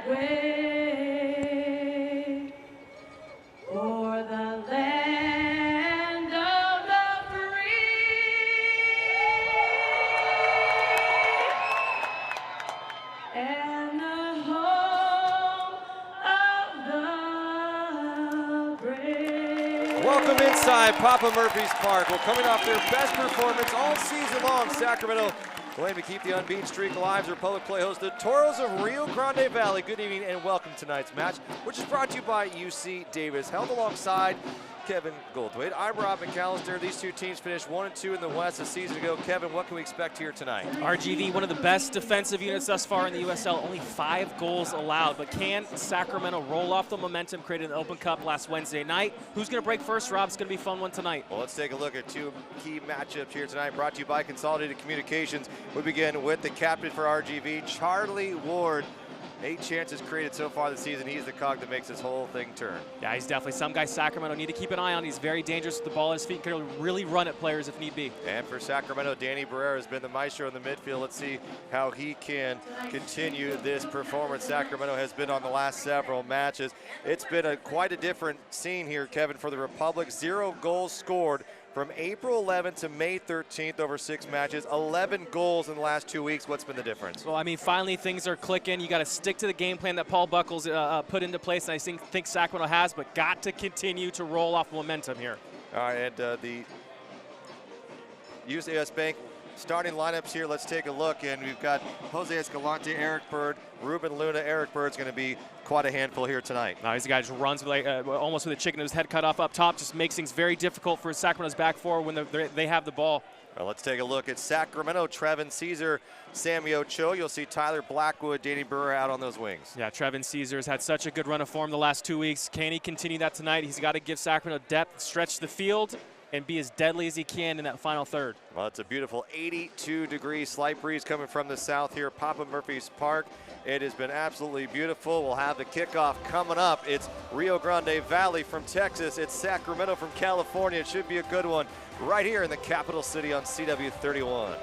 way for the land of the free and the home of the brave. Welcome inside Papa Murphy's Park. Well, coming off their best performance all season long, Sacramento going to keep the unbeaten streak alive. The Republic play host the Toros of Rio Grande Valley. Good evening and welcome to tonight's match, which is brought to you by UC Davis. Held alongside Kevin Goldthwait. I'm Rob McAllister. These two teams finished 1-2 in the West a season ago. Kevin, what can we expect here tonight? RGV, one of the best defensive units thus far in the USL. Only 5 goals allowed, but can Sacramento roll off the momentum created in the Open Cup last Wednesday night? Who's going to break first, Rob? It's going to be a fun one tonight. Well, let's take a look at two key matchups here tonight, brought to you by Consolidated Communications. We begin with the captain for RGV, Charlie Ward. 8 chances created so far this season. He's the cog that makes this whole thing turn. Yeah, he's definitely some guy Sacramento need to keep an eye on. He's very dangerous with the ball at his feet. Can really run at players if need be. And for Sacramento, Danny Barrera has been the maestro in the midfield. Let's see how he can continue this performance Sacramento has been on the last several matches. It's been quite a different scene here, Kevin, for the Republic. 0 goals scored from April 11th to May 13th over 6 matches, 11 goals in the last 2 weeks. What's been the difference? Well, I mean, finally things are clicking. You got to stick to the game plan that Paul Buckles put into place, and I think Sacramento has, but got to continue to roll off momentum here. All right, and the USAS Bank starting lineups here. Let's take a look, and we've got Jose Escalante, Eric Bird, Ruben Luna. Eric Bird's going to be quite a handful here tonight. Now, he's a guy just runs with almost with a chicken with his head cut off up top, just makes things very difficult for Sacramento's back four when they have the ball. Well, let's take a look at Sacramento. Trevin Caesar, Sammy Ocho. You'll see Tyler Blackwood, Danny Burr out on those wings. Yeah, Trevin Caesar's had such a good run of form the last 2 weeks. Can he continue that tonight? He's got to give Sacramento depth, stretch the field, and be as deadly as he can in that final third. Well, it's a beautiful 82-degree slight breeze coming from the south here, Papa Murphy's Park. It has been absolutely beautiful. We'll have the kickoff coming up. It's Rio Grande Valley from Texas. It's Sacramento from California. It should be a good one right here in the capital city on CW 31.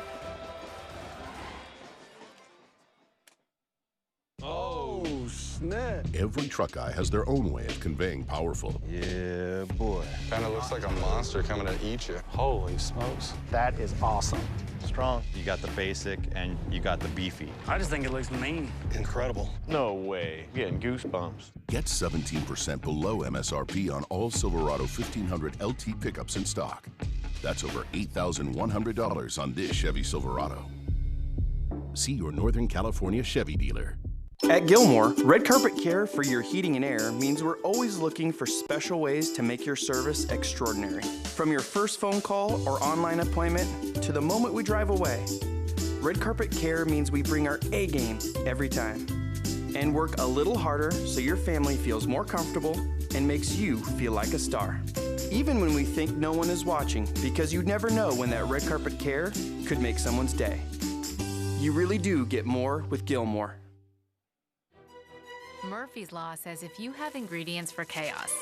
Oh, snap. Every truck guy has their own way of conveying powerful. Yeah, boy. Kind of looks like a monster coming to eat you. Holy smokes. That is awesome. Strong. You got the basic and you got the beefy. I just think it looks mean. Incredible. No way. Getting goosebumps. Get 17% below MSRP on all Silverado 1500 LT pickups in stock. That's over $8,100 on this Chevy Silverado. See your Northern California Chevy dealer. At Gilmore, Red Carpet Care for your heating and air means we're always looking for special ways to make your service extraordinary. From your first phone call or online appointment to the moment we drive away, Red Carpet Care means we bring our A game every time and work a little harder so your family feels more comfortable and makes you feel like a star. Even when we think no one is watching, because you never know when that Red Carpet Care could make someone's day. You really do get more with Gilmore. Murphy's Law says if you have ingredients for chaos,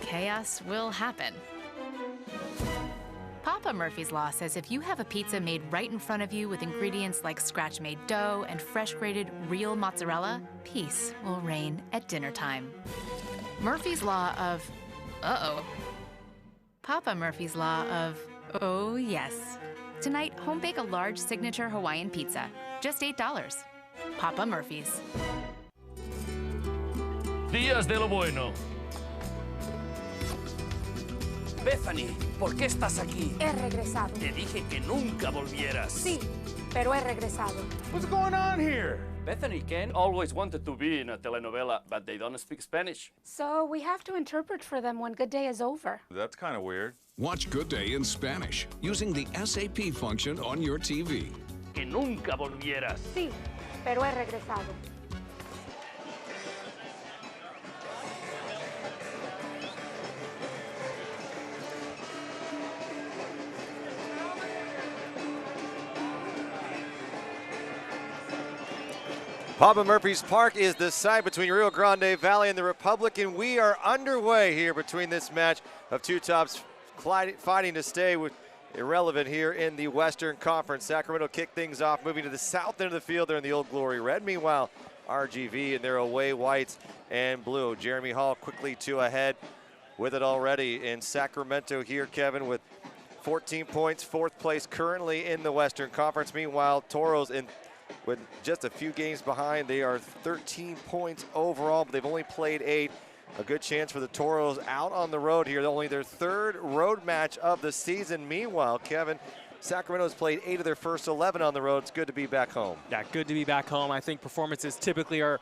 chaos will happen. Papa Murphy's Law says if you have a pizza made right in front of you with ingredients like scratch-made dough and fresh-grated real mozzarella, peace will reign at dinner time. Murphy's Law of, uh-oh. Papa Murphy's Law of, oh yes. Tonight, home bake a large signature Hawaiian pizza, just $8. Papa Murphy's. Días de lo bueno. Bethany, ¿por qué estás aquí? He regresado. Te dije que nunca volvieras. Sí, pero he regresado. What's going on here? Bethany Ken always wanted to be in a telenovela, but they don't speak Spanish. So we have to interpret for them when Good Day is over. That's kind of weird. Watch Good Day in Spanish using the SAP function on your TV. Que nunca volvieras. Sí, pero he regresado. Papa Murphy's Park is the site between Rio Grande Valley and the Republic, and we are underway here between this match of two tops fighting to stay with irrelevant here in the Western Conference. Sacramento kicked things off, moving to the south end of the field there in the Old Glory Red. Meanwhile, RGV in their away whites and blue. Jeremy Hall quickly to ahead with it already in Sacramento here, Kevin, with 14 points, 4th place currently in the Western Conference. Meanwhile, Toros with just a few games behind, they are 13 points overall, but they've only played 8. A good chance for the Toros out on the road here. Only their 3rd road match of the season. Meanwhile, Kevin, Sacramento's played 8 of their first 11 on the road. It's good to be back home. Yeah, good to be back home. I think performances typically are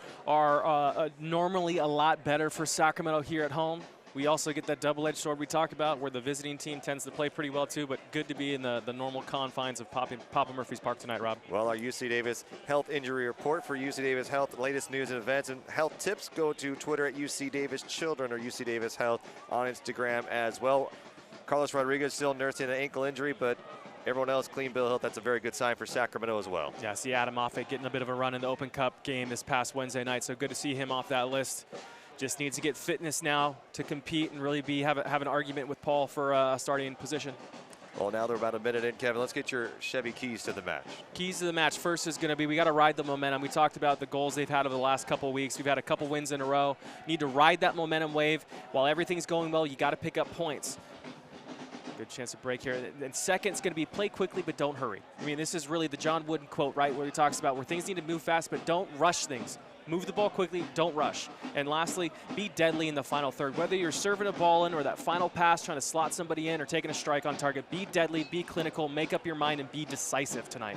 normally a lot better for Sacramento here at home. We also get that double-edged sword we talked about where the visiting team tends to play pretty well too, but good to be in the normal confines of Papa Murphy's Park tonight, Rob. Well, our UC Davis Health Injury Report for UC Davis Health, latest news and events and health tips, go to Twitter at UC Davis Children or UC Davis Health on Instagram as well. Carlos Rodriguez still nursing an ankle injury, but everyone else clean bill of health. That's a very good sign for Sacramento as well. Yeah, see Adam Moffett getting a bit of a run in the Open Cup game this past Wednesday night, so good to see him off that list. Just needs to get fitness now to compete and really have an argument with Paul for a starting position. Well, now they're about a minute in, Kevin. Let's get your Chevy keys to the match. Keys to the match first is going to be we got to ride the momentum. We talked about the goals they've had over the last couple of weeks. We've had a couple wins in a row. Need to ride that momentum wave. While everything's going well, you got to pick up points. Good chance to break here. And second, it's going to be play quickly, but don't hurry. I mean, this is really the John Wooden quote, right, where he talks about where things need to move fast, but don't rush things. Move the ball quickly, don't rush. And lastly, be deadly in the final third. Whether you're serving a ball in or that final pass, trying to slot somebody in or taking a strike on target, be deadly, be clinical, make up your mind, and be decisive tonight.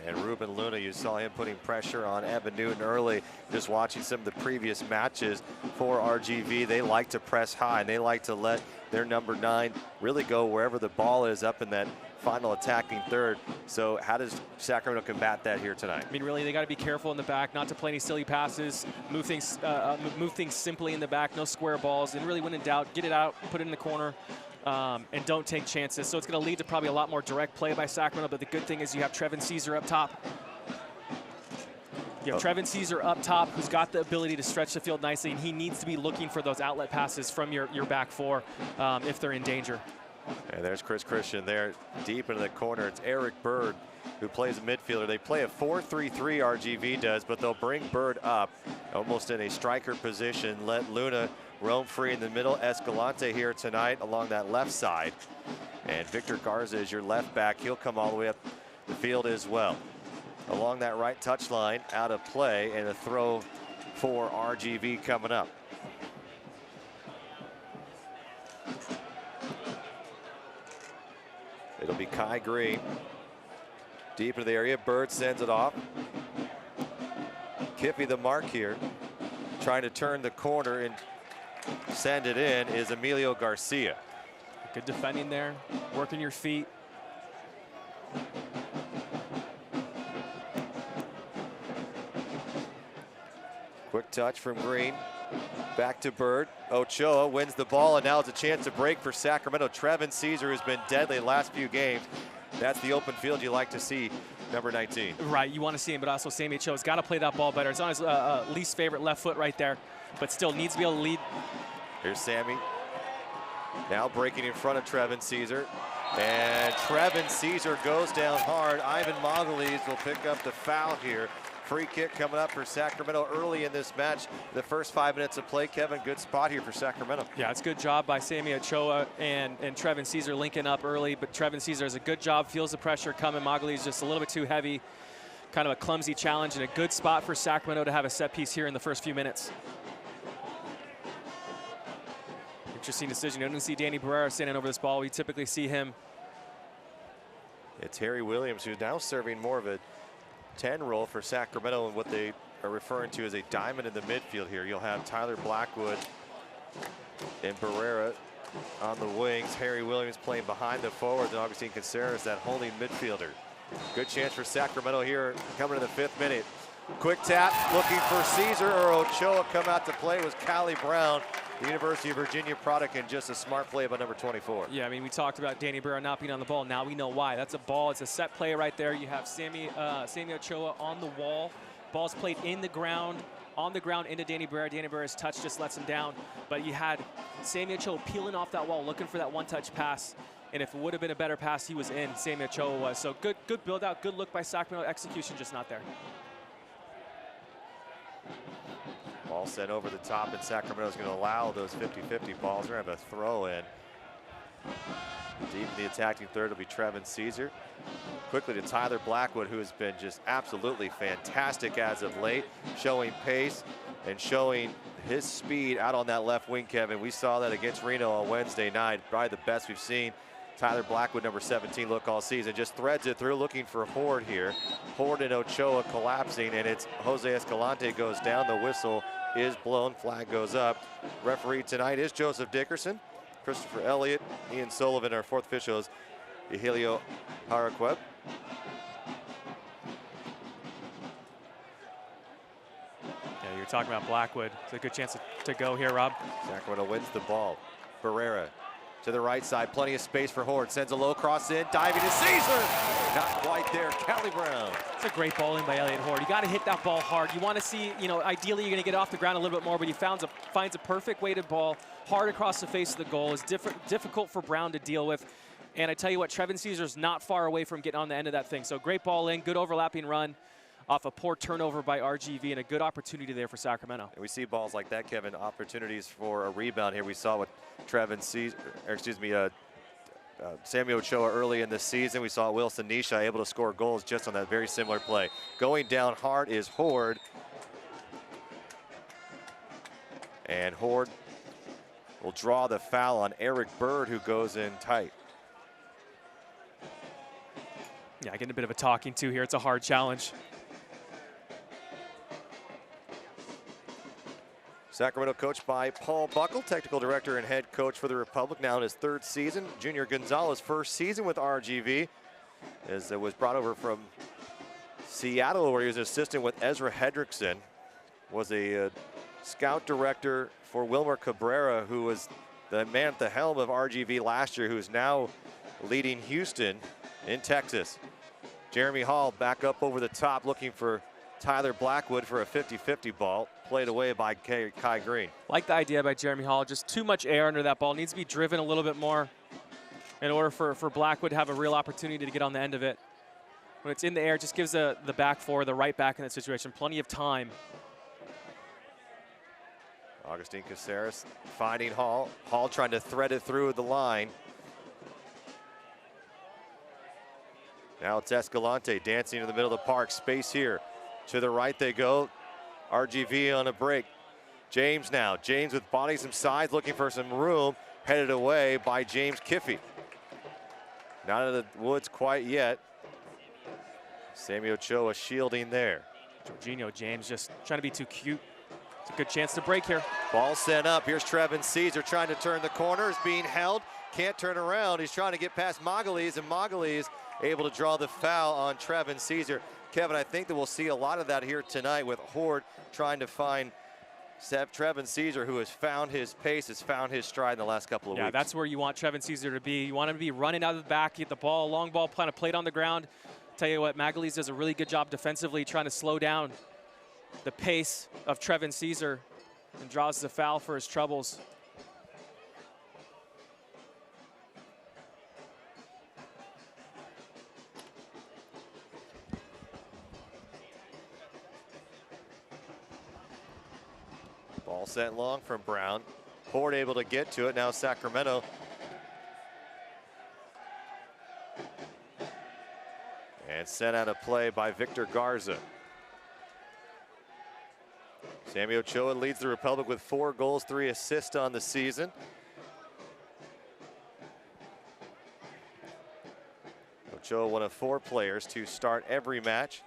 And Ruben Luna, you saw him putting pressure on Evan Newton early. Just watching some of the previous matches for RGV, they like to press high, and they like to let their number 9 really go wherever the ball is up in that final attacking third. So how does Sacramento combat that here tonight? I mean, really, they got to be careful in the back, not to play any silly passes, move things simply in the back, no square balls, and really when in doubt, get it out, put it in the corner, and don't take chances. So it's going to lead to probably a lot more direct play by Sacramento, but the good thing is you have Trevin Caesar up top. You have Trevin Caesar up top, who's got the ability to stretch the field nicely, and he needs to be looking for those outlet passes from your back four if they're in danger. And there's Chris Christian there deep into the corner. It's Eric Bird who plays a midfielder. They play a 4-3-3 RGV does, but they'll bring Bird up almost in a striker position. Let Luna roam free in the middle. Escalante here tonight along that left side. And Victor Garza is your left back. He'll come all the way up the field as well. Along that right touch line, out of play, and a throw for RGV coming up. It'll be Kai Green. Deep into the area, Bird sends it off. Kiffy the mark here. Trying to turn the corner and send it in is Emilio Garcia. Good defending there, working your feet. Quick touch from Green. Back to Bird. Ochoa wins the ball, and now it's a chance to break for Sacramento. Trevin Caesar has been deadly the last few games. That's the open field you like to see, number 19. Right, you want to see him, but also Sammy Ochoa's got to play that ball better. It's on his least favorite left foot right there, but still needs to be able to lead. Here's Sammy. Now breaking in front of Trevin Caesar. And Trevin Caesar goes down hard. Ivan Magalhaes will pick up the foul here. Free kick coming up for Sacramento early in this match. The first 5 minutes of play, Kevin, good spot here for Sacramento. Yeah, it's a good job by Sammy Ochoa and Trevin Caesar linking up early, but Trevin Caesar does a good job, feels the pressure coming. Magalhaes just a little bit too heavy, kind of a clumsy challenge, and a good spot for Sacramento to have a set piece here in the first few minutes. Interesting decision. I don't see Danny Barrera standing over this ball. We typically see him. It's Harry Williams, who's now serving more of a 10 role for Sacramento, and what they are referring to as a diamond in the midfield here. You'll have Tyler Blackwood and Barrera on the wings. Harry Williams playing behind the forwards, and Augustine Caceres, that holding midfielder. Good chance for Sacramento here coming to the 5th minute. Quick tap, looking for Caesar or Ochoa. Come out to play was Callie Brown, the University of Virginia product, and just a smart play by number 24. Yeah, I mean, we talked about Danny Barrera not being on the ball. Now we know why. That's a ball. It's a set play right there. You have Sammy Ochoa on the wall. Ball's played in the ground, on the ground into Danny Barrera. Danny Barrera's touch just lets him down. But you had Sammy Ochoa peeling off that wall, looking for that one-touch pass. And if it would have been a better pass, he was in. Sammy Ochoa was. So good build-out, good look by Sacramento. Execution just not there. Ball sent over the top, and Sacramento's going to allow those 50-50 balls. They're going to have a throw in. Deep in the attacking third will be Trevin Caesar. Quickly to Tyler Blackwood, who has been just absolutely fantastic as of late, showing pace and showing his speed out on that left wing, Kevin. We saw that against Reno on Wednesday night. Probably the best we've seen Tyler Blackwood, number 17, look all season. Just threads it through, looking for Horde here. Horde and Ochoa collapsing, and it's Jose Escalante goes down. The whistle is blown. Flag goes up. Referee tonight is Joseph Dickerson. Christopher Elliott, Ian Sullivan, our fourth official is Ehelio Haraqueb. Yeah, you're talking about Blackwood. It's a good chance to go here, Rob. Sacramento wins the ball. Barrera to the right side, plenty of space for Horde. Sends a low cross in, diving to Caesar. Not quite there, Callie Brown. It's a great ball in by Elliott Horde. You got to hit that ball hard. You want to see, you know, ideally you're going to get off the ground a little bit more, but he finds a perfect weighted ball hard across the face of the goal. It's difficult for Brown to deal with. And I tell you what, Trevin Caesar's not far away from getting on the end of that thing. So great ball in, good overlapping run off a poor turnover by RGV, and a good opportunity there for Sacramento. And we see balls like that, Kevin, opportunities for a rebound here. We saw with Trevin Caesar, or excuse me, Samuel Ochoa early in the season. We saw Wilson Nisha able to score goals just on that very similar play. Going down hard is Horde. And Horde will draw the foul on Eric Bird, who goes in tight. Yeah, getting a bit of a talking to here. It's a hard challenge. Sacramento coached by Paul Buckle, technical director and head coach for the Republic, now in his third season. Junior Gonzalez, first season with RGV, as it was brought over from Seattle, where he was an assistant with Ezra Hendrickson, was a scout director for Wilmer Cabrera, who was the man at the helm of RGV last year, who is now leading Houston in Texas. Jeremy Hall back up over the top, looking for Tyler Blackwood for a 50-50 ball, played away by Kai Green. Like the idea by Jeremy Hall, just too much air under that ball. Needs to be driven a little bit more in order for Blackwood to have a real opportunity to get on the end of it. When it's in the air, it just gives the back four, the right back in that situation, plenty of time. Augustine Caceres finding Hall. Hall trying to thread it through the line. Now it's Escalante dancing in the middle of the park. Space here. To the right they go. RGV on a break. James now. James with bodies and sides, looking for some room. Headed away by James Kiffey. Not in the woods quite yet. Samuel Ochoa shielding there. Jorginho James just trying to be too cute. It's a good chance to break here. Ball sent up. Here's Trevin Caesar trying to turn the corner. Is being held. Can't turn around. He's trying to get past Magalhaes, and Magalhaes able to draw the foul on Trevin Caesar. Kevin, I think that we'll see a lot of that here tonight with Horde trying to find Trevin Caesar, who has found his pace, has found his stride in the last couple of weeks. Yeah, that's where you want Trevin Caesar to be. You want him to be running out of the back, get the ball, long ball, kind of played on the ground. Tell you what, Magalhaes does a really good job defensively trying to slow down the pace of Trevin Caesar and draws the foul for his troubles. Ball sent long from Brown. Horde able to get to it. Now Sacramento. And sent out of play by Victor Garza. Samuel Ochoa leads the Republic with 4 goals, 3 assists on the season. Ochoa, one of 4 players to start every match.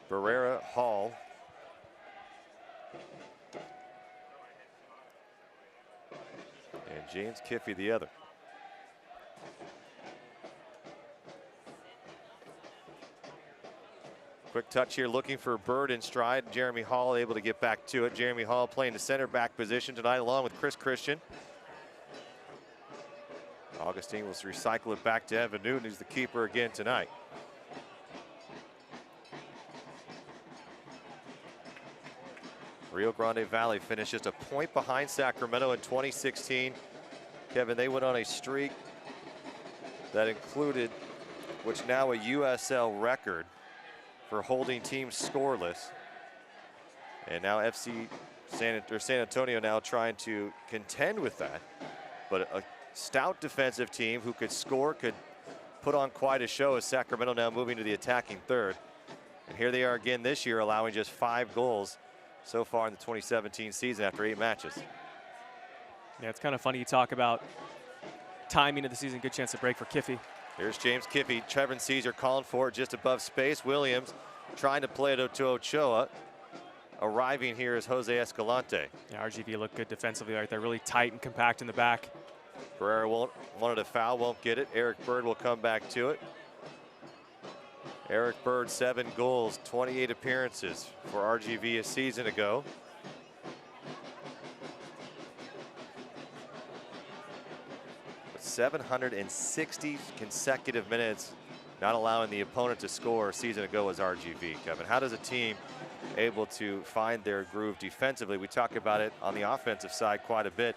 Barrera, Hall, and James Kiffey the other. Quick touch here, looking for Bird in stride. Jeremy Hall able to get back to it. Jeremy Hall playing the center back position tonight along with Chris Christian. Augustine will recycle it back to Evan Newton, who's the keeper again tonight. Rio Grande Valley finished just a point behind Sacramento in 2016. Kevin, they went on a streak that included, which now a USL record for holding teams scoreless. And now San Antonio now trying to contend with that. But a stout defensive team who could score, could put on quite a show as Sacramento now moving to the attacking third. And here they are again this year, allowing just 5 goals so far in the 2017 season after 8 matches. Yeah, it's kind of funny you talk about timing of the season. Good chance to break for Kiffy. Here's James Kiffy. Trevor Caesar calling for it just above space. Williams trying to play it to Ochoa. Arriving here is Jose Escalante. Yeah, RGV looked good defensively right there, really tight and compact in the back. Barrera wanted a foul, won't get it. Eric Bird will come back to it. Eric Bird, 7 goals, 28 appearances for RGV a season ago. But 760 consecutive minutes, not allowing the opponent to score a season ago was RGV. Kevin, how does a team able to find their groove defensively? We talk about it on the offensive side quite a bit.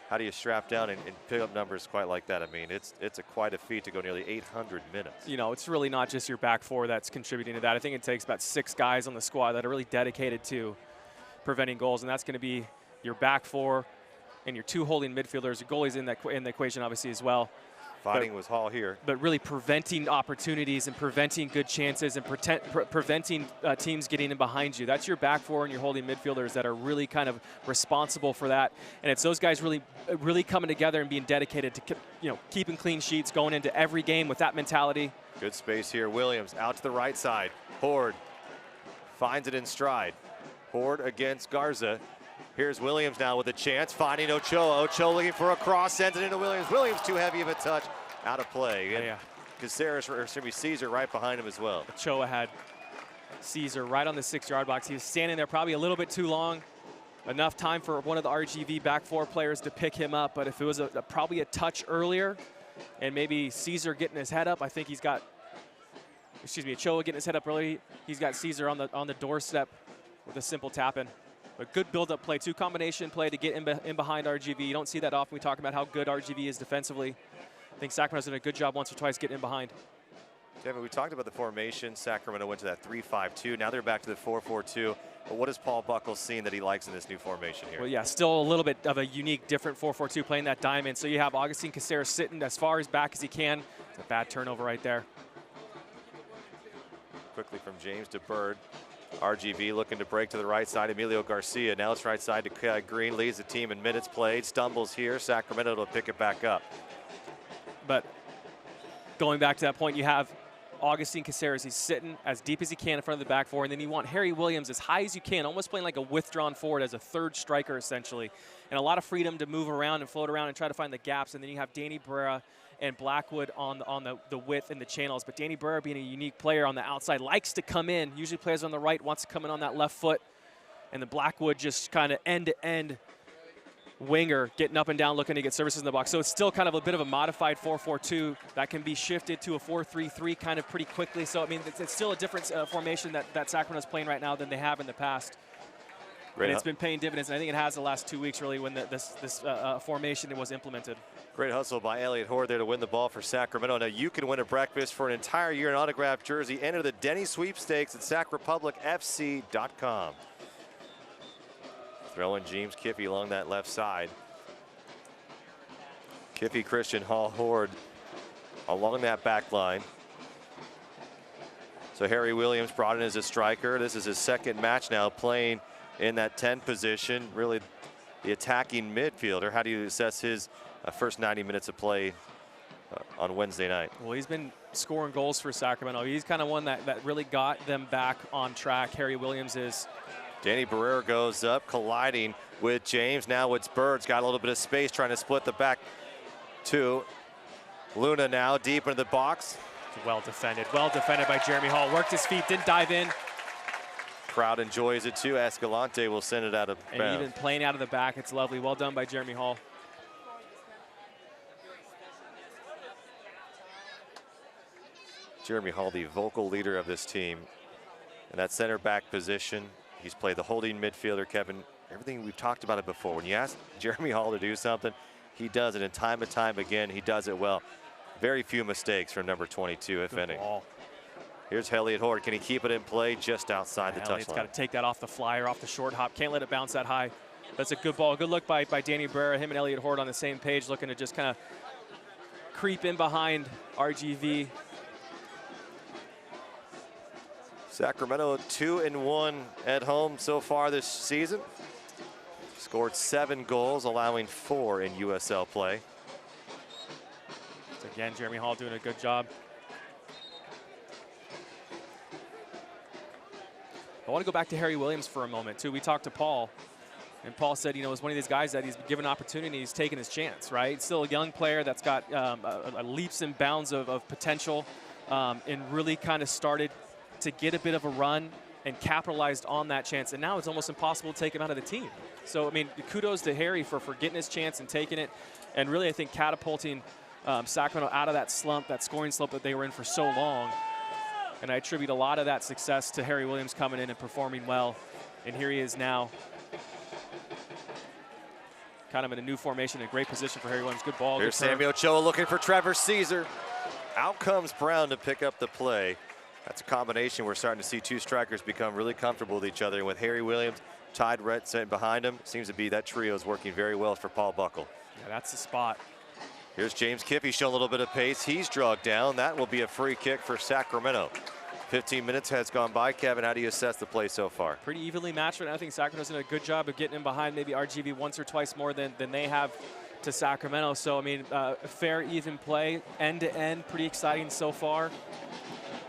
How do you strap down and pick up numbers quite like that? I mean, it's quite a feat to go nearly 800 minutes. You know, it's really not just your back four that's contributing to that. I think it takes about 6 guys on the squad that are really dedicated to preventing goals, and that's going to be your back four and your 2 holding midfielders. Your goalie's in the equation, obviously, as well. Fighting was Hall here. But really preventing opportunities and preventing good chances and preventing teams getting in behind you. That's your back four and your holding midfielders that are really kind of responsible for that. And it's those guys really coming together and being dedicated to keeping clean sheets, going into every game with that mentality. Good space here. Williams out to the right side. Horde finds it in stride. Horde against Garza. Here's Williams now with a chance, finding Ochoa. Ochoa looking for a cross, sends it into Williams. Williams too heavy of a touch, out of play. And Caceres, or should be Caesar, right behind him as well. Ochoa had Caesar right on the 6-yard box. He was standing there probably a little bit too long. Enough time for one of the RGV back 4 players to pick him up. But if it was probably a touch earlier and maybe Caesar getting his head up, I think Ochoa getting his head up early. He's got Caesar on the doorstep with a simple tap-in. A good build-up play, 2 combination play to get in behind RGV. You don't see that often. We talk about how good RGV is defensively. I think Sacramento's done a good job once or twice getting in behind. Kevin, we talked about the formation. Sacramento went to that 3-5-2. Now they're back to the 4-4-2. But what has Paul Buckle seen that he likes in this new formation here? Well, yeah, still a little bit of a unique, different 4-4-2 playing that diamond. So you have Augustin Caceres sitting as far as back as he can. It's a bad turnover right there. Quickly from James to Bird. RGV looking to break to the right side. Emilio Garcia now it's right side to Green, leads the team in minutes played. Stumbles here. Sacramento will pick it back up. But going back to that point, you have Augustin Caceres. He's sitting as deep as he can in front of the back 4, and then you want Harry Williams as high as you can, almost playing like a withdrawn forward as a 3rd striker essentially, and a lot of freedom to move around and float around and try to find the gaps. And then you have Danny Barrera and Blackwood on the width and the channels. But Danny Barrera, being a unique player on the outside, likes to come in. Usually plays on the right, wants to come in on that left foot. And the Blackwood just kind of end-to-end winger, getting up and down, looking to get services in the box. So it's still kind of a bit of a modified 4-4-2 that can be shifted to a 4-3-3 kind of pretty quickly. So, I mean, it's still a different formation that Sacramento's playing right now than they have in the past. And it's been paying dividends, and I think it has the last 2 weeks, really, when this formation was implemented. Great hustle by Elliott Horde there to win the ball for Sacramento. Now you can win a breakfast for an entire year, an autographed jersey. Enter the Denny sweepstakes at SacRepublicFC.com. Throwing James Kiffy along that left side. Kiffy, Christian, Hall, Horde along that back line. So Harry Williams brought in as a striker. This is his 2nd match now playing in that 10 position, really the attacking midfielder. How do you assess his first 90 minutes of play on Wednesday night? Well, he's been scoring goals for Sacramento. He's kind of one that really got them back on track. Harry Williams is. Danny Barrera goes up, colliding with James. Now it's Bird's got a little bit of space, trying to split the back 2. Luna now deep into the box. Well defended by Jeremy Hall. Worked his feet, didn't dive in. Crowd enjoys it too. Escalante will send it out of bounds. And even playing out of the back, it's lovely. Well done by Jeremy Hall. Jeremy Hall, the vocal leader of this team. In that center back position, he's played the holding midfielder, Kevin. Everything we've talked about it before. When you ask Jeremy Hall to do something, he does it. And time and time again, he does it well. Very few mistakes from number 22, if any. Ball. Here's Elliott Horde. Can he keep it in play just outside the Elliott's touchline? got to take that off the flyer, off the short hop. Can't let it bounce that high. That's a good ball. Good look by Danny Barrera. Him and Elliott Horde on the same page, looking to just kind of creep in behind RGV. Sacramento 2-1 at home so far this season. Scored 7 goals, allowing 4 in USL play. So again, Jeremy Hall doing a good job. I want to go back to Harry Williams for a moment, too. We talked to Paul, and Paul said, you know, it's one of these guys that he's given an opportunity, he's taken his chance, right? Still a young player that's got a leaps and bounds of potential, and really kind of started to get a bit of a run and capitalized on that chance. And now it's almost impossible to take him out of the team. So, I mean, kudos to Harry for getting his chance and taking it, and really, I think, catapulting Sacramento out of that slump, that scoring slump that they were in for so long. And I attribute a lot of that success to Harry Williams coming in and performing well. And here he is now, kind of in a new formation, a great position for Harry Williams. Good ball. Here's Sammy Ochoa looking for Trevor Caesar. Out comes Brown to pick up the play. That's a combination. We're starting to see 2 strikers become really comfortable with each other. And with Harry Williams tied red behind him, seems to be that trio is working very well for Paul Buckle. Yeah, that's the spot. Here's James Kiffey showing a little bit of pace. He's drugged down. That will be a free kick for Sacramento. 15 minutes has gone by. Kevin, how do you assess the play so far? Pretty evenly matched, and I think Sacramento's done a good job of getting in behind maybe RGV once or twice more than they have to Sacramento. So, I mean, a fair, even play, end-to-end, pretty exciting so far.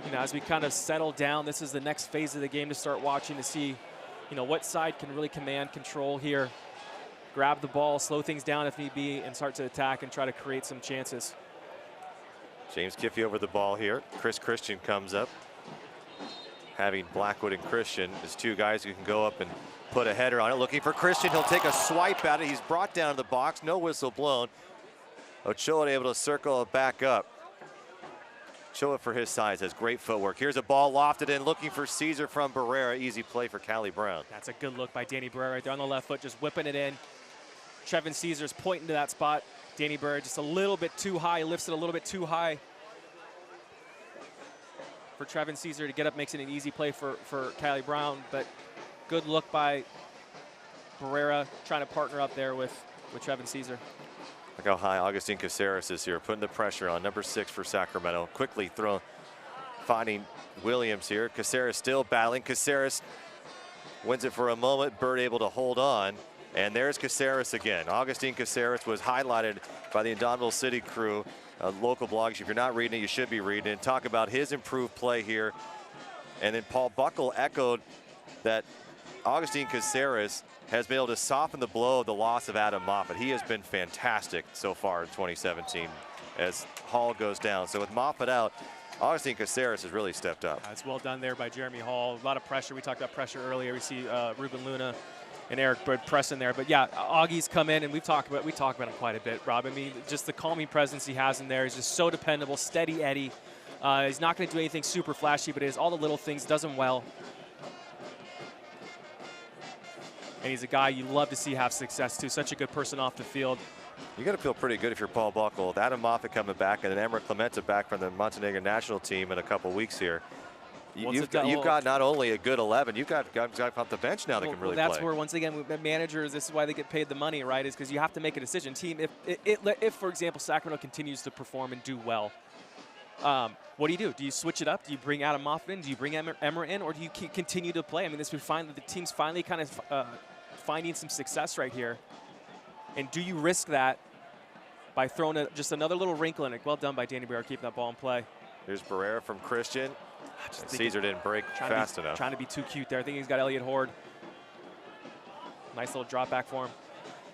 You know, as we kind of settle down, this is the next phase of the game to start watching to see, you know, what side can really command control here. Grab the ball, slow things down if need be, and start to attack and try to create some chances. James Kiffey over the ball here. Chris Christian comes up. Having Blackwood and Christian as 2 guys who can go up and put a header on it. Looking for Christian. He'll take a swipe at it. He's brought down to the box. No whistle blown. Ochoa able to circle it back up. Ochoa, for his size, has great footwork. Here's a ball lofted in, looking for Caesar from Barrera. Easy play for Callie Brown. That's a good look by Danny Barrera right there on the left foot, just whipping it in. Trevin Caesar's pointing to that spot. Danny Barrera just a little bit too high, lifts it a little bit too high for Trevin Caesar to get up, makes it an easy play for Callie Brown, but good look by Barrera, trying to partner up there with Trevin Caesar. Look how high Augustine Caceres is here, putting the pressure on. Number 6 for Sacramento. Quickly finding Williams here. Caceres still battling. Caceres wins it for a moment. Bird able to hold on. And there's Caceres again. Augustine Caceres was highlighted by the Indomitable City crew, local blogs. If you're not reading it, you should be reading it. Talk about his improved play here. And then Paul Buckle echoed that Augustine Caceres has been able to soften the blow of the loss of Adam Moffitt. He has been fantastic so far in 2017 as Hall goes down. So with Moffitt out, Augustine Caceres has really stepped up. That's well done there by Jeremy Hall. A lot of pressure. We talked about pressure earlier. We see Ruben Luna and Eric Bird pressing there. But yeah, Augie's come in, and we talk about him quite a bit, Rob. I mean, just the calming presence he has in there. He's just so dependable, steady Eddie. He's not going to do anything super flashy, but it is all the little things, does him well. And he's a guy you love to see have success too. Such a good person off the field. You got to feel pretty good if you're Paul Buckle. With Adam Moffitt coming back, and then Emma Clementa back from the Montenegro national team in a couple weeks here. You've got not only a good 11, you've got guys off the bench now that can really play. That's where, once again, managers, this is why they get paid the money, right, is because you have to make a decision. Team, if, for example, Sacramento continues to perform and do well, what do? Do you switch it up? Do you bring Adam Moffitt in? Do you bring Emma in? Or do you continue to play? I mean, we find that the team's finally kind of finding some success right here. And do you risk that by throwing just another little wrinkle in it? Well done by Danny Barrera, keeping that ball in play. Here's Barrera from Christian. Caesar didn't break fast enough. Trying to be too cute there. I think he's got Elliott Horde. Nice little drop back for him.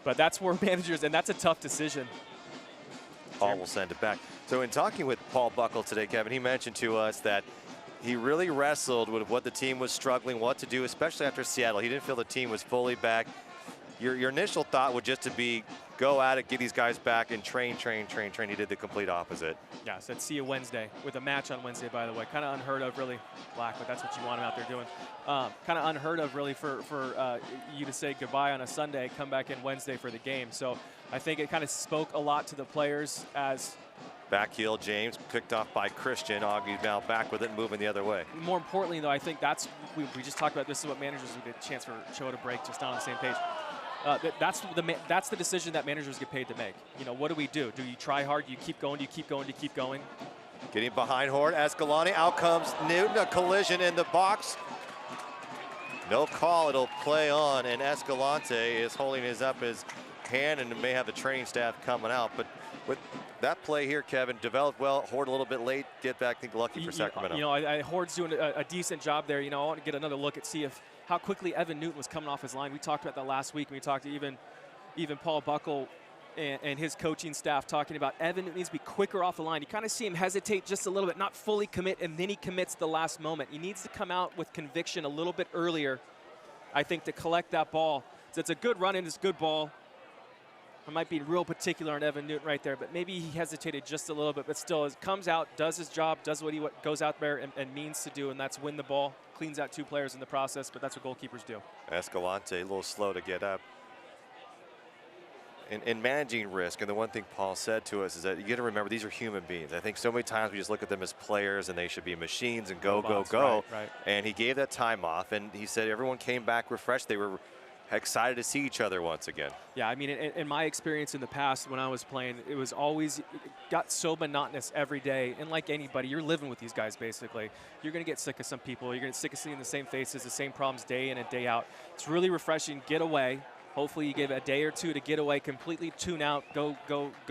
But that's where managers, and that's a tough decision. Paul will send it back. So in talking with Paul Buckle today, Kevin, he mentioned to us that he really wrestled with what the team was struggling, what to do, especially after Seattle. He didn't feel the team was fully back. Your initial thought would just to be go at it, get these guys back, and train. He did the complete opposite. Yeah, said see you Wednesday, with a match on Wednesday, by the way. Kind of unheard of, really, Black, but that's what you want him out there doing. Kind of unheard of, really, for you to say goodbye on a Sunday, come back in Wednesday for the game. So I think it kind of spoke a lot to the players as Back heel, James, picked off by Christian. Augie's now back with it, moving the other way. More importantly, though, I think we just talked about this is what managers would get a chance for Cho to break, just not on the same page. That's the decision that managers get paid to make. You know, what do we do? Do you try hard? Do you keep going? Do you keep going? Do you keep going? Getting behind Horde, Escalante, out comes Newton, a collision in the box. No call, it'll play on, and Escalante is holding his hand and may have the training staff coming out, but with that play here, Kevin, developed well. Horde a little bit late. Get back, I think, lucky for Sacramento. You know, Horde's doing a decent job there. You know, I want to get another look at how quickly Evan Newton was coming off his line. We talked about that last week. We talked to even Paul Buckle and his coaching staff talking about Evan Newton needs to be quicker off the line. You kind of see him hesitate just a little bit, not fully commit, and then he commits the last moment. He needs to come out with conviction a little bit earlier, I think, to collect that ball. So it's a good run in, it's a good ball. I might be real particular on Evan Newton right there, but maybe he hesitated just a little bit, but still it comes out, does his job, does what he goes out there and means to do, and that's win the ball. Cleans out 2 players in the process, but that's what goalkeepers do. Escalante a little slow to get up. In managing risk, and the one thing Paul said to us is that you got to remember these are human beings. I think so many times we just look at them as players and they should be machines and go, Robots, go. Right. And he gave that time off, and he said everyone came back refreshed. They were excited to see each other once again. Yeah, I mean, in my experience in the past when I was playing, it was always, it got so monotonous every day. And like anybody, you're living with these guys basically. You're going to get sick of some people. You're going to get sick of seeing the same faces, the same problems day in and day out. It's really refreshing. Get away. Hopefully you give a day or two to get away, completely tune out, go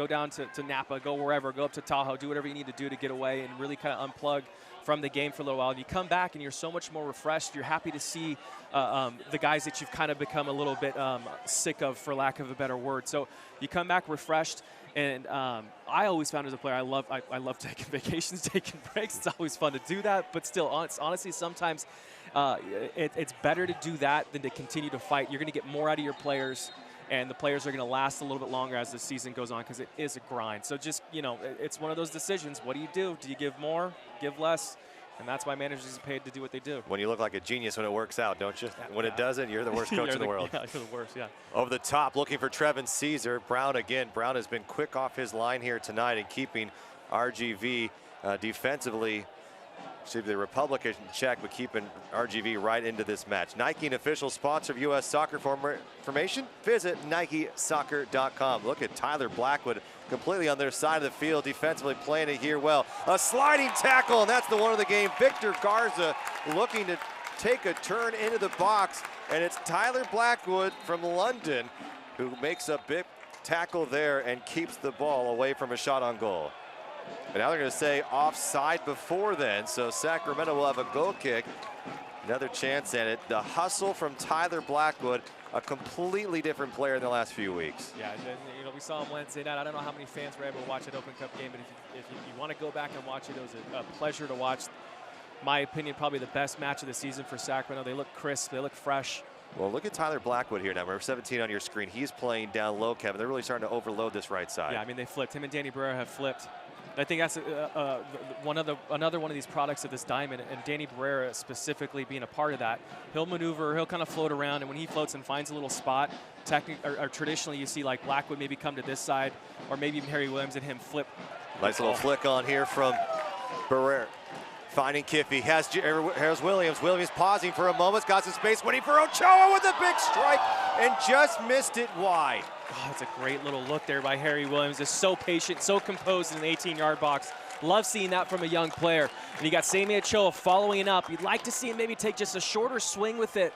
down to Napa, go wherever, go up to Tahoe, do whatever you need to do to get away and really kind of unplug from the game for a little while. And you come back and you're so much more refreshed. You're happy to see the guys that you've kind of become a little bit sick of, for lack of a better word. So you come back refreshed. And I always found as a player, I love taking vacations, taking breaks. It's always fun to do that. But still, honestly, sometimes it's better to do that than to continue to fight. You're going to get more out of your players, and the players are going to last a little bit longer as the season goes on because it is a grind. So just, you know, it's one of those decisions. What do you do? Do you give more, give less? And that's why managers are paid to do what they do. When you look like a genius when it works out, don't you? When it doesn't, you're the worst coach in the world. Yeah, you're the worst, yeah. Over the top, looking for Trevin Caesar. Brown again. Brown has been quick off his line here tonight and keeping RGV defensively. Should be the Republican check, but keeping RGV right into this match. Nike, an official sponsor of U.S. Soccer. For more information, visit NikeSoccer.com. Look at Tyler Blackwood completely on their side of the field, defensively playing it here well. A sliding tackle, and that's the one of the game. Victor Garza looking to take a turn into the box, and it's Tyler Blackwood from London who makes a big tackle there and keeps the ball away from a shot on goal. And now they're going to say offside before then, so Sacramento will have a goal kick. Another chance at it. The hustle from Tyler Blackwood, a completely different player in the last few weeks. Yeah, you know, we saw him Wednesday night. I don't know how many fans were able to watch that Open Cup game, but if you want to go back and watch it, it was a pleasure to watch. My opinion, probably the best match of the season for Sacramento. They look crisp, they look fresh. Well, look at Tyler Blackwood here now. Number 17 on your screen. He's playing down low, Kevin. They're really starting to overload this right side. Yeah, I mean, they flipped. Him and Danny Barrera have flipped. I think that's another one of these products of this diamond, and Danny Barrera specifically being a part of that. He'll maneuver, he'll kind of float around, and when he floats and finds a little spot, or traditionally you see like Blackwood maybe come to this side, or maybe even Harry Williams and him flip. Nice little flick on here from Barrera. Finding Kiffy, has Williams. Williams pausing for a moment, got some space, waiting for Ochoa with a big strike, and just missed it wide. Oh, that's a great little look there by Harry Williams. Just so patient, so composed in the 18-yard box. Love seeing that from a young player. And you got Sammy Ochoa following it up. You'd like to see him maybe take just a shorter swing with it.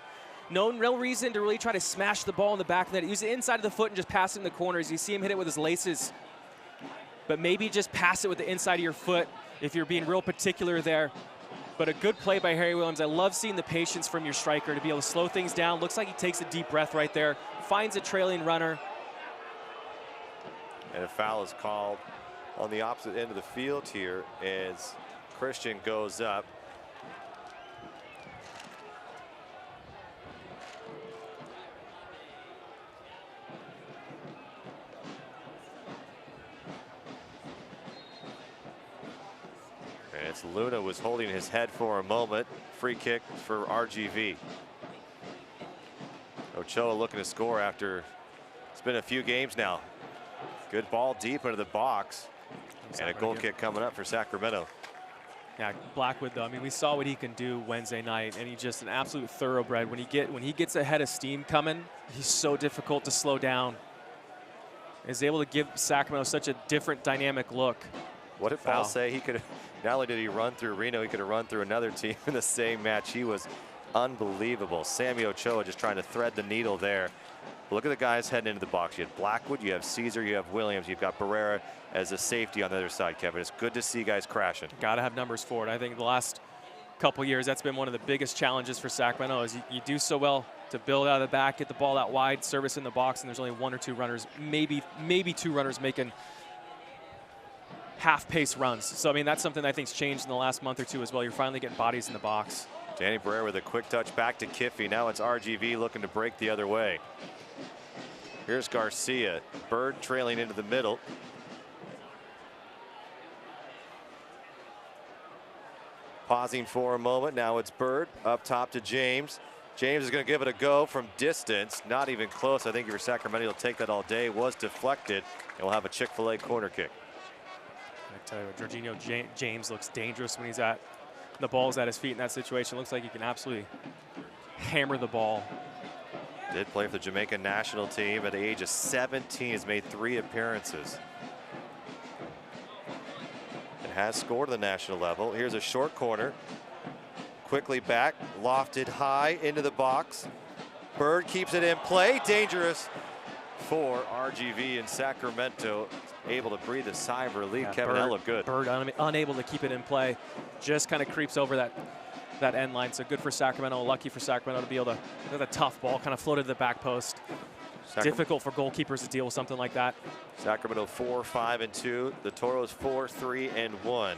No real reason to really try to smash the ball in the back of the net. Use the inside of the foot and just pass it in the corners. You see him hit it with his laces. But maybe just pass it with the inside of your foot if you're being real particular there. But a good play by Harry Williams. I love seeing the patience from your striker to be able to slow things down. Looks like he takes a deep breath right there. Finds a trailing runner. And a foul is called on the opposite end of the field here as Christian goes up. And it's Luna was holding his head for a moment. Free kick for RGV. Ochoa looking to score after it's been a few games now. Good ball deep into the box. And a goal kick coming up for Sacramento. Yeah, Blackwood though. I mean, we saw what he can do Wednesday night, and he's just an absolute thoroughbred. When he gets a head of steam coming, he's so difficult to slow down. Is able to give Sacramento such a different dynamic look. What did Paul say? He could, not only did he run through Reno, he could have run through another team in the same match. He was unbelievable. Sammy Ochoa just trying to thread the needle there. Look at the guys heading into the box. You have Blackwood, you have Caesar, you have Williams, you've got Barrera as a safety on the other side, Kevin. It's good to see guys crashing. Got to have numbers for it. I think the last couple years, that's been one of the biggest challenges for Sacramento is you do so well to build out of the back, get the ball out wide, service in the box, and there's only 1 or 2 runners, maybe 2 runners making half-pace runs. So, I mean, that's something I think's changed in the last month or 2 as well. You're finally getting bodies in the box. Danny Barrera with a quick touch back to Kiffey. Now it's RGV looking to break the other way. Here's Garcia. Bird trailing into the middle. Pausing for a moment. Now it's Bird up top to James. James is going to give it a go from distance. Not even close. I think if you're Sacramento, will take that all day. Was deflected. And we'll have a Chick-fil-A corner kick. I tell you what, Jorginho James looks dangerous when he's at the ball's at his feet in that situation. Looks like he can absolutely hammer the ball. Did play for the Jamaican national team at the age of 17. Has made 3 appearances. And has scored at the national level. Here's a short corner. Quickly back, lofted high into the box. Bird keeps it in play. Dangerous for RGV in Sacramento. Able to breathe a sigh of relief. Yeah, Kevin, that looked good. Bird unable to keep it in play. Just kind of creeps over that end line. So good for Sacramento. Lucky for Sacramento to be able to, with a tough ball, kind of floated to the back post. Difficult for goalkeepers to deal with something like that. Sacramento 4-5-2. The Toros 4-3-1.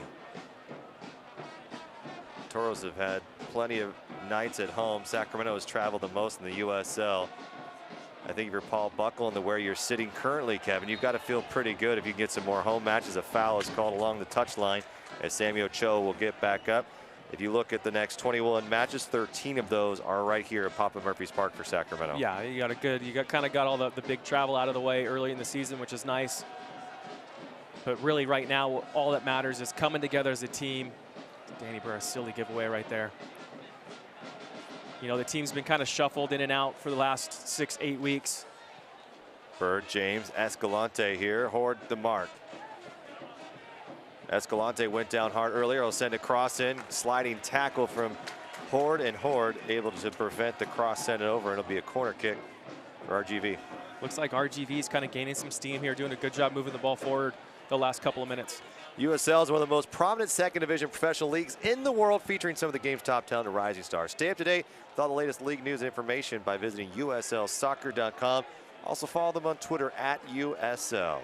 Toros have had plenty of nights at home. Sacramento has traveled the most in the USL. I think if you're Paul Buckle and where you're sitting currently, Kevin, you've got to feel pretty good if you can get some more home matches. A foul is called along the touchline as Sammy Ochoa will get back up. If you look at the next 21 matches, 13 of those are right here at Papa Murphy's Park for Sacramento. Yeah, you kind of got all the big travel out of the way early in the season, which is nice. But really right now, all that matters is coming together as a team. Danny Barrera, silly giveaway right there. You know, the team's been kind of shuffled in and out for the last 6-8 weeks. Bird, James, Escalante here. Horde the mark. Escalante went down hard earlier. He'll send a cross in. Sliding tackle from Horde, and Horde able to prevent the cross, send it over, and it'll be a corner kick for RGV. Looks like RGV is kind of gaining some steam here, doing a good job moving the ball forward the last couple of minutes. USL is one of the most prominent second division professional leagues in the world, featuring some of the game's top talent and rising stars. Stay up to date with all the latest league news and information by visiting USLsoccer.com. Also follow them on Twitter at USL.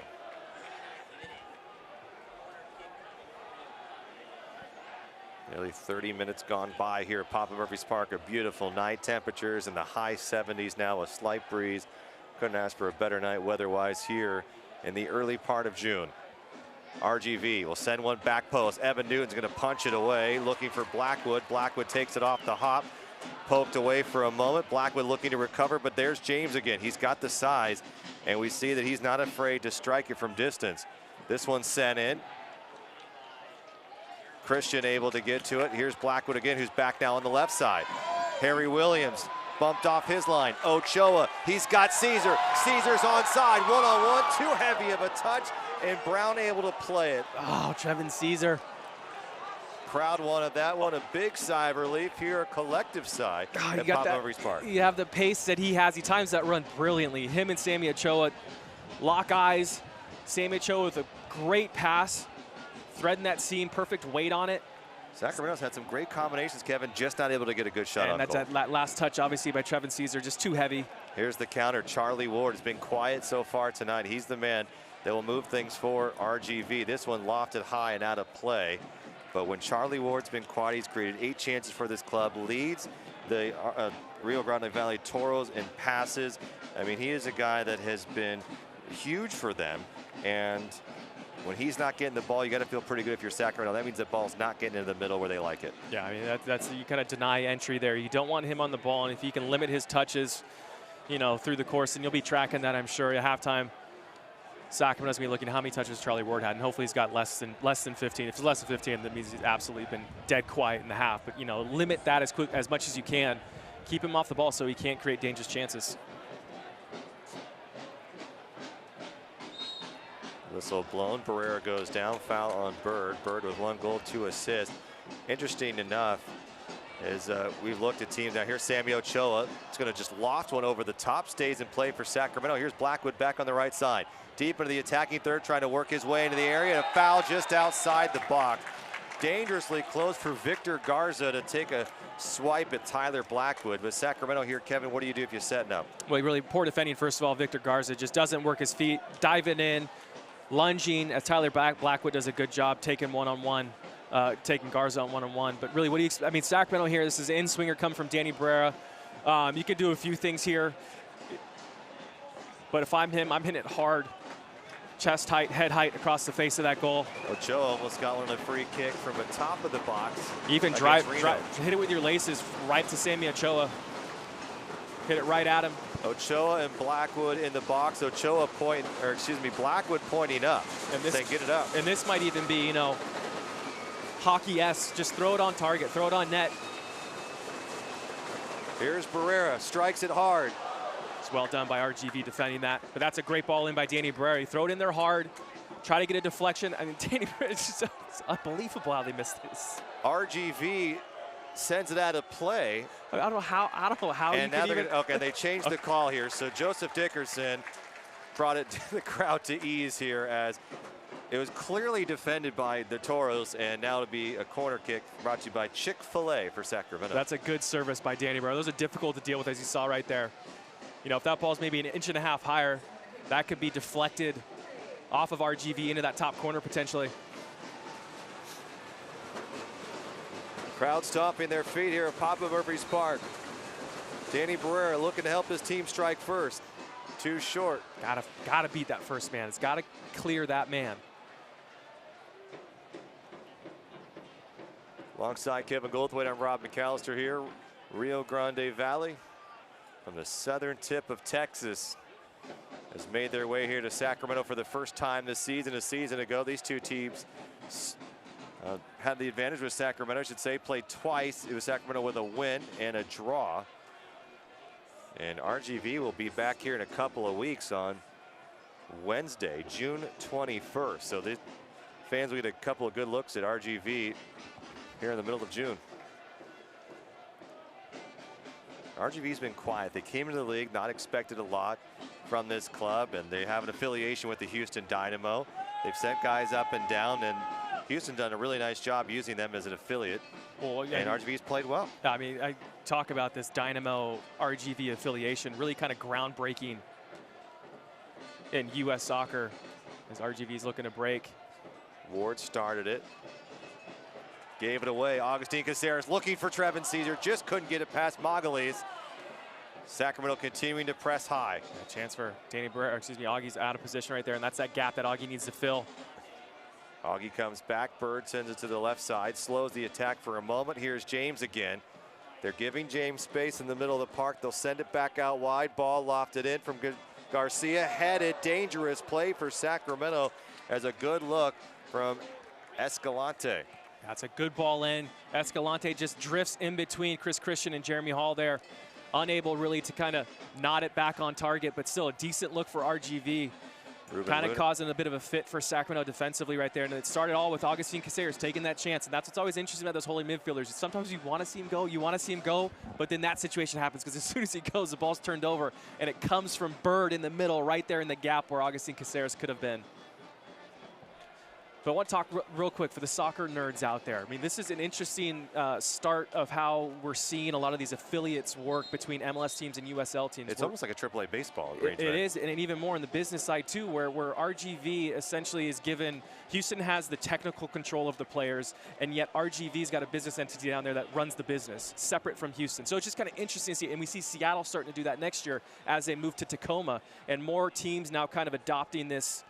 Nearly 30 minutes gone by here at Papa Murphy's Park. A beautiful night. Temperatures in the high 70s now, a slight breeze. Couldn't ask for a better night weather-wise here in the early part of June. RGV will send one back post. Evan Newton's going to punch it away, looking for Blackwood. Blackwood takes it off the hop, poked away for a moment. Blackwood looking to recover, but there's James again. He's got the size, and we see that he's not afraid to strike it from distance. This one's sent in. Christian able to get to it. Here's Blackwood again, who's back now on the left side. Harry Williams bumped off his line. Ochoa, he's got Caesar. Caesar's onside, one-on-one, too heavy of a touch, and Brown able to play it. Oh, Trevin Caesar. Crowd wanted that one. A big sigh of relief here, a collective sigh at Papa Murphy's Park. You have the pace that he has. He times that run brilliantly. Him and Sammy Ochoa lock eyes. Sammy Ochoa with a great pass, threading that seam, perfect weight on it. Sacramento's had some great combinations, Kevin, just not able to get a good shot on goal. And that's that last touch, obviously, by Trevin Caesar, just too heavy. Here's the counter. Charlie Ward has been quiet so far tonight. He's the man that will move things for RGV. This one lofted high and out of play. But when Charlie Ward's been quiet, he's created 8 chances for this club, leads the Rio Grande Valley Toros in passes. I mean, he is a guy that has been huge for them. And when he's not getting the ball, you got to feel pretty good if you're Sacramento. That means the ball's not getting into the middle where they like it. Yeah, I mean, that's you kind of deny entry there. You don't want him on the ball, and if you can limit his touches, you know, through the course, and you'll be tracking that, I'm sure, at halftime. Sacramento's going to be looking at how many touches Charlie Ward had, and hopefully he's got less than 15. If it's less than 15, that means he's absolutely been dead quiet in the half. But, you know, limit that as much as you can. Keep him off the ball so he can't create dangerous chances. Whistle blown. Barrera goes down. Foul on Bird. Bird with 1 goal, 2 assists. Interesting enough is we've looked at teams. Now here's Sammy Ochoa. It's going to just loft one over the top. Stays in play for Sacramento. Here's Blackwood back on the right side. Deep into the attacking third, trying to work his way into the area. A foul just outside the box. Dangerously close for Victor Garza to take a swipe at Tyler Blackwood. But Sacramento here, Kevin, what do you do if you're setting up? Well, really poor defending, first of all. Victor Garza just doesn't work his feet, diving in, lunging, as Tyler Blackwood does a good job taking one-on-one, taking Garza on one-on-one. But really, what do you I mean, Sacramento here, this is an in-swinger come from Danny Barrera. You can do a few things here. But if I'm him, I'm hitting it hard. Chest height, head height across the face of that goal. Ochoa almost got one on a free kick from the top of the box. Even hit it with your laces right to Sammy Ochoa. Hit it right at him. Ochoa and Blackwood in the box. Blackwood pointing up. And this, saying, get it up. And this might even be, you know, hockey-esque. Just throw it on target, throw it on net. Here's Barrera, strikes it hard. It's well done by RGV defending that. But that's a great ball in by Danny Barrera. He throw it in there hard, try to get a deflection. I mean, Danny Barrera, it's unbelievable how they missed this. RGV sends it out of play. I don't know how. And now they changed the call here. So Joseph Dickerson brought it to the crowd to ease here as it was clearly defended by the Toros, and now it'll be a corner kick brought to you by Chick-fil-A for Sacramento. That's a good service by Danny Barrera. Those are difficult to deal with, as you saw right there. You know, if that ball's maybe 1.5 inches higher, that could be deflected off of RGV into that top corner potentially. Crowd stomping their feet here at Papa Murphy's Park. Danny Barrera looking to help his team strike first. Too short. Gotta beat that first man. It's gotta clear that man. Alongside Kevin Goldthwait, I'm Rob McAllister here. Rio Grande Valley from the southern tip of Texas has made their way here to Sacramento for the first time this season. A season ago, these two teams had the advantage with Sacramento, I should say, played twice. It was Sacramento with a win and a draw. And RGV will be back here in a couple of weeks on Wednesday, June 21st. So the fans will get a couple of good looks at RGV here in the middle of June. RGV's been quiet. They came into the league, not expected a lot from this club, and they have an affiliation with the Houston Dynamo. They've sent guys up and down, and Houston done a really nice job using them as an affiliate. Well, yeah, and RGV's played well. I mean, I talk about this Dynamo RGV affiliation, really kind of groundbreaking in U.S. soccer as RGV's looking to break. Ward started it. Gave it away. Augustine Caceres looking for Trevin Caesar. Just couldn't get it past Magalhaes. Sacramento continuing to press high. A chance for Danny Barrera, excuse me, Augie's out of position right there, and that's that gap that Augie needs to fill. Augie comes back. Bird sends it to the left side. Slows the attack for a moment. Here's James again. They're giving James space in the middle of the park. They'll send it back out wide. Ball lofted in from Garcia. Headed. Dangerous play for Sacramento as a good look from Escalante. That's a good ball in. Escalante just drifts in between Chris Christian and Jeremy Hall there. Unable really to kind of nod it back on target, but still a decent look for RGV. Kind of causing a bit of a fit for Sacramento defensively right there. And it started all with Augustine Caceres taking that chance. And that's what's always interesting about those holding midfielders. Sometimes you want to see him go, but then that situation happens because as soon as he goes, the ball's turned over. And it comes from Bird in the middle, right there in the gap where Augustine Caceres could have been. But I want to talk real quick for the soccer nerds out there. I mean, this is an interesting start of how we're seeing a lot of these affiliates work between MLS teams and USL teams. It's almost like a AAA baseball. It is, and even more on the business side too, where RGV essentially is given, Houston has the technical control of the players, and yet RGV's got a business entity down there that runs the business, separate from Houston. So it's just kind of interesting to see, and we see Seattle starting to do that next year as they move to Tacoma, and more teams now kind of adopting this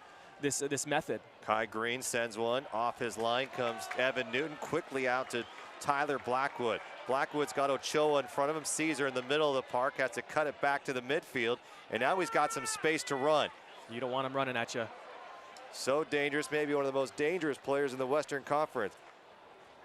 method. Kai Green sends one. Off his line comes Evan Newton. Quickly out to Tyler Blackwood. Blackwood's got Ochoa in front of him. Caesar in the middle of the park. Has to cut it back to the midfield. And now he's got some space to run. You don't want him running at you. So dangerous, maybe one of the most dangerous players in the Western Conference.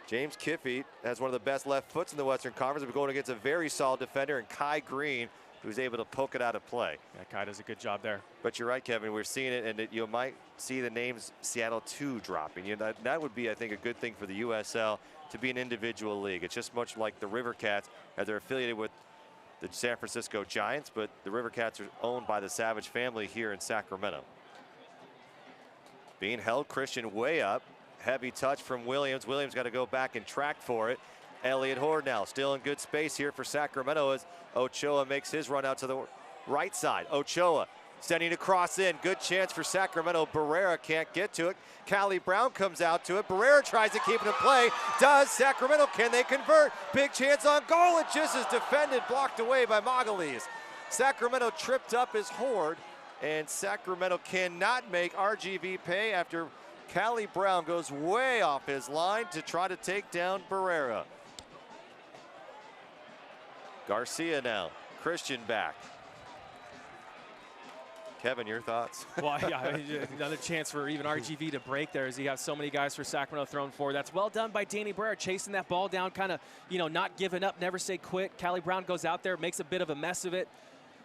James Kiffey has one of the best left foots in the Western Conference, but going against a very solid defender in Kai Green, who's able to poke it out of play. Yeah, Kai does a good job there. But you're right, Kevin. We're seeing it, and you might see the names Seattle 2 dropping. That would be, I think, a good thing for the USL to be an individual league. It's just much like the River Cats, as they're affiliated with the San Francisco Giants, but the River Cats are owned by the Savage family here in Sacramento. Being held, Christian way up. Heavy touch from Williams. Williams got to go back and track for it. Elliott Horde now still in good space here for Sacramento as Ochoa makes his run out to the right side. Ochoa sending a cross in. Good chance for Sacramento. Barrera can't get to it. Callie Brown comes out to it. Barrera tries to keep it in play. Does Sacramento? Can they convert? Big chance on goal. It just is defended, blocked away by Magalhães. Sacramento tripped up his Horde, and Sacramento cannot make RGV pay after Callie Brown goes way off his line to try to take down Barrera. Garcia now. Christian back. Kevin, your thoughts? Well, yeah, another chance for even RGV to break there as he has so many guys for Sacramento thrown forward. That's well done by Danny Barrera, chasing that ball down, kind of, not giving up, never say quit. Callie Brown goes out there, makes a bit of a mess of it.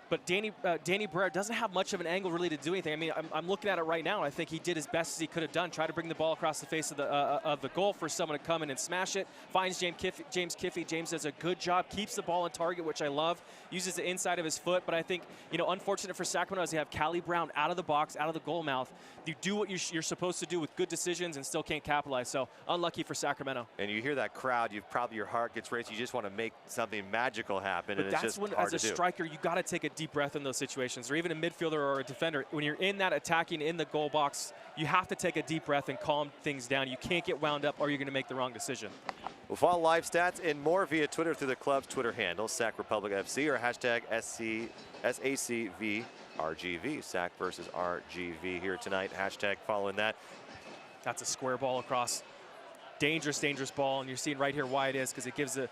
But Danny Barrera doesn't have much of an angle really to do anything. I mean, I'm looking at it right now, and I think he did as best as he could have done. Try to bring the ball across the face of the goal for someone to come in and smash it. Finds James Kiffey. James does a good job, keeps the ball on target, which I love. Uses the inside of his foot, but I think, unfortunate for Sacramento is you have Callie Brown out of the box, out of the goal mouth. You do what you're supposed to do with good decisions and still can't capitalize. So unlucky for Sacramento. And you hear that crowd, your heart gets raced. You just want to make something magical happen, but and that's it's just when, hard as a striker, you got to take a deep breath in those situations, or even a midfielder or a defender. When you're in that attacking in the goal box, you have to take a deep breath and calm things down. You can't get wound up, or you're going to make the wrong decision. We'll follow live stats and more via Twitter through the club's Twitter handle, Sac Republic FC, or hashtag SACVRGV, Sac versus RGV here tonight. Hashtag following that. That's a square ball across. Dangerous, dangerous ball, and you're seeing right here why it is, because it gives the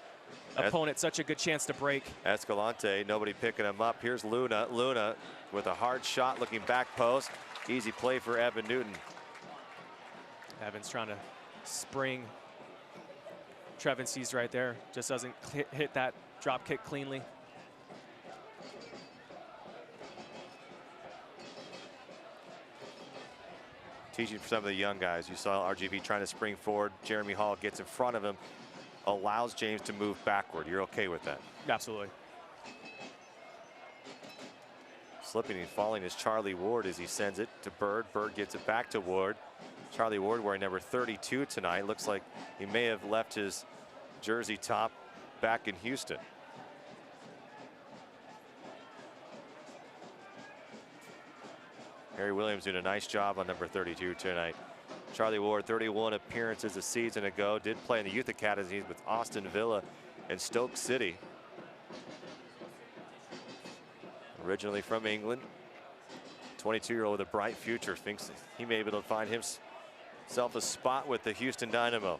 opponent such a good chance to break. Escalante, nobody picking him up. Here's Luna. Luna with a hard shot looking back post. Easy play for Evan Newton. Evan's trying to spring. Trevin sees right there. Just doesn't hit that drop kick cleanly. Teaching for some of the young guys. You saw RGV trying to spring forward. Jeremy Hall gets in front of him, allows James to move backward. You're okay with that? Absolutely. Slipping and falling is Charlie Ward as he sends it to Bird. Bird gets it back to Ward. Charlie Ward wearing number 32 tonight. Looks like he may have left his jersey top back in Houston. Harry Williams doing a nice job on number 32 tonight. Charlie Ward, 31 appearances a season ago. Did play in the youth academies with Austin Villa and Stoke City. Originally from England. 22-year-old with a bright future. Thinks he may be able to find himself a spot with the Houston Dynamo.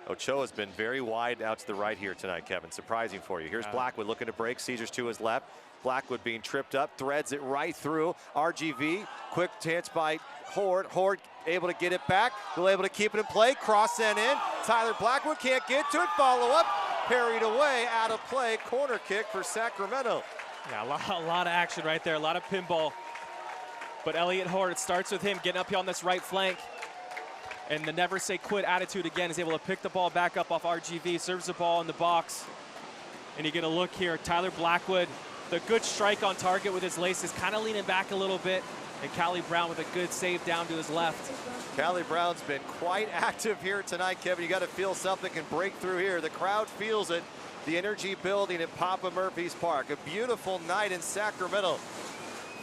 Ochoa's been very wide out to the right here tonight, Kevin. Surprising for you. Here's Blackwood looking to break. Caesars to his left. Blackwood being tripped up, threads it right through. RGV, quick chance by Horde. Horde able to get it back. They're able to keep it in play. Cross sent in. Tyler Blackwood can't get to it. Follow up. Parried away, out of play. Corner kick for Sacramento. Yeah, a lot of action right there. A lot of pinball. But Elliott Horde, it starts with him getting up here on this right flank. And the never say quit attitude again is able to pick the ball back up off RGV. Serves the ball in the box. And you're going to look here. Tyler Blackwood, the good strike on target with his laces, kind of leaning back a little bit. And Callie Brown with a good save down to his left. Callie Brown's been quite active here tonight, Kevin. You got to feel something can break through here. The crowd feels it. The energy building at Papa Murphy's Park. A beautiful night in Sacramento.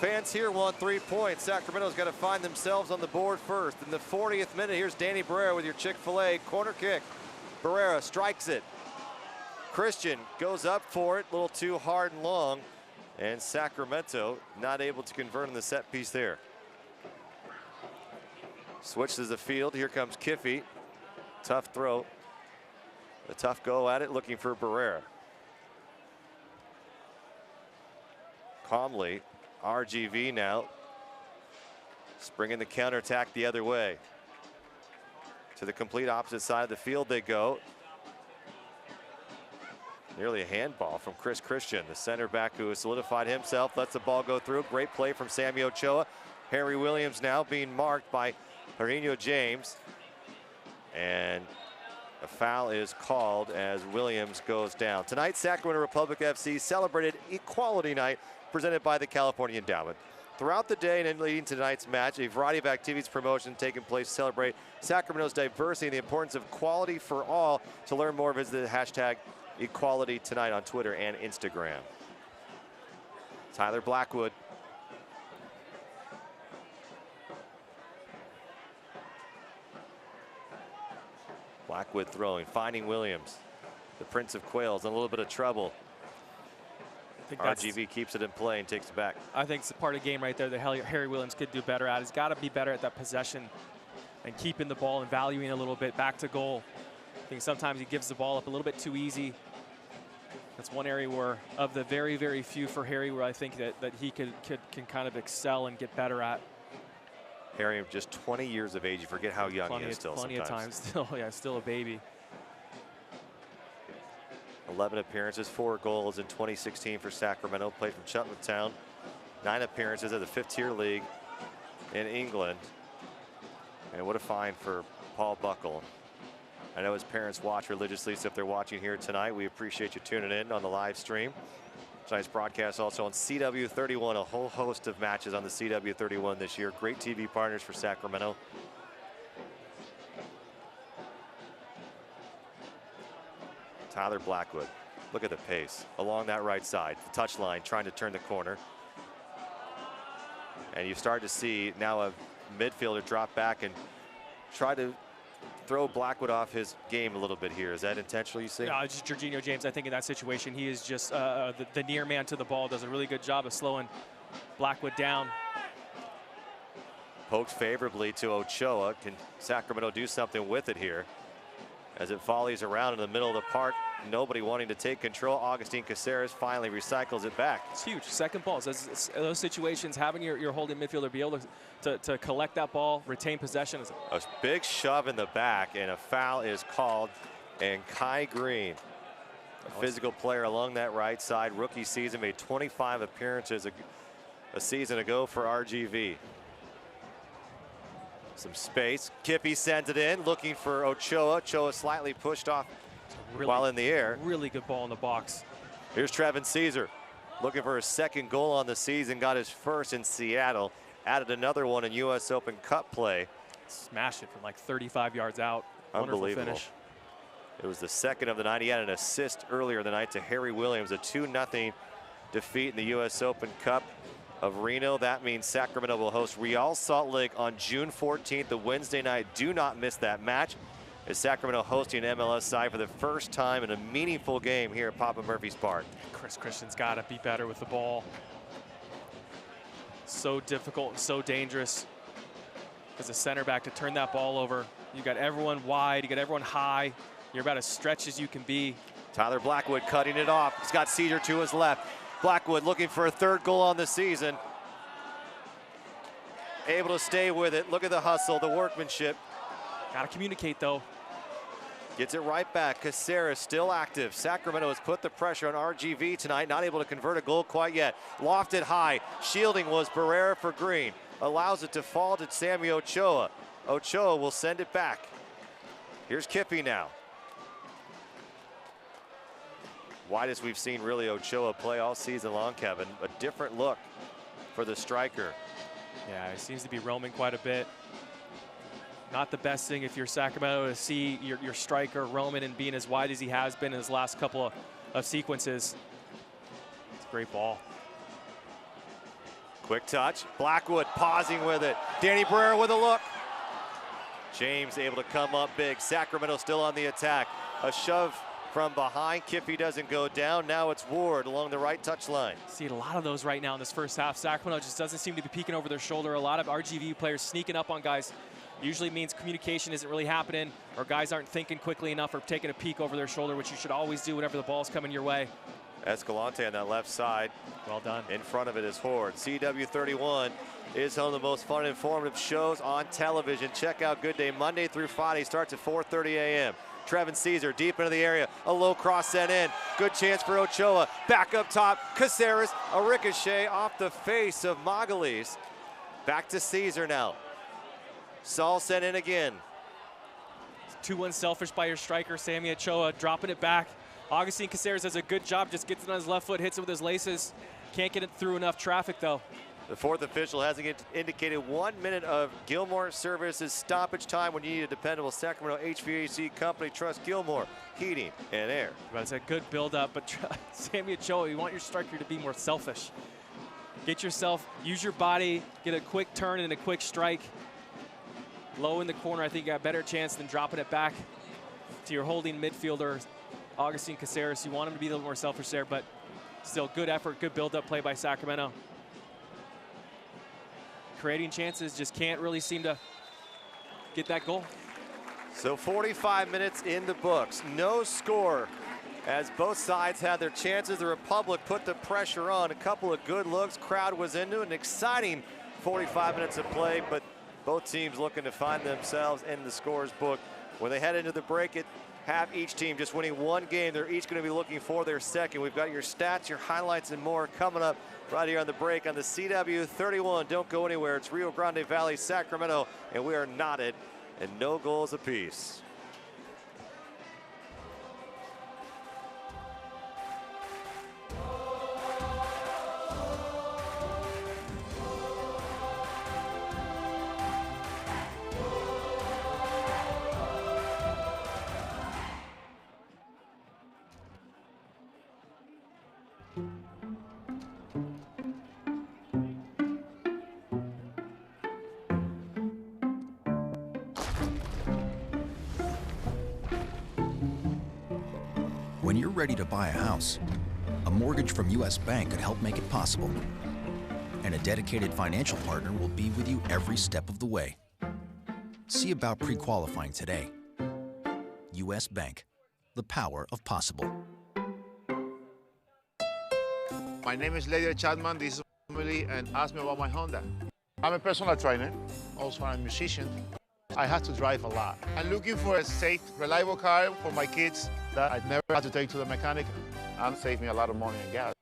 Fans here want 3 points. Sacramento's got to find themselves on the board first. In the 40th minute, here's Danny Barrera with your Chick-fil-A corner kick. Barrera strikes it. Christian goes up for it, a little too hard and long. And Sacramento not able to convert on the set piece there. Switches the field. Here comes Kiffey. Tough throw. A tough go at it, looking for Barrera. Calmly, RGV now Springing the counterattack the other way. To the complete opposite side of the field they go. Nearly a handball from Chris Christian, the center back who has solidified himself, lets the ball go through. Great play from Sammy Ochoa. Harry Williams now being marked by Rio James. And a foul is called as Williams goes down. Tonight, Sacramento Republic FC celebrated Equality Night presented by the California Endowment. Throughout the day and leading to tonight's match, a variety of activities, promotions taking place to celebrate Sacramento's diversity and the importance of quality for all. To learn more, visit the hashtag Equality Tonight on Twitter and Instagram. Tyler Blackwood. Blackwood throwing, finding Williams. The Prince of Quails in a little bit of trouble. RGV keeps it in play and takes it back. I think it's a part of the game right there that Harry Williams could do better at. He's got to be better at that possession and keeping the ball and valuing a little bit back to goal. I think sometimes he gives the ball up a little bit too easy. That's one area where, of the very, very few for Harry, where I think that he can kind of excel and get better at. Harry, just 20 years of age. You forget how young he is still Plenty of times still, yeah, still a baby. 11 appearances, 4 goals in 2016 for Sacramento. Played from Cheltenham Town. 9 appearances at the 5th-tier league in England. And what a find for Paul Buckle. I know his parents watch religiously, so if they're watching here tonight, we appreciate you tuning in on the live stream. Tonight's broadcast also on CW31, a whole host of matches on the CW31 this year. Great TV partners for Sacramento. Tyler Blackwood, look at the pace along that right side, the touchline, trying to turn the corner. And you start to see now a midfielder drop back and try to throw Blackwood off his game a little bit here. Is that intentional, you see? No, just Jorginho James. I think in that situation, he is just the near man to the ball, does a really good job of slowing Blackwood down. Poked favorably to Ochoa. Can Sacramento do something with it here? As it volleys around in the middle of the park, nobody wanting to take control. Augustine Caceres finally recycles it back. It's huge. Second balls. Those situations, having your holding midfielder be able to collect that ball, retain possession. A big shove in the back, and a foul is called. And Kai Green, a physical player along that right side, rookie season, made 25 appearances a season ago for RGV. Some space. Kippy sends it in, looking for Ochoa. Ochoa slightly pushed off while in the air. Really good ball in the box. Here's Trevin Caesar, looking for his 2nd goal on the season. Got his 1st in Seattle. Added another one in U.S. Open Cup play. Smashed it from like 35 yards out. Unbelievable. Wonderful finish. It was the 2nd of the night. He had an assist earlier the night to Harry Williams. A 2-0 defeat in the U.S. Open Cup of Reno. That means Sacramento will host Real Salt Lake on June 14th, the Wednesday night. Do not miss that match, as Sacramento hosting an MLS side for the first time in a meaningful game here at Papa Murphy's Park. Chris Christian's got to be better with the ball. So difficult and so dangerous as a center back to turn that ball over. You got everyone wide, you got everyone high. You're about as stretched as you can be. Tyler Blackwood cutting it off. He's got Caesar to his left. Blackwood looking for a 3rd goal on the season. Able to stay with it. Look at the hustle, the workmanship. Got to communicate, though. Gets it right back. Caceres still active. Sacramento has put the pressure on RGV tonight. Not able to convert a goal quite yet. Lofted high. Shielding was Barrera for Green. Allows it to fall to Sammy Ochoa. Ochoa will send it back. Here's Kippy now. Widest we've seen really Ochoa play all season long, Kevin. A different look for the striker. Yeah, he seems to be roaming quite a bit. Not the best thing if you're Sacramento to see your striker roaming and being as wide as he has been in his last couple of sequences. It's a great ball. Quick touch. Blackwood pausing with it. Danny Barrera with a look. James able to come up big. Sacramento still on the attack. A shove from behind. Kippy doesn't go down. Now it's Ward along the right touchline. See a lot of those right now in this first half. Sacramento just doesn't seem to be peeking over their shoulder. A lot of RGV players sneaking up on guys. Usually means communication isn't really happening, or guys aren't thinking quickly enough or taking a peek over their shoulder, which you should always do whenever the ball's coming your way. Escalante on that left side. Well done. In front of it is Horde. CW31 is one of the most fun and informative shows on television. Check out Good Day Monday through Friday. Starts at 4:30 a.m. Trevin Caesar deep into the area. A low cross sent in. Good chance for Ochoa. Back up top. Caceres. A ricochet off the face of Magalhães. Back to Caesar now. Saul sent in again. 2-1 selfish by your striker, Sammy Ochoa, dropping it back. Augustine Caceres does a good job, just gets it on his left foot, hits it with his laces. Can't get it through enough traffic, though. The fourth official has indicated 1 minute of Gilmore Services stoppage time when you need a dependable Sacramento HVAC company. Trust Gilmore Heating and Air. Well, it's a good build-up, but Sammy Ochoa, you want your striker to be more selfish. Get yourself, use your body, get a quick turn and a quick strike. Low in the corner, I think you got a better chance than dropping it back to your holding midfielder, Augustine Caceres. You want him to be a little more selfish there, but still good effort, good build-up play by Sacramento. Creating chances, just can't really seem to get that goal. So 45 minutes in the books, no score as both sides had their chances. The Republic put the pressure on, a couple of good looks, crowd was into an exciting 45 minutes of play, but both teams looking to find themselves in the scores book. When they head into the break at half, each team just winning one game. They're each going to be looking for their second. We've got your stats, your highlights, and more coming up right here on the break on the CW31. Don't go anywhere. It's Rio Grande Valley, Sacramento, and we are knotted and no goals apiece. When you're ready to buy a house, a mortgage from US Bank could help make it possible. And a dedicated financial partner will be with you every step of the way. See about pre-qualifying today. US Bank, the power of possible. My name is Lady Chapman, this is Emily, and ask me about my Honda. I'm a personal trainer, also I'm a musician. I have to drive a lot. I'm looking for a safe, reliable car for my kids that I'd never have to take to the mechanic and save me a lot of money and gas.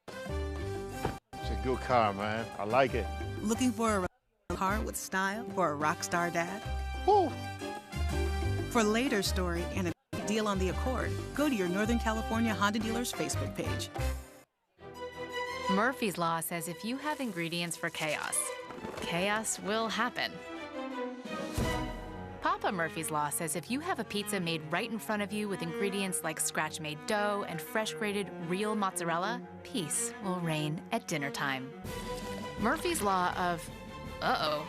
It's a good car, man. I like it. Looking for a car with style for a rock star dad? Woo! For later story and a deal on the Accord, go to your Northern California Honda dealer's Facebook page. Murphy's Law says if you have ingredients for chaos, chaos will happen. Papa Murphy's Law says if you have a pizza made right in front of you with ingredients like scratch-made dough and fresh-grated real mozzarella, peace will reign at dinner time. Murphy's Law of, uh-oh.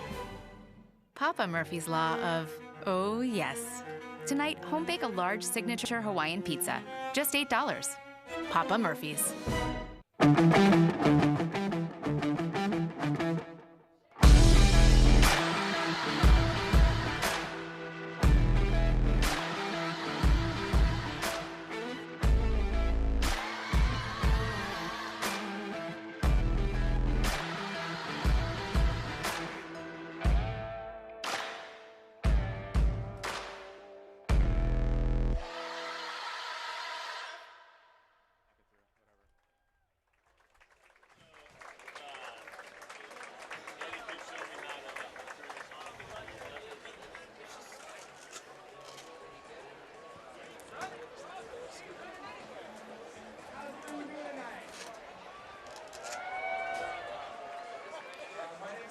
Papa Murphy's Law of, oh yes. Tonight, home bake a large signature Hawaiian pizza, just $8. Papa Murphy's.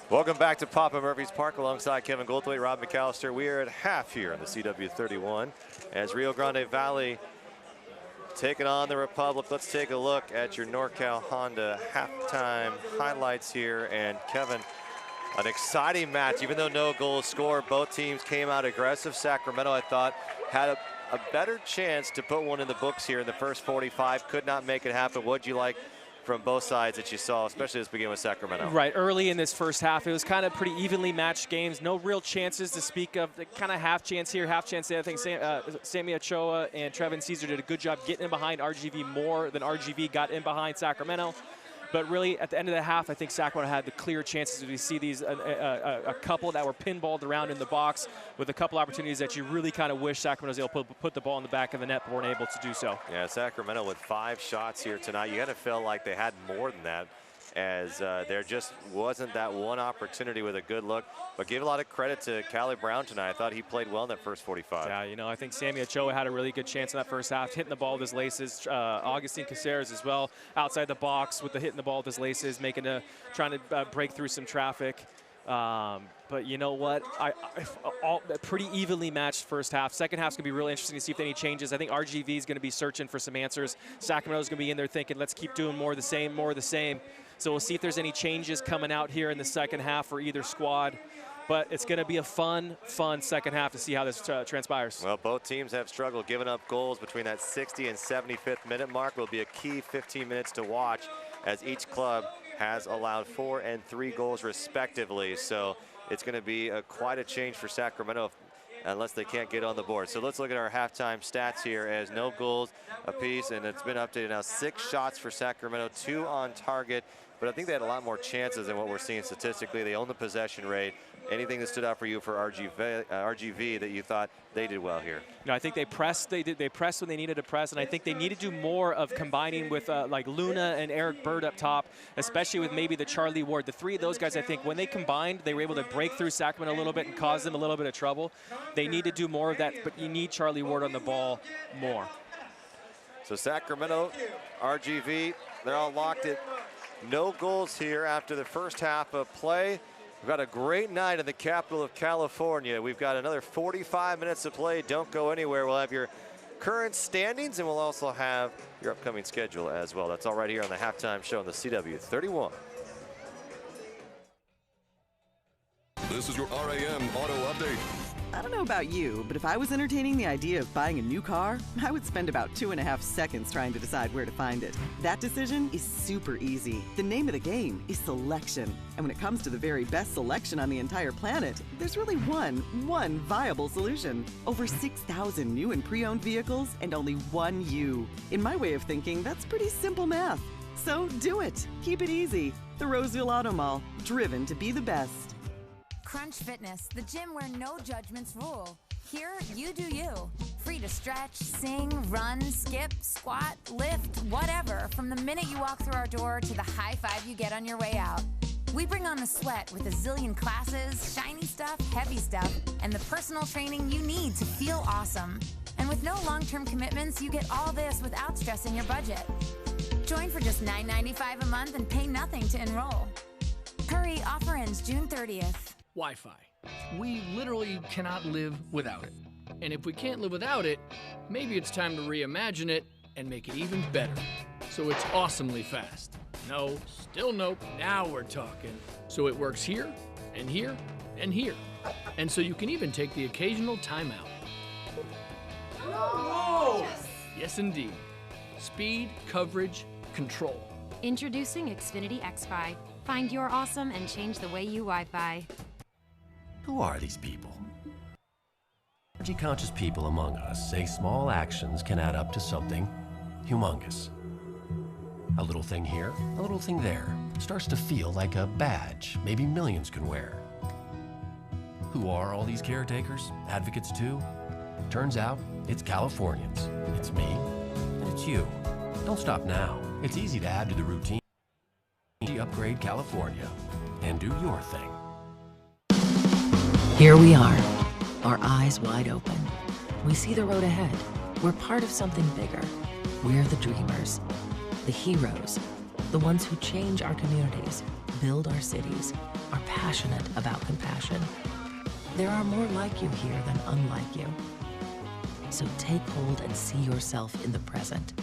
Welcome back to Papa Murphy's Park alongside Kevin Goldthwait, Rob McAllister. We are at half here in the CW31 as Rio Grande Valley taking on the Republic. Let's take a look at your NorCal Honda halftime highlights here. And Kevin, an exciting match, even though no goals scored. Both teams came out aggressive. Sacramento, I thought, had a better chance to put one in the books here in the first 45. Could not make it happen. What'd you like from both sides that you saw, especially this beginning with Sacramento. Right, early in this first half, it was kind of pretty evenly matched games. No real chances to speak of. Kind of half chance here, half chance there. I think Sammy Ochoa and Trevin Caesar did a good job getting in behind RGV more than RGV got in behind Sacramento. But really, at the end of the half, I think Sacramento had the clear chances. We see these a couple that were pinballed around in the box with a couple opportunities that you really kind of wish Sacramento was able to put the ball in the back of the net, but weren't able to do so. Yeah, Sacramento with 5 shots here tonight. You got to feel like they had more than that, as there just wasn't that one opportunity with a good look. But give a lot of credit to Callie Brown tonight. I thought he played well in that first 45. Yeah, you know, I think Sammy Ochoa had a really good chance in that first half, hitting the ball with his laces. Augustine Caceres as well, outside the box with the hitting the ball with his laces, trying to break through some traffic. But you know what? Pretty evenly matched first half. Second half's going to be really interesting to see if any changes. I think RGV is going to be searching for some answers. Sacramento's going to be in there thinking, let's keep doing more of the same, more of the same. So we'll see if there's any changes coming out here in the second half for either squad. But it's going to be a fun second half to see how this transpires. Well, both teams have struggled giving up goals between that 60 and 75th minute mark. Will be a key 15 minutes to watch, as each club has allowed 4 and 3 goals respectively. So it's going to be quite a change for Sacramento unless they can't get on the board. So let's look at our halftime stats here, as no goals apiece, and it's been updated now. 6 shots for Sacramento, 2 on target, but I think they had a lot more chances than what we're seeing statistically. They own the possession rate. Anything that stood out for you for RGV that you thought they did well here? No, I think they pressed. They pressed when they needed to press, and I think they need to do more of combining with like Luna and Eric Bird up top, especially with maybe the Charlie Ward. The 3 of those guys, I think, when they combined, they were able to break through Sacramento a little bit and cause them a little bit of trouble. They need to do more of that, but you need Charlie Ward on the ball more. So Sacramento, RGV, they're all locked at no goals here after the first half of play. We've got a great night in the capital of California. We've got another 45 minutes to play. Don't go anywhere. We'll have your current standings, and we'll also have your upcoming schedule as well. That's all right here on the halftime show on the CW 31. This is your RAM Auto Update. I don't know about you, but if I was entertaining the idea of buying a new car, I would spend about 2.5 seconds trying to decide where to find it. That decision is super easy. The name of the game is selection. And when it comes to the very best selection on the entire planet, there's really one viable solution. Over 6,000 new and pre-owned vehicles and only one you. In my way of thinking, that's pretty simple math. So do it. Keep it easy. The Roseville Auto Mall, driven to be the best. Crunch Fitness, the gym where no judgments rule. Here, you do you. Free to stretch, sing, run, skip, squat, lift, whatever, from the minute you walk through our door to the high five you get on your way out. We bring on the sweat with a zillion classes, shiny stuff, heavy stuff, and the personal training you need to feel awesome. And with no long-term commitments, you get all this without stressing your budget. Join for just $9.95 a month and pay nothing to enroll. Hurry, offer ends June 30th. Wi-Fi. We literally cannot live without it. And if we can't live without it, maybe it's time to reimagine it and make it even better. So it's awesomely fast. No, still nope, now we're talking. So it works here, and here, and here. And so you can even take the occasional timeout. Whoa! Yes, indeed. Speed, coverage, control. Introducing Xfinity XFi. Find your awesome and change the way you Wi-Fi. Who are these people? Energy-conscious people among us say small actions can add up to something humongous. A little thing here, a little thing there, starts to feel like a badge maybe millions can wear. Who are all these caretakers, advocates too? Turns out, it's Californians. It's me, and it's you. Don't stop now. It's easy to add to the routine. Upgrade California and do your thing. Here we are, our eyes wide open. We see the road ahead. We're part of something bigger. We're the dreamers, the heroes, the ones who change our communities, build our cities, are passionate about compassion. There are more like you here than unlike you. So take hold and see yourself in the present.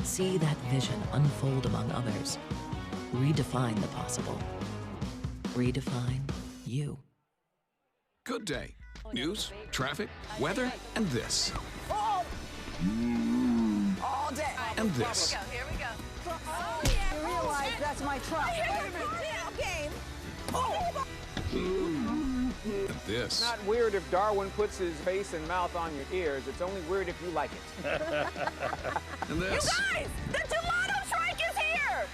See that vision unfold among others. Redefine the possible. Redefine you. Good day. News, traffic, weather, and this. All day. And this. Here we go. Oh, yeah. that's my truck. Game. And this. It's not weird if Darwin puts his face and mouth on your ears. It's only weird if you like it. And this. You guys, the gelato strike is here!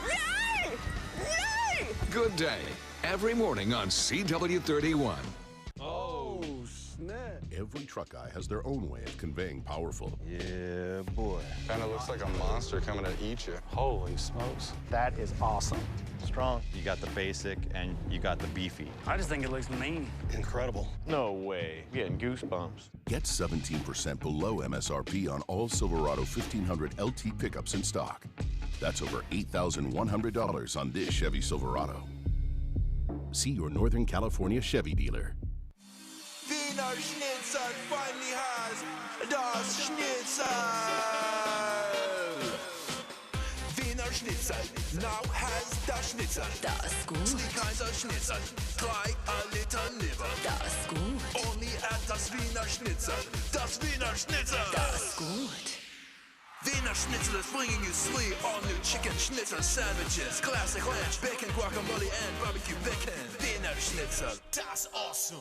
Yay! Yay! Good day. Every morning on CW31. Oh, snap. Every truck guy has their own way of conveying powerful. Yeah, boy. Kind of looks like a monster coming to eat you. Holy smokes. That is awesome. Strong. You got the basic and you got the beefy. I just think it looks mean. Incredible. No way. Getting goosebumps. Get 17% below MSRP on all Silverado 1500 LT pickups in stock. That's over $8,100 on this Chevy Silverado. See your Northern California Chevy dealer. Wiener Schnitzel finally has das Schnitzel. Wiener Schnitzel now has das Schnitzel. Das gut. 2 Kaiser Schnitzel, 3 Liter Leber. Das gut. Only at das Wiener Schnitzel. Das Wiener Schnitzel. Das gut. Wiener Schnitzel is bringing you 3 all-new chicken schnitzel sandwiches. Classic ranch, bacon, guacamole, and barbecue bacon. Wiener Schnitzel, that's awesome.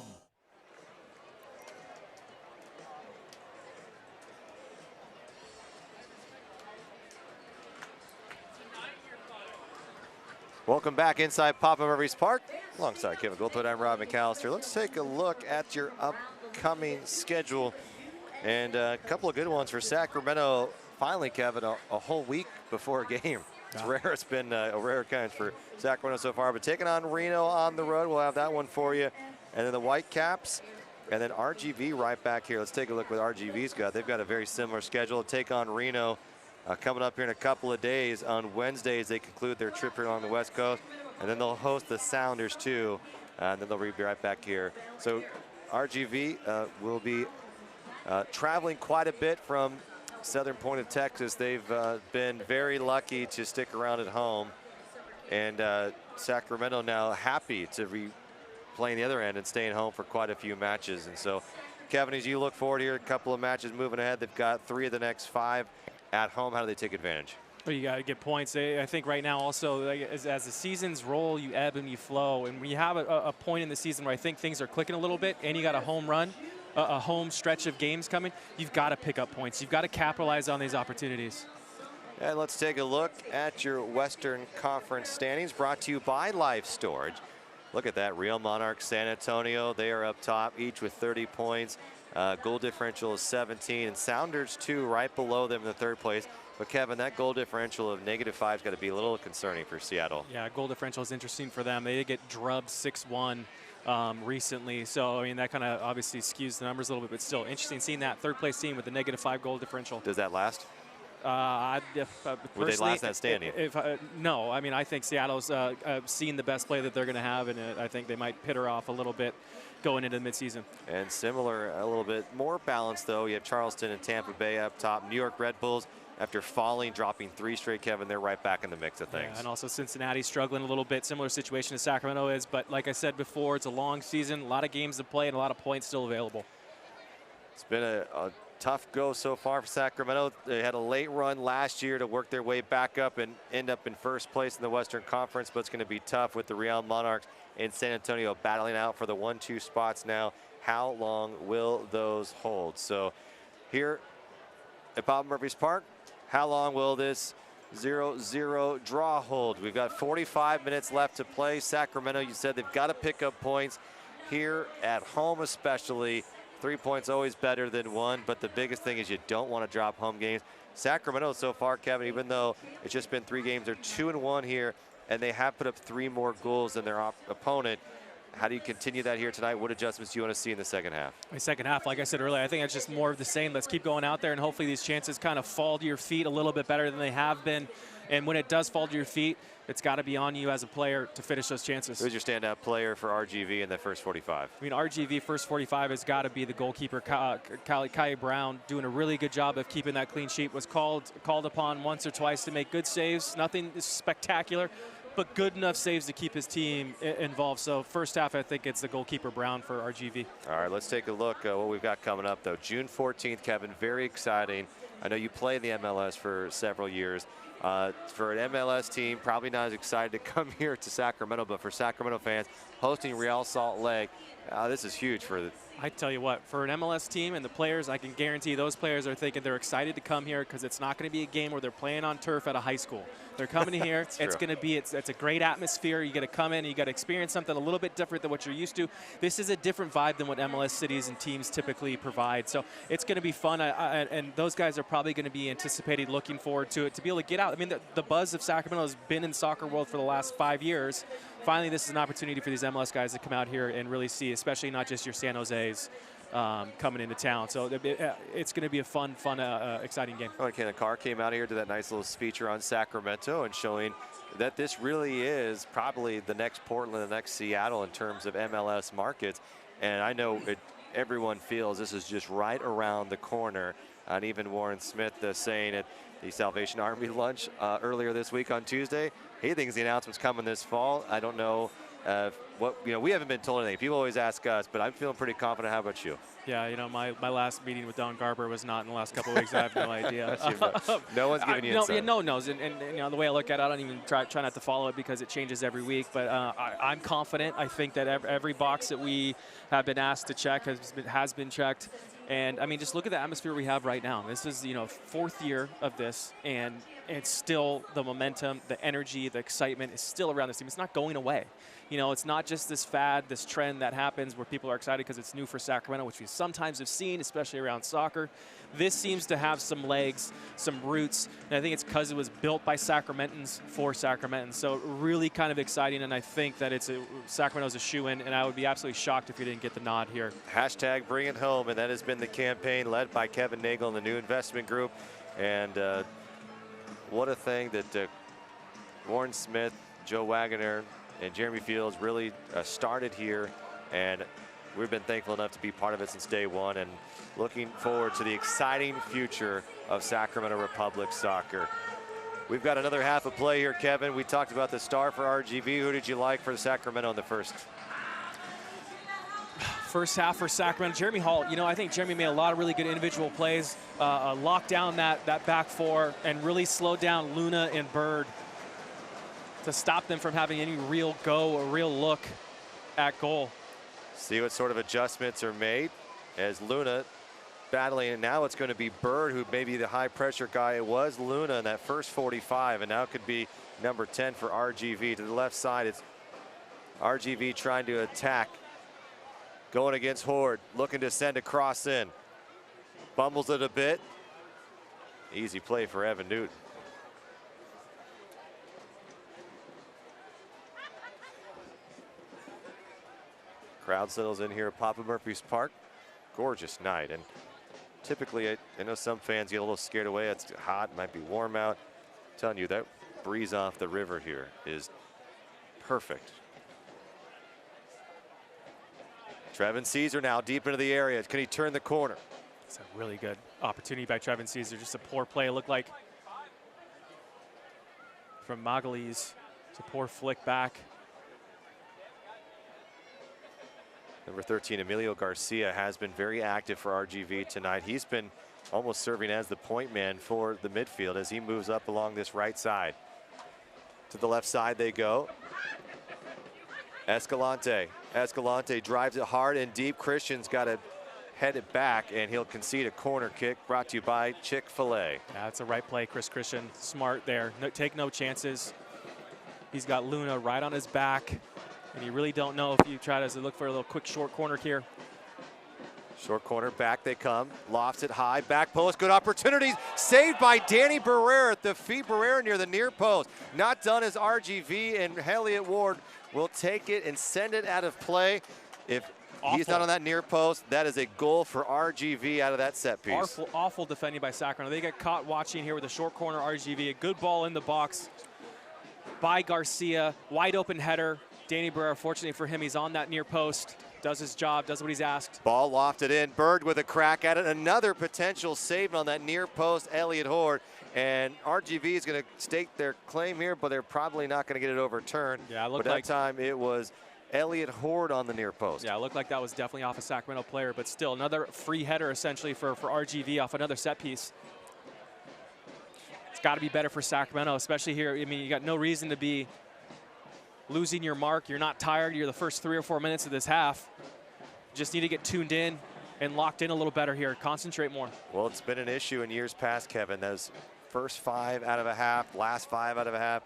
Welcome back inside Papa Murphy's Park. Alongside Kevin Goldthwait, I'm Rob McAllister. Let's take a look at your upcoming schedule. And a couple of good ones for Sacramento. Finally, Kevin, a whole week before a game. It's rare. It's been a rare occurrence for Sacramento so far. But taking on Reno on the road, we'll have that one for you. And then the Whitecaps, and then RGV right back here. Let's take a look what RGV's got. They've got a very similar schedule to take on Reno. Coming up here in a couple of days. On Wednesdays, they conclude their trip here along the West Coast, and then they'll host the Sounders too, and then they'll be right back here. So RGV will be traveling quite a bit from southern point of Texas. They've been very lucky to stick around at home, and Sacramento now happy to be playing the other end and staying home for quite a few matches. And so, Kevin, as you look forward here, a couple of matches moving ahead, they've got 3 of the next 5 at home. How do they take advantage? Well, you got to get points. I think right now also, like, as the seasons roll, you ebb and you flow. And when you have a point in the season where I think things are clicking a little bit and you got a home run, a home stretch of games coming, you've got to pick up points. You've got to capitalize on these opportunities. And let's take a look at your Western Conference standings, brought to you by Life Storage. Look at that, Real Monarchs, San Antonio, they are up top, each with 30 points. Goal differential is 17, and Sounders 2 right below them in the 3rd place. But Kevin, that goal differential of -5's got to be a little concerning for Seattle. Yeah, goal differential is interesting for them. They did get drubbed 6-1 recently, so I mean that kind of obviously skews the numbers a little bit, but still interesting seeing that 3rd place team with a -5 goal differential. Does that last? Would they last that standing? No, I mean I think Seattle's seeing the best play that they're going to have, and I think they might pitter off a little bit going into the midseason. And similar, a little bit more balanced though. You have Charleston and Tampa Bay up top. New York Red Bulls, after falling, dropping 3 straight, Kevin, they're right back in the mix of things. Yeah, and also Cincinnati struggling a little bit. Similar situation as Sacramento is, but like I said before, it's a long season, a lot of games to play, and a lot of points still available. It's been a tough go so far for Sacramento. They had a late run last year to work their way back up and end up in 1st place in the Western Conference, but it's going to be tough with the Real Monarchs in San Antonio battling out for the 1-2 spots now. How long will those hold? So here at Bob Murphy's Park, how long will this 0-0 draw hold? We've got 45 minutes left to play. Sacramento, you said they've got to pick up points here at home especially. 3 points always better than 1, but the biggest thing is you don't want to drop home games. Sacramento so far, Kevin, even though it's just been 3 games, they're 2-1 here, and they have put up 3 more goals than their opponent. How do you continue that here tonight? What adjustments do you want to see in the second half? The second half, like I said earlier, I think it's just more of the same. Let's keep going out there, and hopefully these chances kind of fall to your feet a little bit better than they have been. And when it does fall to your feet, it's got to be on you as a player to finish those chances. Who's your standout player for RGV in the first 45? I mean, RGV first 45 has got to be the goalkeeper, Kai Brown, doing a really good job of keeping that clean sheet. Was called upon once or twice to make good saves. Nothing spectacular, but good enough saves to keep his team involved. So first half, I think it's the goalkeeper Brown for RGV. All right, let's take a look at what we've got coming up, though. June 14th, Kevin, very exciting. I know you played the MLS for several years. For an MLS team, probably not as excited to come here to Sacramento, but for Sacramento fans, hosting Real Salt Lake, this is huge for the. I tell you what, for an MLS team and the players, I can guarantee those players are thinking they're excited to come here because it's not going to be a game where they're playing on turf at a high school. They're coming here. It's going to be, it's a great atmosphere. You got to come in, you got to experience something a little bit different than what you're used to. This is a different vibe than what MLS cities and teams typically provide. So it's going to be fun, and those guys are probably going to be anticipating, looking forward to it, to be able to get out. I mean, the buzz of Sacramento has been in soccer world for the last 5 years. Finally, this is an opportunity for these MLS guys to come out here and really see, especially not just your San Jose's coming into town. So it's going to be a fun, exciting game. Well, Ken Carr came out here to that nice little feature on Sacramento and showing that this really is probably the next Portland, the next Seattle in terms of MLS markets. And I know everyone feels this is just right around the corner. And even Warren Smith saying at the Salvation Army lunch earlier this week on Tuesday, he thinks the announcement's coming this fall. I don't know we haven't been told anything. People always ask us, but I'm feeling pretty confident. How about you? Yeah, you know, my last meeting with Don Garber was not in the last couple of weeks. I have no idea. No one's giving you insight. No one knows. And you know, the way I look at it, I don't even try not to follow it because it changes every week. But I'm confident. I think that every box that we have been asked to check has been checked. And I mean, just look at the atmosphere we have right now. This is, you know, 4th year of this, and it's still the momentum, the energy, the excitement is still around this team. It's not going away. You know, it's not just this fad, this trend that happens where people are excited because it's new for Sacramento, which we sometimes have seen, especially around soccer. This seems to have some legs, some roots, and I think it's because it was built by Sacramentans for Sacramentans. So really kind of exciting, and I think that Sacramento's a shoo-in, and I would be absolutely shocked if you didn't get the nod here. Hashtag bring it home, and that has been the campaign led by Kevin Nagel and the new investment group. And what a thing that Warren Smith, Joe Wagoner, and Jeremy Fields really started here, and we've been thankful enough to be part of it since day one, and looking forward to the exciting future of Sacramento Republic soccer. We've got another half of play here, Kevin. We talked about the star for RGV. Who did you like for Sacramento in the first? First half for Sacramento, Jeremy Hall, you know, I think Jeremy made a lot of really good individual plays, locked down that back four, and really slowed down Luna and Bird to stop them from having any real go or real look at goal. See what sort of adjustments are made as Luna battling, and now it's going to be Bird, who may be the high pressure guy. It was Luna in that first 45, and now it could be number 10 for RGV. To the left side, it's RGV trying to attack, going against Horde, looking to send a cross in. Bumbles it a bit. Easy play for Evan Newton. Crowd settles in here at Papa Murphy's Park. Gorgeous night, and typically I know some fans get a little scared away. It's hot, might be warm out. I'm telling you, that breeze off the river here is perfect. Trevin Caesar now deep into the area. Can he turn the corner? It's a really good opportunity by Trevin Caesar. Just a poor play. It looked like from Magalhaes. It's a poor flick back. Number 13, Emilio Garcia, has been very active for RGV tonight. He's been almost serving as the point man for the midfield as he moves up along this right side. To the left side they go. Escalante drives it hard and deep. Christian's got to head it back, and he'll concede a corner kick, brought to you by Chick-fil-A. That's a right play, Chris Christian. Smart there. Take no chances. He's got Luna right on his back. And you really don't know if you try to look for a little quick short corner here. Short corner, back they come. Lofts it high, back post, good opportunities. Saved by Danny Barrera at the feet. Barrera near the near post. Not done as RGV, and Elliott Ward will take it and send it out of play. If he's not on that near post, that is a goal for RGV out of that set piece. Awful defending by Sacramento. They get caught watching here with a short corner RGV. A good ball in the box by Garcia. Wide open header. Danny Barrera, fortunately for him, he's on that near post, does his job, does what he's asked. Ball lofted in, Bird with a crack at it. Another potential save on that near post, Elliott Horde. And RGV is going to stake their claim here, but they're probably not going to get it overturned. Yeah, it looked but like that time it was Elliott Horde on the near post. Yeah, it looked like that was definitely off a Sacramento player, but still another free header essentially for RGV off another set piece. got to be better for Sacramento, especially here. I mean, you got no reason to be losing your mark. You're not tired. You're the first 3 or 4 minutes of this half. Just need to get tuned in and locked in a little better here. Concentrate more. Well, it's been an issue in years past, Kevin. Those first 5 out of a half, last 5 out of a half.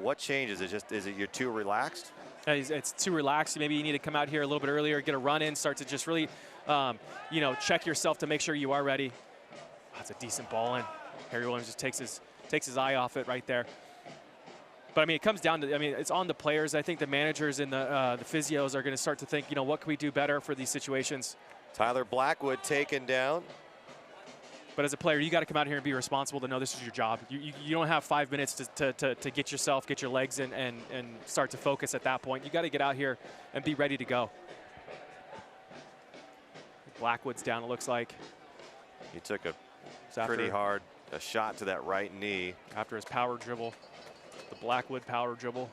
What changes? Is it you're too relaxed? It's too relaxed. Maybe you need to come out here a little bit earlier, get a run in, start to just really, you know, check yourself to make sure you are ready. That's a decent ball in. Harry Williams just takes his eye off it right there. But I mean, it comes down to, I mean, it's on the players. I think the managers and the physios are going to start to think, you know, what can we do better for these situations? Tyler Blackwood taken down. But as a player, you got to come out here and be responsible to know this is your job. You don't have 5 minutes to get your legs in and start to focus at that point. You got to get out here and be ready to go. Blackwood's down, it looks like. He took a pretty hard shot to that right knee. After his power dribble, the Blackwood power dribble.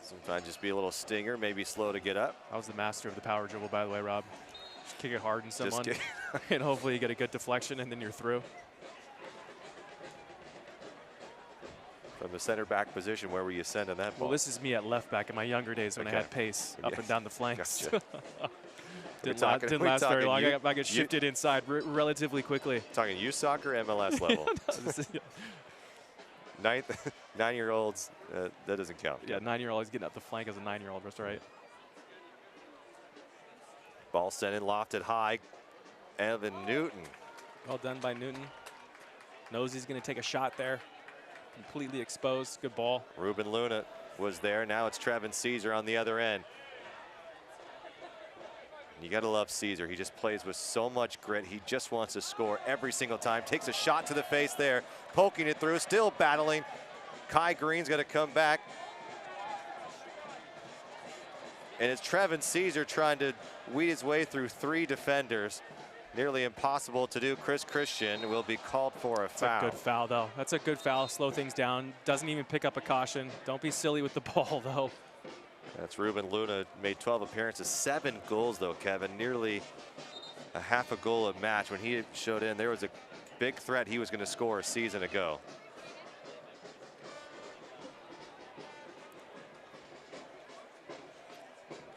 Sometimes just be a little stinger, maybe slow to get up. I was the master of the power dribble, by the way, Rob. Just kick it hard in someone, and hopefully you get a good deflection, and then you're through. From the center back position, where were you sending that ball? Well, this is me at left back in my younger days when I had pace up and down the flanks. Gotcha. Didn't last very long. I got shifted inside relatively quickly. Talking youth soccer, MLS level. 9-year-olds, that doesn't count. Yeah, 9-year-olds getting up the flank as a 9-year-old. That's right. Ball sent in, lofted high. Evan Newton. Well done by Newton. Knows he's going to take a shot there. Completely exposed. Good ball. Ruben Luna was there. Now it's Trevin Caesar on the other end. You got to love Caesar. He just plays with so much grit. He just wants to score every single time. Takes a shot to the face there. Poking it through. Still battling. Kai Green's going to come back. And it's Trevin Caesar trying to weed his way through 3 defenders. Nearly impossible to do. Chris Christian will be called for a foul. That's a good foul, though. That's a good foul. Slow things down. Doesn't even pick up a caution. Don't be silly with the ball, though. That's Ruben Luna. Made 12 appearances, 7 goals, though, Kevin. Nearly a half a goal a match. When he showed in, there was a big threat he was going to score a season ago.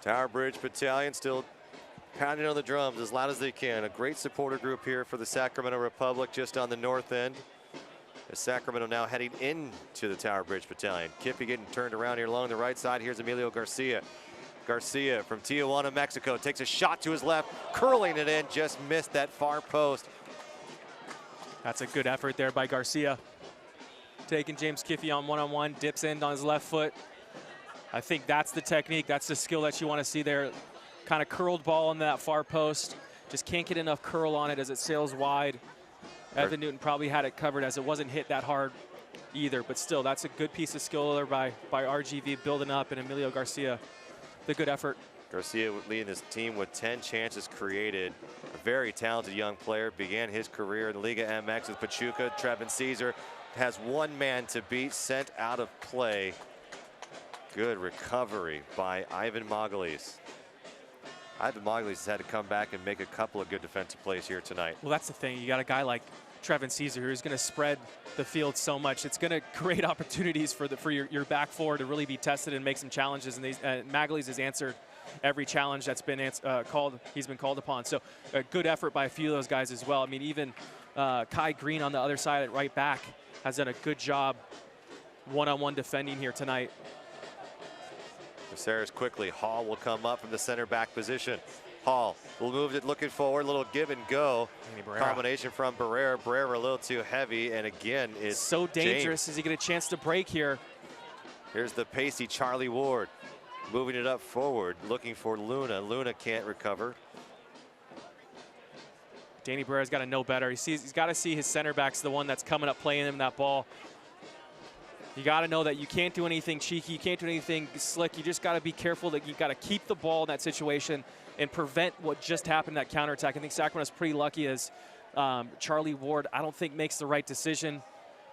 Tower Bridge Battalion still pounding on the drums as loud as they can. A great supporter group here for the Sacramento Republic just on the north end. As Sacramento now heading into the Tower Bridge Battalion. Kippy getting turned around here along the right side. Here's Emilio Garcia. Garcia from Tijuana, Mexico, takes a shot to his left, curling it in, just missed that far post. That's a good effort there by Garcia. Taking James Kiffey on one-on-one, dips in on his left foot. I think that's the technique, that's the skill that you want to see there. Kind of curled ball on that far post. Just can't get enough curl on it as it sails wide. Evan Newton probably had it covered as it wasn't hit that hard either, but still, that's a good piece of skill there by RGV building up, and Emilio Garcia, the good effort. Garcia leading this team with 10 chances created. A very talented young player, began his career in Liga MX with Pachuca. Trevin Caesar has one man to beat, sent out of play. Good recovery by Ivan Margulies. Ivan Margulies has had to come back and make a couple of good defensive plays here tonight. Well, that's the thing. You got a guy like Trevin Caesar who's going to spread the field so much. It's going to create opportunities for your back four to really be tested and make some challenges. And Margulies has answered every challenge that's been he's been called upon. So a good effort by a few of those guys as well. I mean, even Kai Green on the other side at right back has done a good job one-on-one defending here tonight. Caceres quickly. Hall will come up from the center back position. Hall will move it looking forward, little give and go. Combination from Barrera. Barrera a little too heavy, and again it's so dangerous. James. As he get a chance to break here. Here's the pacey Charlie Ward. Moving it up forward, looking for Luna. Luna can't recover. Danny Barrera's got to know better. He's got to see his center back's the one that's coming up playing him that ball. You got to know that you can't do anything cheeky. You can't do anything slick. You just got to be careful that you got to keep the ball in that situation and prevent what just happened, that counterattack. I think Sacramento's pretty lucky as Charlie Ward, I don't think, makes the right decision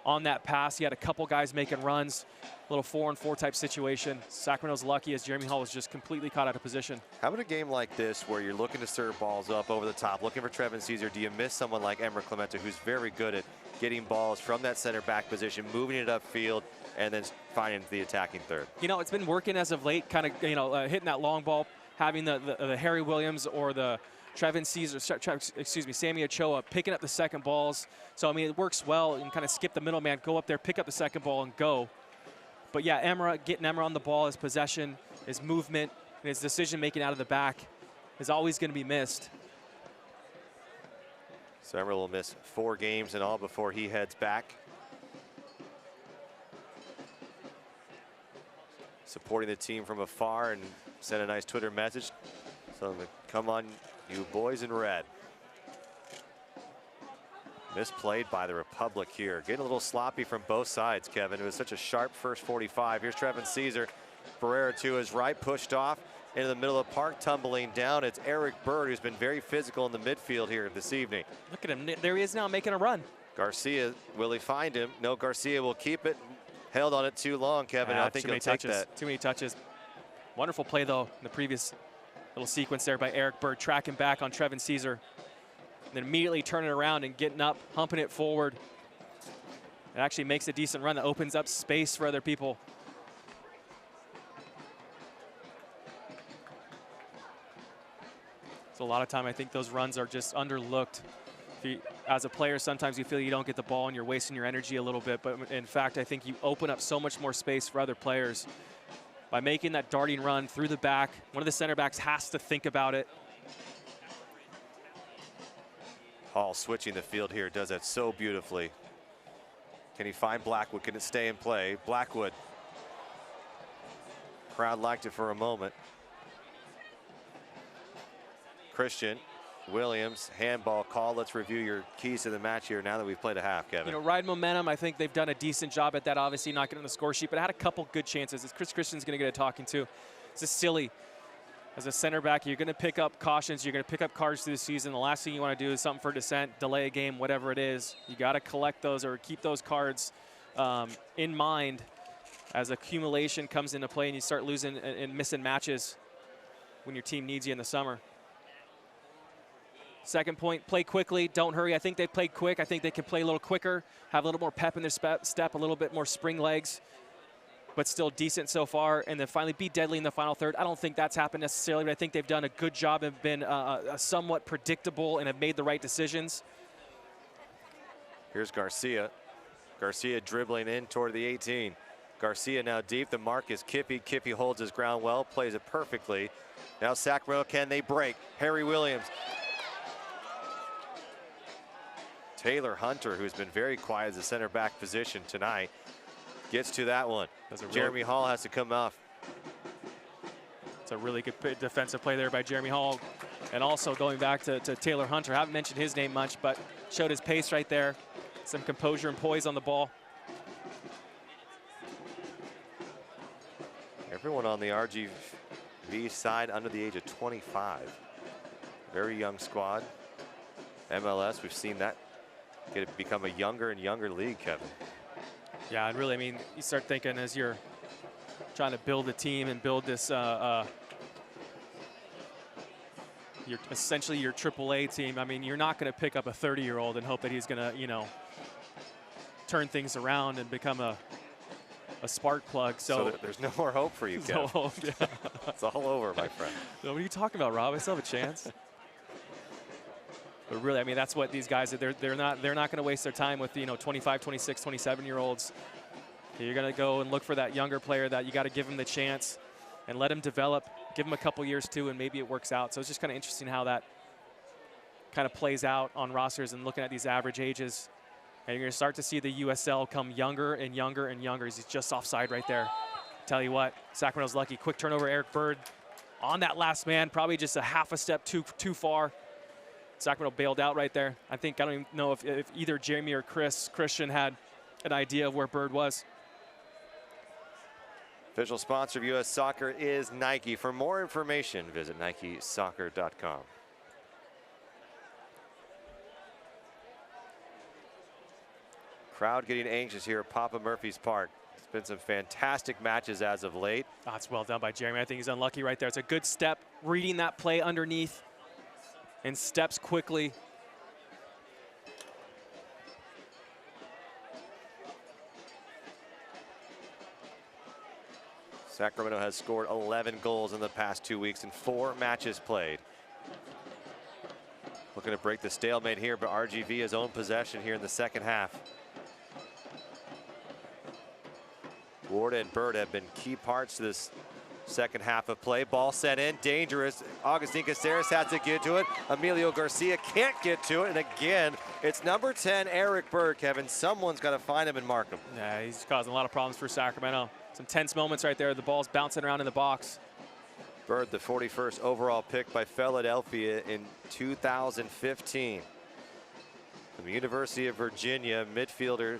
on that pass. He had a couple guys making runs, a little 4-on-4 type situation. Sacramento's lucky as Jeremy Hall was just completely caught out of position. How about a game like this where you're looking to serve balls up over the top, looking for Trevin Caesar? Do you miss someone like Emmer Clemente, who's very good at getting balls from that center back position, moving it upfield, and then finding the attacking third. You know, it's been working as of late, kind of, you know, hitting that long ball, having the Harry Williams or the Trevin Caesar, Sammy Ochoa picking up the second balls. So, I mean, it works well. You can kind of skip the middleman, go up there, pick up the second ball, and go. But, yeah, getting Emra on the ball, his possession, his movement, and his decision-making out of the back is always going to be missed. So Emra will miss 4 games in all before he heads back. Supporting the team from afar and sent a nice Twitter message. So come on, you boys in red. Misplayed by the Republic here. Getting a little sloppy from both sides, Kevin. It was such a sharp first 45. Here's Trevin Caesar. Barrera to his right, pushed off into the middle of the park, tumbling down. It's Eric Bird, who's been very physical in the midfield here this evening. Look at him. There he is now making a run. Garcia, will he find him? No, Garcia will keep it. Held on it too long, Kevin. I think he'll take that. Too many touches. Wonderful play, though, in the previous little sequence there by Eric Bird, tracking back on Trevin Caesar. And then immediately turning around and getting up, humping it forward. It actually makes a decent run that opens up space for other people. So a lot of time, I think those runs are just underlooked. As a player, sometimes you feel you don't get the ball and you're wasting your energy a little bit. But in fact, I think you open up so much more space for other players by making that darting run through the back. One of the center backs has to think about it. Hall switching the field here, does that so beautifully. Can he find Blackwood? Can it stay in play? Blackwood. Crowd liked it for a moment. Christian Williams, handball call. Let's review your keys to the match here now that we've played a half, Kevin. You know, ride momentum. I think they've done a decent job at that. Obviously not getting on the score sheet, but had a couple good chances. As Chris Christian's going to get a talking to. It's just silly. As a center back, you're going to pick up cautions. You're going to pick up cards through the season. The last thing you want to do is something for dissent, delay a game, whatever it is. You got to collect those or keep those cards in mind as accumulation comes into play and you start losing and missing matches when your team needs you in the summer. Second point, play quickly, don't hurry. I think they played quick. I think they can play a little quicker, have a little more pep in their step, a little bit more spring legs, but still decent so far. And then finally be deadly in the final third. I don't think that's happened necessarily, but I think they've done a good job and been somewhat predictable and have made the right decisions. Here's Garcia. Garcia dribbling in toward the 18. Garcia now deep. The mark is Kippy. Kippy holds his ground well, plays it perfectly. Now Sacramento, can they break? Harry Williams. Taylor Hunter, who's been very quiet as a center back position tonight, gets to that one. Jeremy Hall has to come off. It's a really good defensive play there by Jeremy Hall. And also going back to Taylor Hunter, I haven't mentioned his name much, but showed his pace right there. Some composure and poise on the ball. Everyone on the RGV side under the age of 25. Very young squad. MLS, we've seen that become a younger and younger league, Kevin. Yeah, and really, I mean, you start thinking as you're trying to build a team and build this, essentially your AAA team. I mean, you're not going to pick up a 30-year-old and hope that he's going to, you know, turn things around and become a spark plug. So there's no more hope for you, Kevin. No hope, yeah. It's all over, my friend. So what are you talking about, Rob? I still have a chance. But really, I mean, that's what these guys, they're not going to waste their time with, you know, 25, 26, 27-year-olds. You're going to go and look for that younger player that you got to give him the chance and let him develop, give him a couple years too, and maybe it works out. So it's just kind of interesting how that kind of plays out on rosters and looking at these average ages. And you're going to start to see the USL come younger and younger and younger. He's just offside right there. Tell you what, Sacramento's lucky. Quick turnover, Eric Bird on that last man, probably just a half a step too far. Sacramento bailed out right there. I don't even know if either Jamie or Christian had an idea of where Bird was. Official sponsor of U.S. Soccer is Nike. For more information, visit NikeSoccer.com. Crowd getting anxious here at Papa Murphy's Park. It's been some fantastic matches as of late. That's well done by Jeremy. I think he's unlucky right there. It's a good step, reading that play underneath and steps quickly. Sacramento has scored 11 goals in the past 2 weeks in 4 matches played. Looking to break the stalemate here, but RGV has owned possession here in the second half. Ward and Bird have been key parts to this second half of play. Ball sent in, dangerous. Agustin Caceres has to get to it. Emilio Garcia can't get to it, and again, it's number 10, Eric Bird, Kevin. Someone's got to find him and mark him. Yeah, he's causing a lot of problems for Sacramento. Some tense moments right there. The ball's bouncing around in the box. Bird, the 41st overall pick by Philadelphia in 2015. From the University of Virginia, midfielder.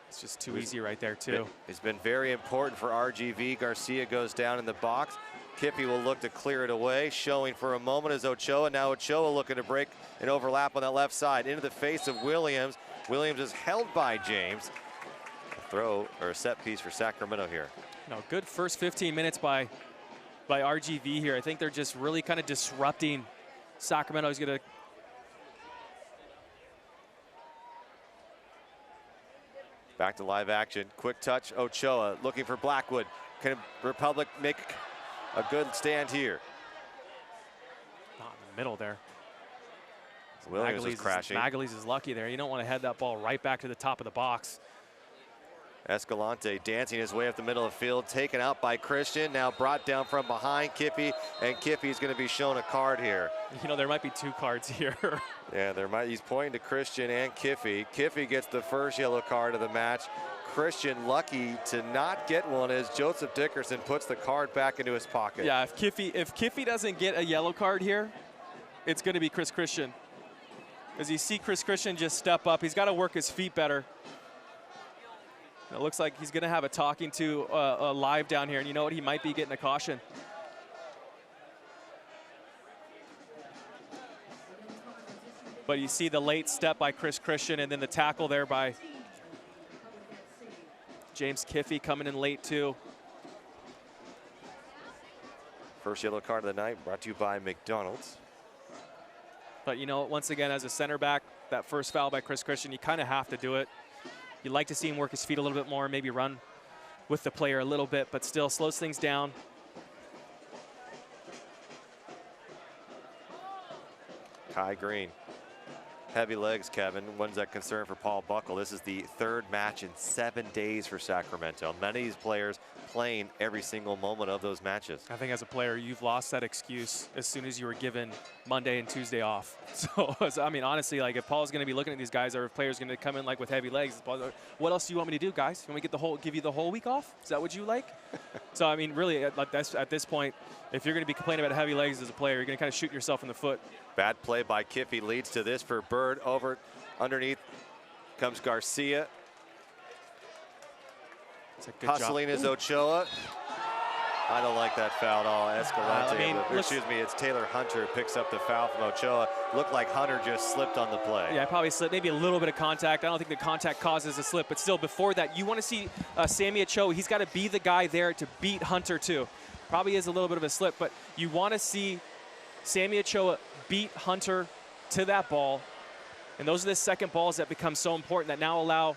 It's just too easy right there, too. It's been very important for RGV. Garcia goes down in the box. Kippy will look to clear it away. Showing for a moment is Ochoa. Now Ochoa looking to break and overlap on that left side into the face of Williams. Williams is held by James. A throw or a set piece for Sacramento here. No, good first 15 minutes by RGV here. I think they're just really kind of disrupting. Sacramento's going to back to live action. Quick touch. Ochoa looking for Blackwood. Can Republic make a good stand here? Not in the middle there. Williams is crashing. Magalese is lucky there. You don't want to head that ball right back to the top of the box. Escalante dancing his way up the middle of the field, taken out by Christian, now brought down from behind Kippy, and Kippy's going to be shown a card here. You know, there might be 2 cards here. Yeah, there might. He's pointing to Christian and Kiffy. Kiffy gets the first yellow card of the match. Christian lucky to not get one as Joseph Dickerson puts the card back into his pocket. Yeah, if Kiffy doesn't get a yellow card here, it's going to be Chris Christian. As you see Chris Christian just step up, he's got to work his feet better. It looks like he's going to have a talking to live down here, and you know what? He might be getting a caution. But you see the late step by Chris Christian, and then the tackle there by James Kiffy coming in late too. First yellow card of the night brought to you by McDonald's. But you know, once again, as a center back, that first foul by Chris Christian, you kind of have to do it. You'd like to see him work his feet a little bit more, maybe run with the player a little bit, but still slows things down. Kai Green. Heavy legs, Kevin. When's that concern for Paul Buckle? This is the 3rd match in 7 days for Sacramento. Many of these players playing every single moment of those matches. I think as a player, you've lost that excuse as soon as you were given Monday and Tuesday off. So, I mean, honestly, like if Paul's going to be looking at these guys, or if players going to come in like with heavy legs, what else do you want me to do, guys? You want me to give you the whole week off? Is that what you like? So, I mean, really, at this point, if you're going to be complaining about heavy legs as a player, you're going to kind of shoot yourself in the foot. Bad play by Kiffy leads to this for Bird. Over underneath comes Garcia. Hustling is Ochoa. I don't like that foul at all. Escalante, excuse me, it's Taylor Hunter picks up the foul from Ochoa. Looked like Hunter just slipped on the play. Yeah, probably slipped, maybe a little bit of contact. I don't think the contact causes a slip, but still before that, you want to see Sammy Ochoa. He's got to be the guy there to beat Hunter too. Probably is a little bit of a slip, but you want to see Sammy Ochoa beat Hunter to that ball. And those are the second balls that become so important that now allow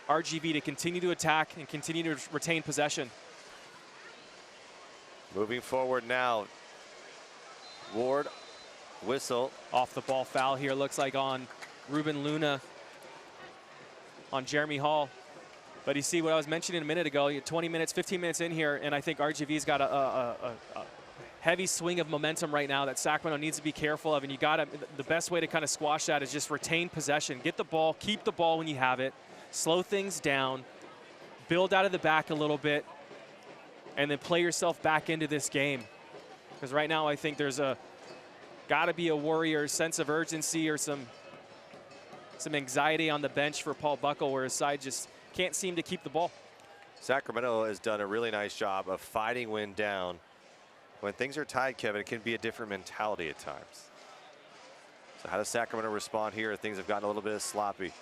RGV to continue to attack and continue to retain possession. Moving forward now. Ward, whistle. Off the ball foul here, looks like on Ruben Luna on Jeremy Hall. But you see what I was mentioning a minute ago, 20 minutes, 15 minutes in here, and I think RGV's got a heavy swing of momentum right now that Sacramento needs to be careful of, and you got the best way to kind of squash that is just retain possession. Get the ball, keep the ball when you have it, slow things down, build out of the back a little bit, and then play yourself back into this game. Because right now I think there's got to be a worry or sense of urgency or some anxiety on the bench for Paul Buckle, where his side just can't seem to keep the ball. Sacramento has done a really nice job of fighting when down. When things are tied, Kevin, it can be a different mentality at times. So how does Sacramento respond here? Things have gotten a little bit sloppy.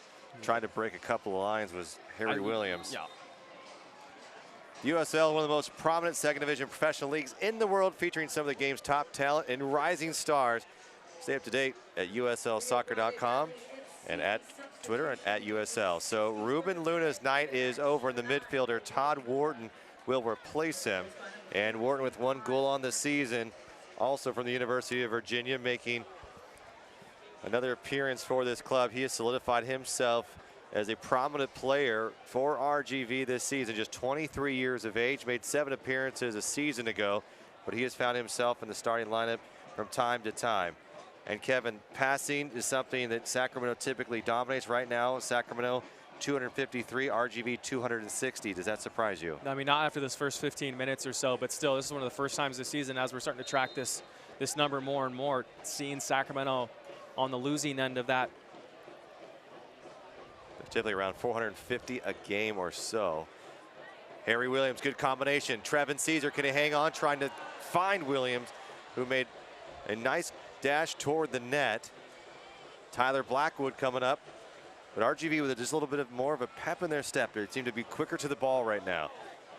Trying to break a couple of lines was Harry Williams. Yeah. USL, one of the most prominent second division professional leagues in the world, featuring some of the game's top talent and rising stars. Stay up to date at uslsoccer.com and at Twitter and at USL. So Ruben Luna's night is over, and the midfielder Todd Wharton will replace him. And Wharton with 1 goal on the season, also from the University of Virginia, making another appearance for this club. He has solidified himself as a prominent player for RGV this season. Just 23 years of age, made 7 appearances a season ago, but he has found himself in the starting lineup from time to time. And Kevin, passing is something that Sacramento typically dominates. Right now, Sacramento 253, RGV 260. Does that surprise you? I mean, not after this first 15 minutes or so, but still, this is one of the first times this season as we're starting to track this number more and more, seeing Sacramento on the losing end of that. They're typically around 450 a game or so. Harry Williams, good combination. Trevin Caesar, can he hang on? Trying to find Williams, who made a nice dash toward the net. Tyler Blackwood coming up. But RGV with just a little bit more of a pep in their step. They seem to be quicker to the ball right now.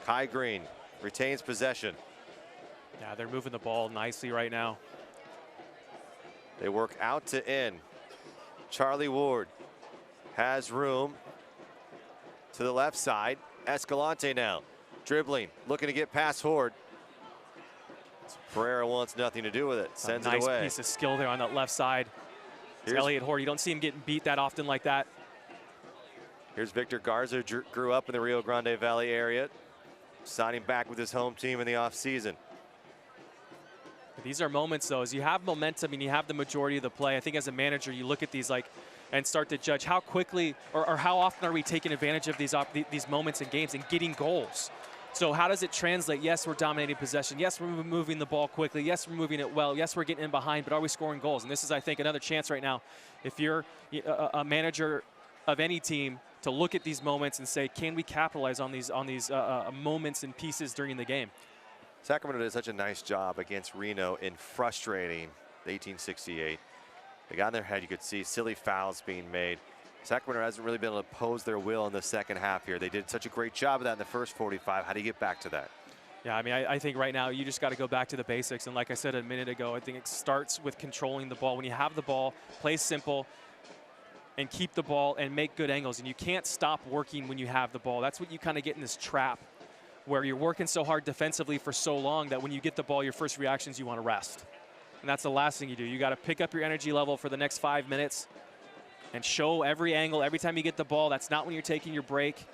Kai Green retains possession. Yeah, they're moving the ball nicely right now. They work out to in. Charlie Ward has room to the left side. Escalante now dribbling, looking to get past Horde. Pereira wants nothing to do with it, sends it away. Nice piece of skill there on that left side. Elliot Horde, you don't see him getting beat that often like that. Here's Victor Garza, grew up in the Rio Grande Valley area, signing back with his home team in the offseason. These are moments, though, as you have momentum and you have the majority of the play. I think as a manager, you look at these and start to judge how quickly or how often are we taking advantage of these moments in games and getting goals. So how does it translate? Yes, we're dominating possession. Yes, we're moving the ball quickly. Yes, we're moving it well. Yes, we're getting in behind, but are we scoring goals? And this is, I think, another chance right now, if you're a manager of any team, to look at these moments and say, can we capitalize on these moments and pieces during the game? Sacramento did such a nice job against Reno in frustrating the 1868. They got in their head. You could see silly fouls being made. Sacramento hasn't really been able to impose their will in the second half here. They did such a great job of that in the first 45. How do you get back to that? Yeah, I mean, I think right now you just got to go back to the basics. And like I said a minute ago, I think it starts with controlling the ball. When you have the ball, play simple and keep the ball and make good angles. And you can't stop working when you have the ball. That's what you kind of get in this trap where you're working so hard defensively for so long that when you get the ball, your first reaction is you want to rest. And that's the last thing you do. You got to pick up your energy level for the next 5 minutes and show every angle every time you get the ball. That's not when you're taking your break.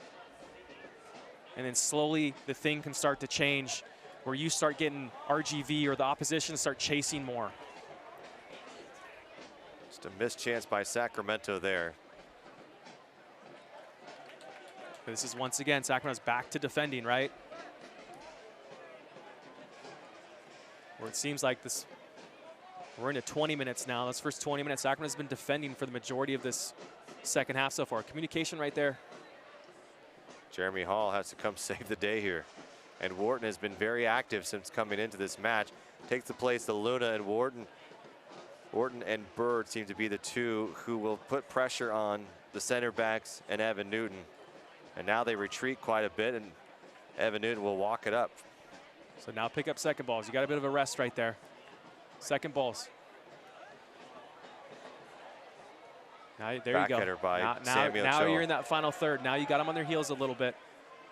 And then slowly the thing can start to change where you start getting RGV or the opposition start chasing more. Just a missed chance by Sacramento there. This is once again, Sacramento's back to defending, right? Where it seems like this, we're into 20 minutes now. Those first 20 minutes, Sacramento's been defending for the majority of this second half so far. Communication right there. Jeremy Hall has to come save the day here. And Wharton has been very active since coming into this match. Takes the place of Luna and Wharton. Wharton and Bird seem to be the two who will put pressure on the center backs and Evan Newton. And now they retreat quite a bit, and Evan Newton will walk it up. So now pick up second balls. You got a bit of a rest right there. Second balls. Now, there you go. Backheader by Sammy Ochoa. Now you're in that final third. Now you got them on their heels a little bit.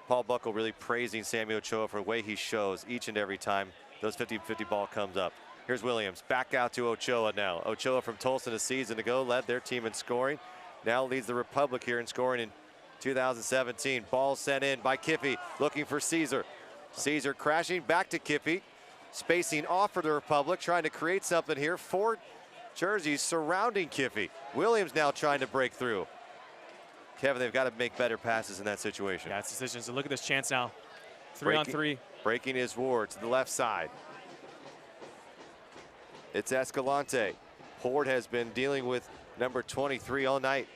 Paul Buckle really praising Sammy Ochoa for the way he shows each and every time those 50-50 ball comes up. Here's Williams, back out to Ochoa now. Ochoa from Tulsa a season ago led their team in scoring. Now leads the Republic here in scoring in 2017. Ball sent in by Kiffey, looking for Caesar. Caesar crashing back to Kiffey, spacing off for the Republic, trying to create something here. 4 jerseys surrounding Kiffey. Williams now trying to break through. Kevin, they've got to make better passes in that situation. Yeah, it's decisions. So look at this chance now. 3-on-3. Breaking his Ward to the left side. It's Escalante. Horde has been dealing with number 23 all night.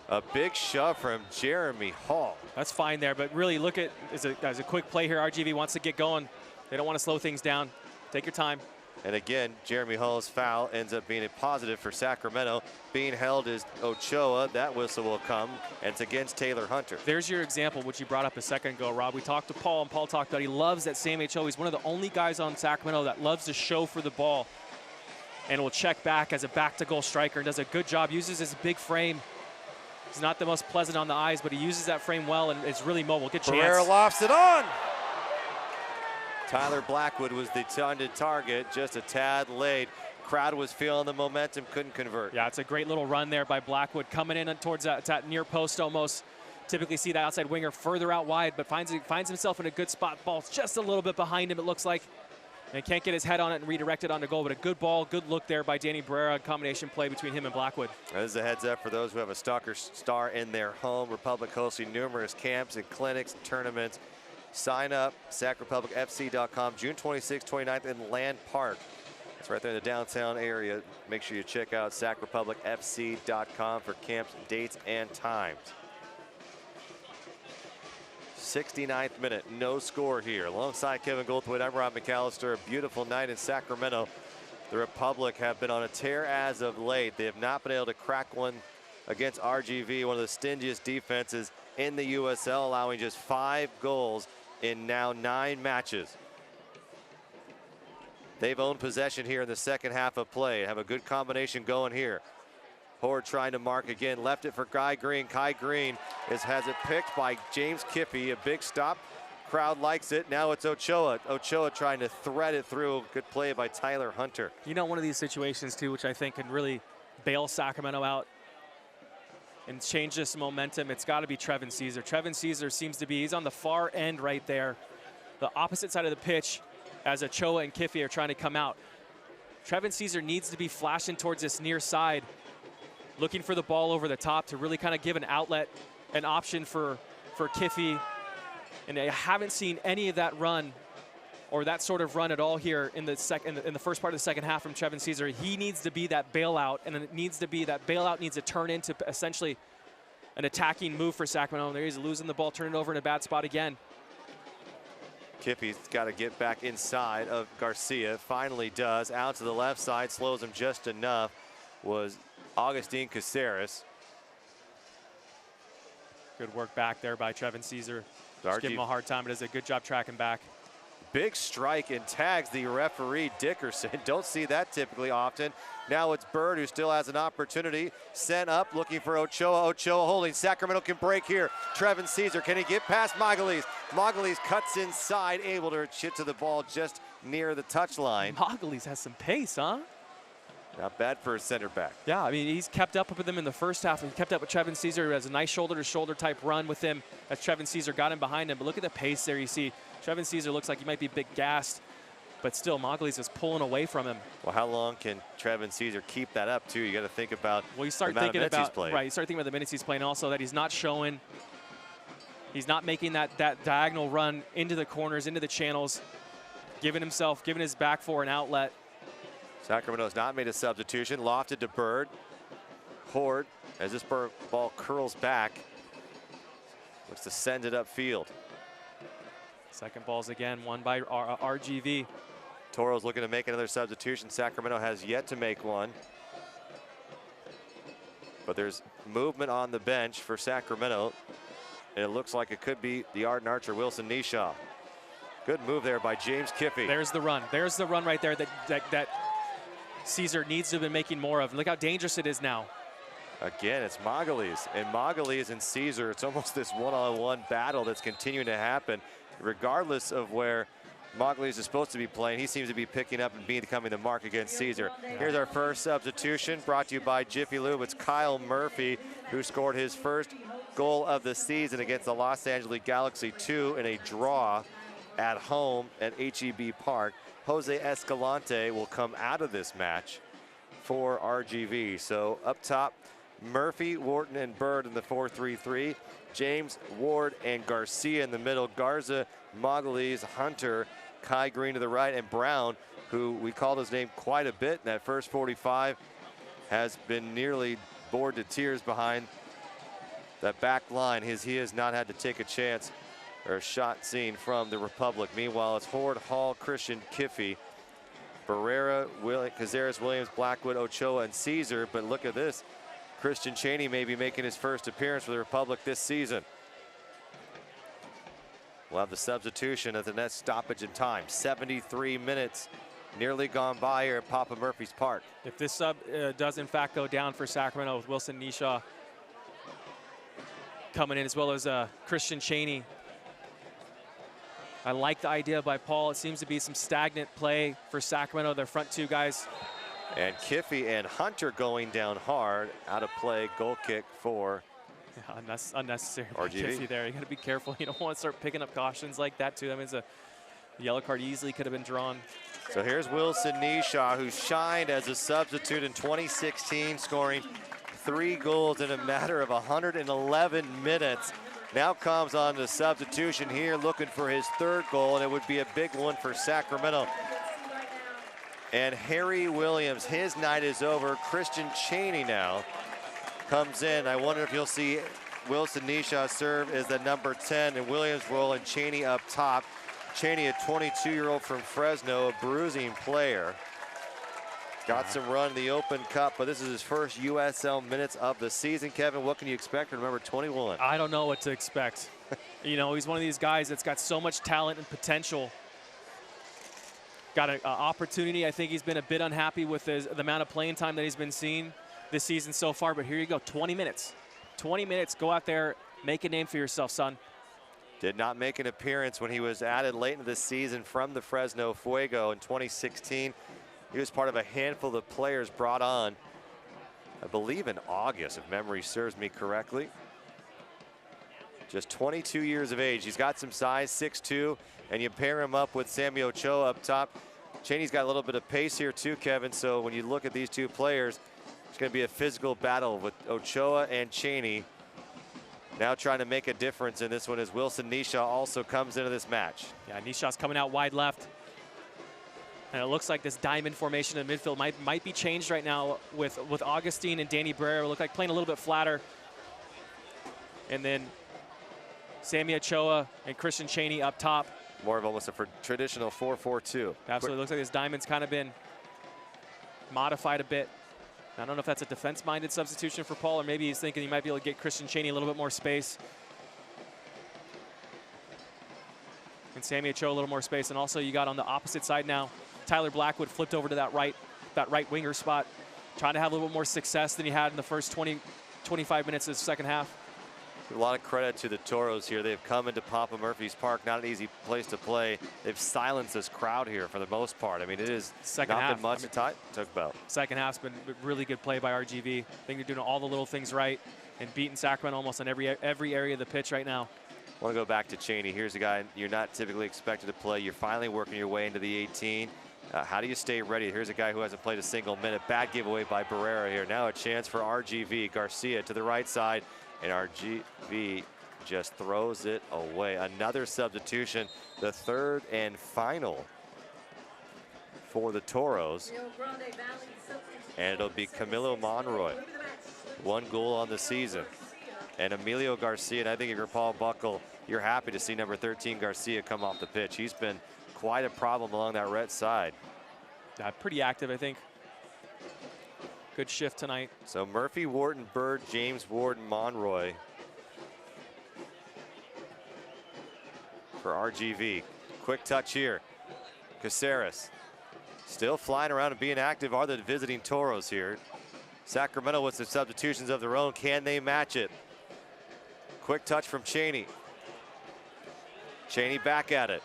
A big shove from Jeremy Hall. That's fine there, but really look at, as a quick play here, RGV wants to get going. They don't want to slow things down. Take your time. And again, Jeremy Hall's foul ends up being a positive for Sacramento. Being held is Ochoa. That whistle will come, and it's against Taylor Hunter. There's your example, which you brought up a second ago, Rob. We talked to Paul, and Paul talked about he loves that Sam Ochoa. He's one of the only guys on Sacramento that loves to show for the ball and will check back as a back-to-goal striker and does a good job, uses his big frame. He's not the most pleasant on the eyes, but he uses that frame well and is really mobile. Good chance. Pereira lofts it on. Tyler Blackwood was the intended target, just a tad late. Crowd was feeling the momentum, couldn't convert. Yeah, it's a great little run there by Blackwood, coming in towards that near post almost. Typically see that outside winger further out wide, but finds himself in a good spot. Ball's just a little bit behind him, it looks like. And can't get his head on it and redirect it onto goal, but a good ball, good look there by Danny Barrera, combination play between him and Blackwood. This is a heads up for those who have a soccer star in their home. Republic hosting numerous camps and clinics and tournaments. Sign up, sacrepublicfc.com, June 26th, 29th in Land Park. It's right there in the downtown area. Make sure you check out sacrepublicfc.com for camps, dates, and times. 69th minute, no score here. Alongside Kevin Goldthwait, I'm Rob McAllister. A beautiful night in Sacramento. The Republic have been on a tear as of late. They have not been able to crack one against RGV, one of the stingiest defenses in the USL, allowing just 5 goals in now 9 matches. They've owned possession here in the second half of play. Have a good combination going here. Horde trying to mark again, left it for Kai Green. Kai Green has it picked by James Kiffey. A big stop, crowd likes it. Now it's Ochoa. Ochoa trying to thread it through. Good play by Tyler Hunter. You know, one of these situations too, which I think can really bail Sacramento out and change this momentum, it's got to be Trevin Caesar. Trevin Caesar seems to be, he's on the far end right there, the opposite side of the pitch as Ochoa and Kiffey are trying to come out. Trevin Caesar needs to be flashing towards this near side, looking for the ball over the top to really kind of give an outlet, an option for Kiffey. And I haven't seen any of that run or that sort of run at all here in the first part of the second half from Trevin Caesar. He needs to be that bailout, and it needs to be that bailout needs to turn into essentially an attacking move for Sacramento. There he's losing the ball, turning it over in a bad spot again. Kiffey's got to get back inside of Garcia. Finally does. Out to the left side, slows him just enough. Was Augustine Caceres. Good work back there by Trevin Caesar. Just give him a hard time, but does a good job tracking back. Big strike and tags the referee Dickerson. Don't see that typically often. Now it's Bird who still has an opportunity. Sent up, looking for Ochoa. Ochoa holding. Sacramento can break here. Trevin Caesar, can he get past Magalhaes? Magalhaes cuts inside, able to chip to the ball just near the touchline. Magalhaes has some pace, huh? Not bad for a center back. Yeah, I mean, he's kept up with him in the first half. He kept up with Trevin Caesar, who has a nice shoulder-to-shoulder type run with him as Trevin Caesar got him behind him. But look at the pace there you see. Trevin Caesar looks like he might be a bit gassed, but still Magalhaes is pulling away from him. Well, how long can Trevin Caesar keep that up, too? You got to think about you start the thinking about right. You start thinking about the minutes he's playing, also that he's not showing. He's not making that diagonal run into the corners, into the channels, giving his back for an outlet. Sacramento has not made a substitution. Lofted to Bird. Horde, as this ball curls back, looks to send it upfield. Second balls again, won by RGV. Toro's looking to make another substitution. Sacramento has yet to make one. But there's movement on the bench for Sacramento. And it looks like it could be the Arden Archer, Wilson Nishaw. Good move there by James Kiffey. There's the run. There's the run right there that Caesar needs to have been making more of. Look how dangerous it is now. Again, it's Magalhaes. And Magalhaes and Caesar, it's almost this one-on-one battle that's continuing to happen. Regardless of where Magalhaes is supposed to be playing, he seems to be picking up and becoming the mark against Caesar. Here's our first substitution, brought to you by Jiffy Lube. It's Kyle Murphy, who scored his first goal of the season against the Los Angeles Galaxy 2 in a draw at home at HEB Park. Jose Escalante will come out of this match for RGV. So up top, Murphy, Wharton, and Bird in the 4-3-3. James, Ward, and Garcia in the middle. Garza, Magalhaes, Hunter, Kai Green to the right, and Brown, who we called his name quite a bit in that first 45, has been nearly bored to tears behind that back line. He has not had to take a chance or a shot seen from the Republic. Meanwhile, it's Horde, Hall, Christian, Kiffey, Barrera, Caceres, Williams, Blackwood, Ochoa, and Caesar. But look at this. Christian Chaney may be making his first appearance for the Republic this season. We'll have the substitution at the next stoppage in time. 73 minutes nearly gone by here at Papa Murphy's Park. If this sub does in fact go down for Sacramento with Wilson Nishaw coming in, as well as Christian Chaney, I like the idea by Paul. It seems to be some stagnant play for Sacramento, their front two guys. And Kiffey and Hunter going down hard. Out of play, goal kick for unnecessary. RGV. Kiffey there. You got to be careful. You don't want to start picking up cautions like that too. I mean, it's a yellow card easily could have been drawn. So here's Wilson Nishaw, who shined as a substitute in 2016, scoring 3 goals in a matter of 111 minutes. Now comes on the substitution here, looking for his 3rd goal, and it would be a big one for Sacramento. And Harry Williams, his night is over. Christian Cheney now comes in. I wonder if you'll see Wilson Nishaw serve as the number 10, and Williams roll and Cheney up top. Cheney, a 22-year-old from Fresno, a bruising player. Got some run in the Open Cup, but this is his first USL minutes of the season. Kevin, what can you expect from number 21? I don't know what to expect. You know, he's one of these guys that's got so much talent and potential. Got an opportunity. I think he's been a bit unhappy with the amount of playing time that he's been seeing this season so far, but here you go, 20 minutes. 20 minutes, go out there, make a name for yourself, son. Did not make an appearance when he was added late into the season from the Fresno Fuego in 2016. He was part of a handful of players brought on, I believe in August, if memory serves me correctly. Just 22 years of age. He's got some size, 6'2", and you pair him up with Sammy Ochoa up top. Cheney's got a little bit of pace here too, Kevin, so when you look at these two players, it's going to be a physical battle with Ochoa and Cheney. Now trying to make a difference in this one as Wilson Nishaw also comes into this match. Yeah, Nishaw's coming out wide left. And it looks like this diamond formation in midfield might be changed right now with Augustine and Danny Barrera. Look like playing a little bit flatter. And then Sammy Ochoa and Christian Cheney up top. More of almost a traditional 4-4-2. Absolutely. Looks like this diamond's kind of been modified a bit. I don't know if that's a defense-minded substitution for Paul, or maybe he's thinking he might be able to get Christian Cheney a little bit more space. And Sammy Ochoa a little more space. And also you got on the opposite side now, Tyler Blackwood flipped over to that right winger spot, trying to have a little bit more success than he had in the first 25 minutes of the second half. A lot of credit to the Toros here. They've come into Papa Murphy's Park, not an easy place to play. They've silenced this crowd here for the most part. I mean, it is not been much to talk about. Second half's been really good play by RGV. I think they're doing all the little things right and beating Sacramento almost on every area of the pitch right now. I want to go back to Cheney. Here's a guy you're not typically expected to play. You're finally working your way into the 18. How do you stay ready? Here's a guy who hasn't played a single minute. Bad giveaway by Barrera here. Now a chance for RGV. Garcia to the right side, and RGV just throws it away. Another substitution, the 3rd and final for the Toros. And it'll be Camilo Monroy. 1 goal on the season. And Emilio Garcia, and I think if you're Paul Buckle, you're happy to see number 13 Garcia come off the pitch. He's been quite a problem along that red side. Pretty active, I think. Good shift tonight. So Murphy, Wharton, Bird, James, Warden, Monroy for RGV. Quick touch here. Caceres still flying around and being active are the visiting Toros here. Sacramento with some substitutions of their own. Can they match it? Quick touch from Cheney. Cheney back at it.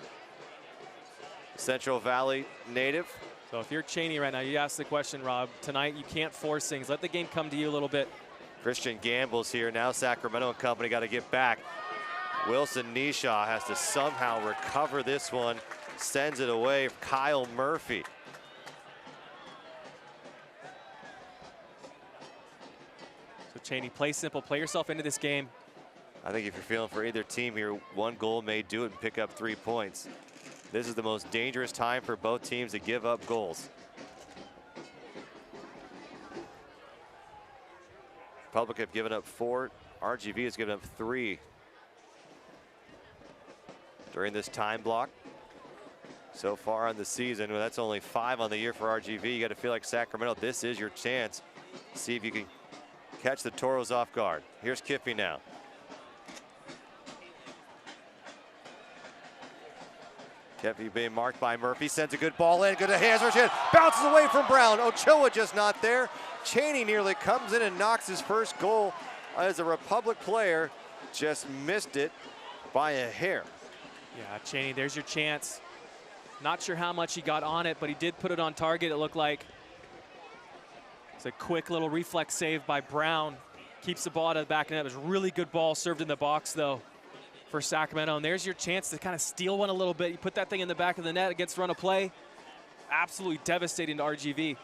Central Valley native. So if you're Cheney right now, you ask the question, Rob. Tonight you can't force things. Let the game come to you a little bit. Christian Gamble's here. Now Sacramento and company got to get back. Wilson Nishaw has to somehow recover this one. Sends it away. Kyle Murphy. So Cheney, play simple. Play yourself into this game. I think if you're feeling for either team here, 1 goal may do it and pick up 3 points. This is the most dangerous time for both teams to give up goals. Republic have given up 4. RGV has given up 3 during this time block. So far on the season, well, that's only 5 on the year for RGV. You got to feel like Sacramento, this is your chance. See if you can catch the Toros off guard. Here's Kiffey now. Kiffey being marked by Murphy, sends a good ball in, good hands, bounces away from Brown. Ochoa just not there. Cheney nearly comes in and knocks his first goal as a Republic player, just missed it by a hair. Yeah, Cheney, there's your chance. Not sure how much he got on it, but he did put it on target, it looked like. It's a quick little reflex save by Brown. Keeps the ball out of the back of the net. It was a really good ball served in the box, though, for Sacramento. And there's your chance to kind of steal one a little bit. You put that thing in the back of the net against run of play. Absolutely devastating to RGV.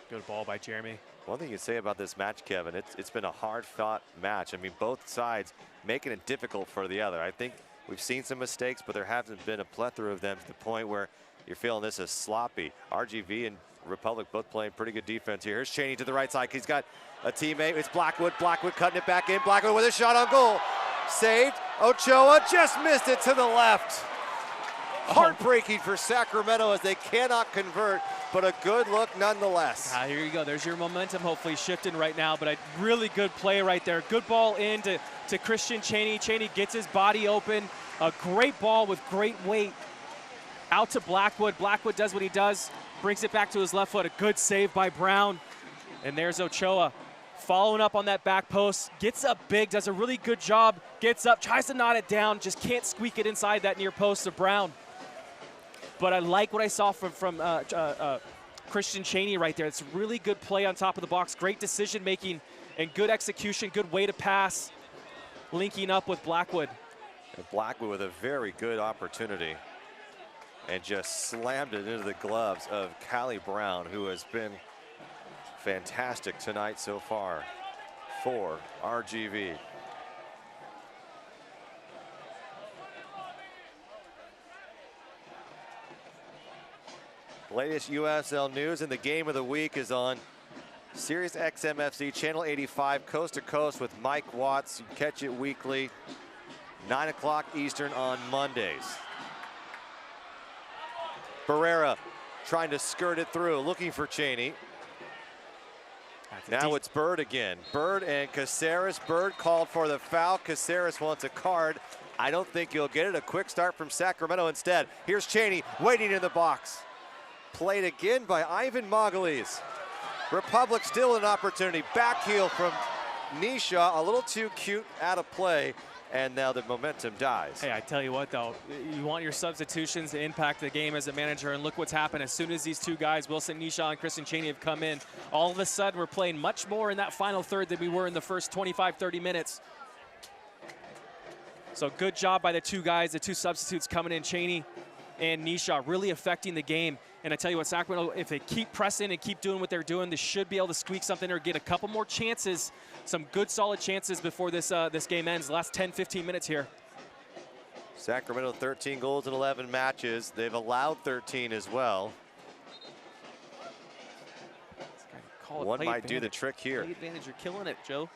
Good ball by Jeremy. One thing you can say about this match, Kevin, it's been a hard-fought match. I mean, both sides making it difficult for the other. I think we've seen some mistakes, but there hasn't been a plethora of them to the point where you're feeling this is sloppy. RGV and Republic both playing pretty good defense here. Here's Cheney to the right side. He's got a teammate. It's Blackwood. Blackwood cutting it back in. Blackwood with a shot on goal. Saved. Ochoa just missed it to the left. Heartbreaking for Sacramento as they cannot convert, but a good look nonetheless. Here you go. There's your momentum hopefully shifting right now, but a really good play right there. Good ball in to Christian Cheney. Cheney gets his body open. A great ball with great weight out to Blackwood. Blackwood does what he does, brings it back to his left foot. A good save by Brown. And there's Ochoa following up on that back post. Gets up big, does a really good job. Gets up, tries to knot it down, just can't squeak it inside that near post of Brown. But I like what I saw from Christian Cheney right there. It's a really good play on top of the box. Great decision making and good execution. Good way to pass. Linking up with Blackwood. And Blackwood with a very good opportunity. And just slammed it into the gloves of Callie Brown, who has been fantastic tonight so far for RGV. Latest USL news and the game of the week is on Sirius XMFC Channel 85 Coast to Coast with Mike Watts. You catch it weekly, 9 o'clock Eastern on Mondays. Barrera trying to skirt it through, looking for Cheney. Now it's Bird again. Bird and Caceres. Bird called for the foul. Caceres wants a card. I don't think he'll get it. A quick start from Sacramento instead. Here's Cheney waiting in the box. Played again by Ivan Margulies. Republic still an opportunity. Back heel from Nisha, a little too cute out of play, and now the momentum dies. Hey, I tell you what though, you want your substitutions to impact the game as a manager, and look what's happened. As soon as these two guys, Wilson Nisha and Christian Cheney, have come in, all of a sudden we're playing much more in that final third than we were in the first 25-30 minutes. So good job by the two guys, the two substitutes coming in, Cheney and Nisha, really affecting the game. And I tell you what, Sacramento, if they keep pressing and keep doing what they're doing, they should be able to squeak something or get a couple more chances, some good solid chances before this this game ends. The last 10-15 minutes here. Sacramento 13 goals in 11 matches. They've allowed 13 as well. One might do the trick here. Play advantage, you're killing it, Joe.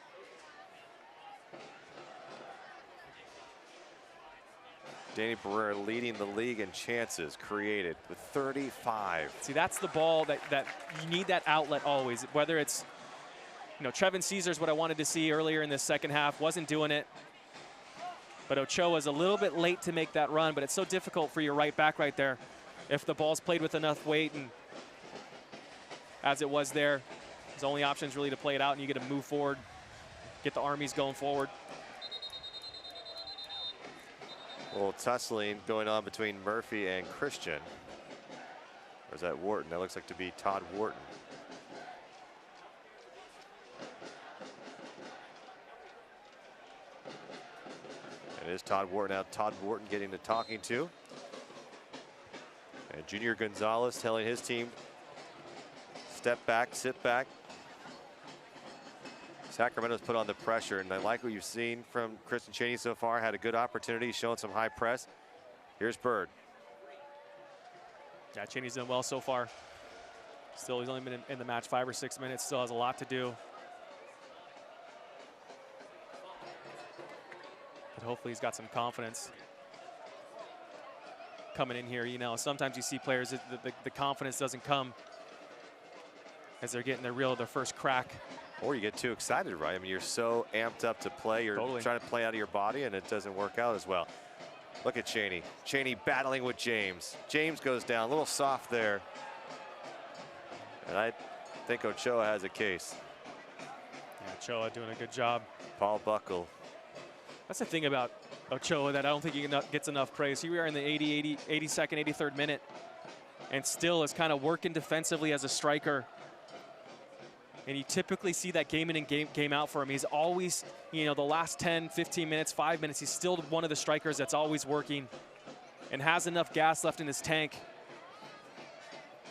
Danny Barrera leading the league in chances created with 35. See, that's the ball that you need, that outlet always. Whether it's, you know, Trevin Caesar's what I wanted to see earlier in this second half, wasn't doing it. But Ochoa's a little bit late to make that run, but it's so difficult for your right back right there. If the ball's played with enough weight, and as it was there, his only option is really to play it out, and you get to move forward, get the armies going forward. A little tussling going on between Murphy and Christian. Or is that Wharton? That looks like to be Todd Wharton. It is Todd Wharton. Now Todd Wharton getting the talking to. And Junior Gonzalez telling his team, step back, sit back. Sacramento's put on the pressure, and I like what you've seen from Christian Cheney so far. Had a good opportunity, showing some high press. Here's Bird. Yeah, Cheney's done well so far. Still, he's only been in the match 5 or 6 minutes. Still has a lot to do. But hopefully he's got some confidence coming in here. You know, sometimes you see players, the confidence doesn't come as they're getting their first crack. Or you get too excited, right? I mean, you're so amped up to play. You're trying to play out of your body, and it doesn't work out as well. Look at Cheney. Cheney battling with James. James goes down, a little soft there. And I think Ochoa has a case. Yeah, Ochoa doing a good job. Paul Buckle. That's the thing about Ochoa that I don't think he gets enough praise. Here we are in the 82nd, 83rd minute, and still is kind of working defensively as a striker. And you typically see that game in and game out for him. He's always, you know, the last 10, 15 minutes, 5 minutes, he's still one of the strikers that's always working and has enough gas left in his tank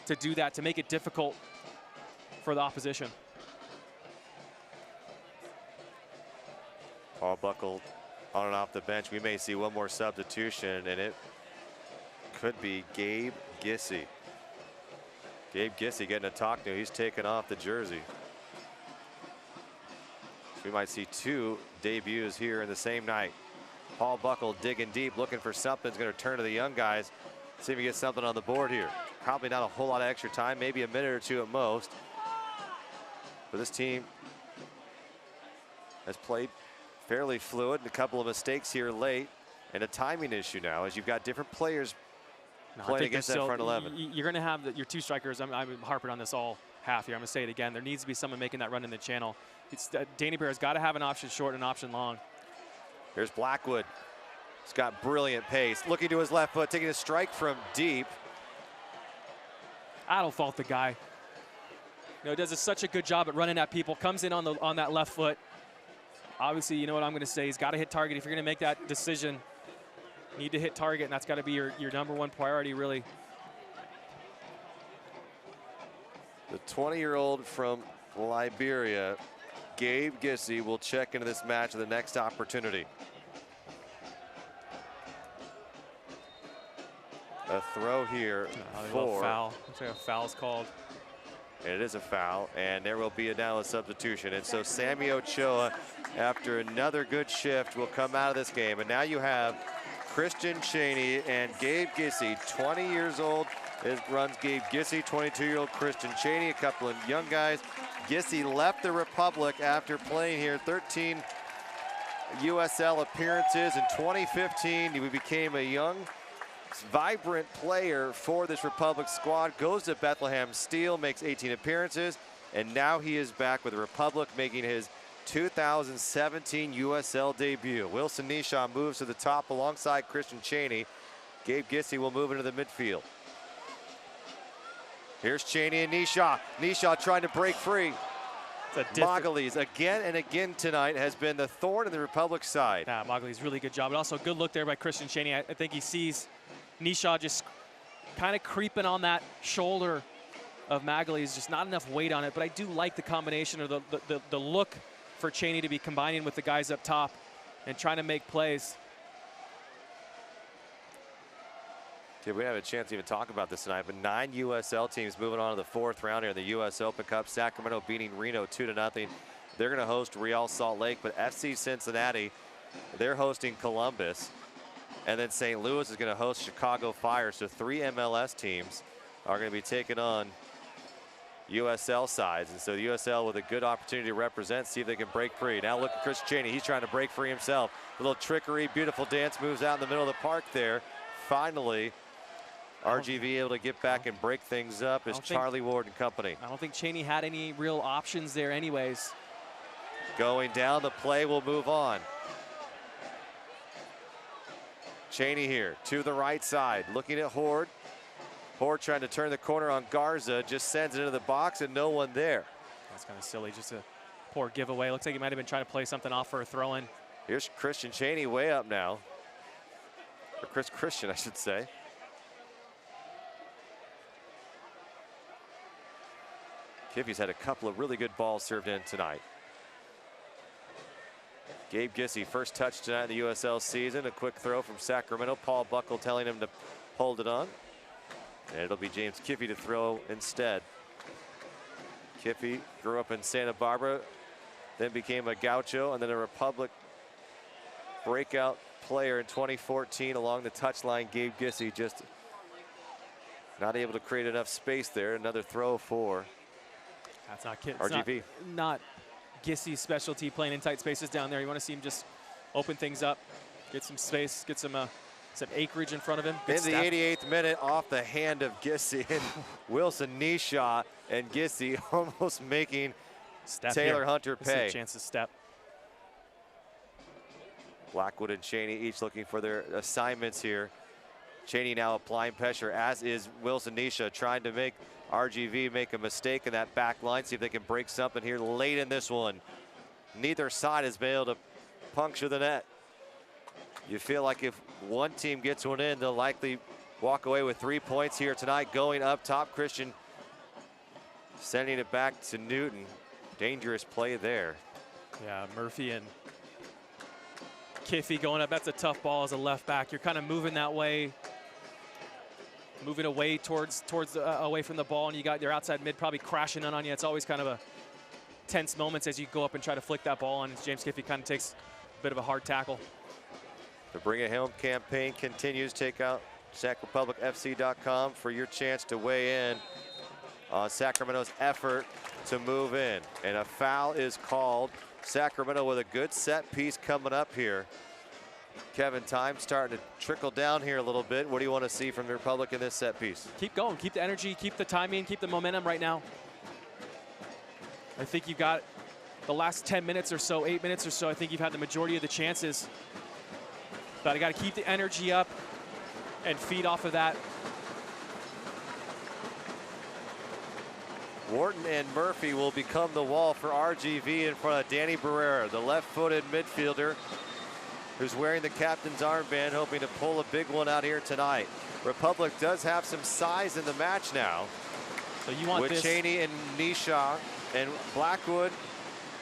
to do that, to make it difficult for the opposition. Paul Buckle on and off the bench. We may see one more substitution, and it could be Gabe Gissy. Gabe Gissy getting a talk to. He's taken off the jersey. We might see 2 debuts here in the same night. Paul Buckle digging deep, looking for something. He's going to turn to the young guys, see if he gets something on the board here. Probably not a whole lot of extra time, maybe a minute or 2 at most. But this team has played fairly fluid. A couple of mistakes here late, and a timing issue now as you've got different players playing against that front 11. You're going to have your 2 strikers. I'm harping on this all half here. I'm going to say it again. There needs to be someone making that run in the channel. Danny Bear's got to have an option short and an option long. Here's Blackwood. He's got brilliant pace. Looking to his left foot, taking a strike from deep. I don't fault the guy. You know, does such a good job at running at people. Comes in on that left foot. Obviously, you know what I'm going to say. He's got to hit target. If you're going to make that decision, you need to hit target, and that's got to be your #1 priority, really. The 20-year-old from Liberia, Gabe Gissy, will check into this match at the next opportunity. A throw here for foul. Looks like a foul's called. And it is a foul, and there will be now a substitution. And so Sammy Ochoa, after another good shift, will come out of this game. And now you have Christian Cheney and Gabe Gissy, 20 years old. Runs Gabe Gissy, 22-year-old Christian Cheney, a couple of young guys. Gissy left the Republic after playing here 13 USL appearances. In 2015, he became a young, vibrant player for this Republic squad. Goes to Bethlehem Steel, makes 18 appearances, and now he is back with the Republic, making his 2017 USL debut. Wilson Nishaw moves to the top alongside Christian Cheney. Gabe Gissy will move into the midfield. Here's Cheney and Nishaw. Nishaw trying to break free. Magalhaes again and again tonight has been the thorn in the Republic side. Yeah, Magalhaes, really good job. But also good look there by Christian Cheney. I think he sees Nishaw just kind of creeping on that shoulder of Magalhaes. Just not enough weight on it. But I do like the combination, or the look for Cheney to be combining with the guys up top and trying to make plays. Okay, we haven't a chance to even talk about this tonight, but 9 USL teams moving on to the 4th round here in the US Open Cup. Sacramento beating Reno 2-0. They're going to host Real Salt Lake, but FC Cincinnati, they're hosting Columbus. And then St. Louis is going to host Chicago Fire. So 3 MLS teams are going to be taking on USL sides. And so the USL with a good opportunity to represent, see if they can break free. Now look at Chris Cheney. He's trying to break free himself. A little trickery, beautiful dance moves out in the middle of the park there. Finally, RGV able to get back and break things up is Charlie Ward and company. I don't think Cheney had any real options there anyways. Going down, the play will move on. Cheney here to the right side, looking at Horde. Horde trying to turn the corner on Garza, just sends it into the box and no one there. That's kind of silly, just a poor giveaway. Looks like he might have been trying to play something off for a throw-in. Here's Christian Cheney way up now. Or Christian, I should say. Kiffy's had a couple of really good balls served in tonight. Gabe Gissy, first touch tonight in the USL season. A quick throw from Sacramento. Paul Buckle telling him to hold it on. And it'll be James Kiffy to throw instead. Kiffy grew up in Santa Barbara, then became a Gaucho, and then a Republic breakout player in 2014 along the touchline. Gabe Gissy just not able to create enough space there. Another throw for that's not RGV. Not Gissy's specialty, playing in tight spaces down there. You want to see him just open things up, get some space, get some some acreage in front of him. In Good the step. 88th minute, off the hand of Gissy and Wilson Nishaw, and Gissy almost making Step Taylor here. Hunter This is pay. a chance to step. Blackwood and Cheney each looking for their assignments here. Cheney now applying pressure, as is Wilson Nisha, trying to make RGV make a mistake in that back line, see if they can break something here late in this one. Neither side has been able to puncture the net. You feel like if one team gets one in, they'll likely walk away with 3 points here tonight. Going up top, Christian sending it back to Newton. Dangerous play there. Yeah, Murphy and Kiffey going up. That's a tough ball as a left back. You're kind of moving that way, moving away towards away from the ball, and you got your outside mid probably crashing in on you. It's always kind of a tense moments as you go up and try to flick that ball on. And James Kiffey kind of takes a bit of a hard tackle. The Bring It Home campaign continues. Take out SacRepublicFC.com for your chance to weigh in on Sacramento's effort to move in. And a foul is called. Sacramento with a good set piece coming up here. Kevin, time starting to trickle down here a little bit. What do you want to see from the Republic in this set piece? Keep going, keep the energy, keep the timing, keep the momentum right now. I think you've got the last 10 minutes or so, 8 minutes or so, I think you've had the majority of the chances. But I got to keep the energy up and feed off of that. Wharton and Murphy will become the wall for RGV in front of Danny Barrera, the left-footed midfielder who's wearing the captain's armband, hoping to pull a big one out here tonight. Republic does have some size in the match now. So you want with this. Cheney and Nisha and Blackwood.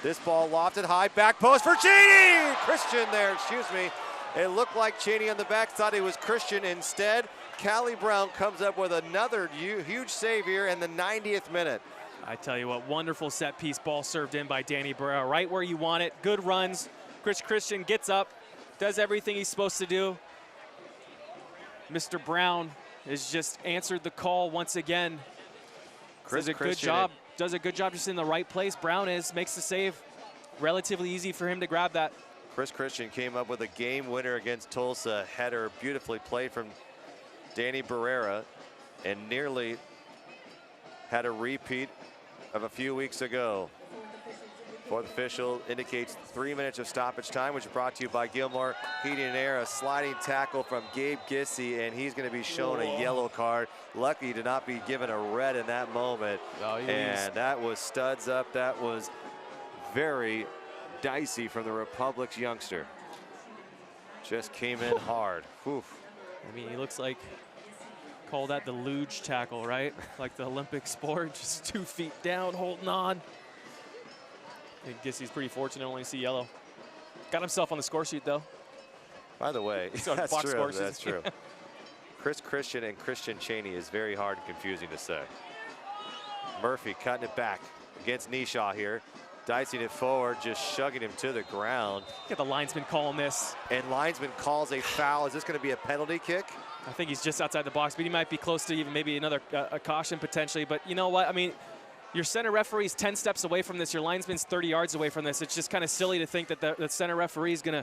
This ball lofted high, back post for Cheney! Christian there, excuse me. It looked like Cheney on the back, thought it was Christian. Instead, Callie Brown comes up with another huge save here in the 90th minute. I tell you what, wonderful set piece ball served in by Danny Barrera, right where you want it. Good runs. Christian gets up, does everything he's supposed to do. Mr. Brown has just answered the call once again. Does a good job. Does a good job just in the right place. Brown makes the save. Relatively easy for him to grab that. Christian came up with a game winner against Tulsa. Header beautifully played from Danny Barrera, and nearly had a repeat of a few weeks ago. Fourth official indicates 3 minutes of stoppage time, which is brought to you by Gilmore Heating and Air. A sliding tackle from Gabe Gissy, and he's going to be shown a yellow card. Lucky to not be given a red in that moment. And that was studs up. That was very dicey from the Republic's youngster. Just came in hard. Oof. I mean, he looks like, call that the luge tackle, right? Like the Olympic sport, just 2 feet down, holding on. I guess he's pretty fortunate to only see yellow. Got himself on the score sheet, though. By the way, He's on that's box true. scores. That's true. Christian and Christian Cheney is very hard and confusing to say. Murphy cutting it back against Nishaw here. Dicing it forward, just shugging him to the ground. Get the linesman calling this. And linesman calls a foul. Is this going to be a penalty kick? I think he's just outside the box, but he might be close to even maybe another a caution potentially. But you know what? I mean, your center referee's 10 steps away from this. Your linesman's 30 yards away from this. It's just kind of silly to think that the center referee is going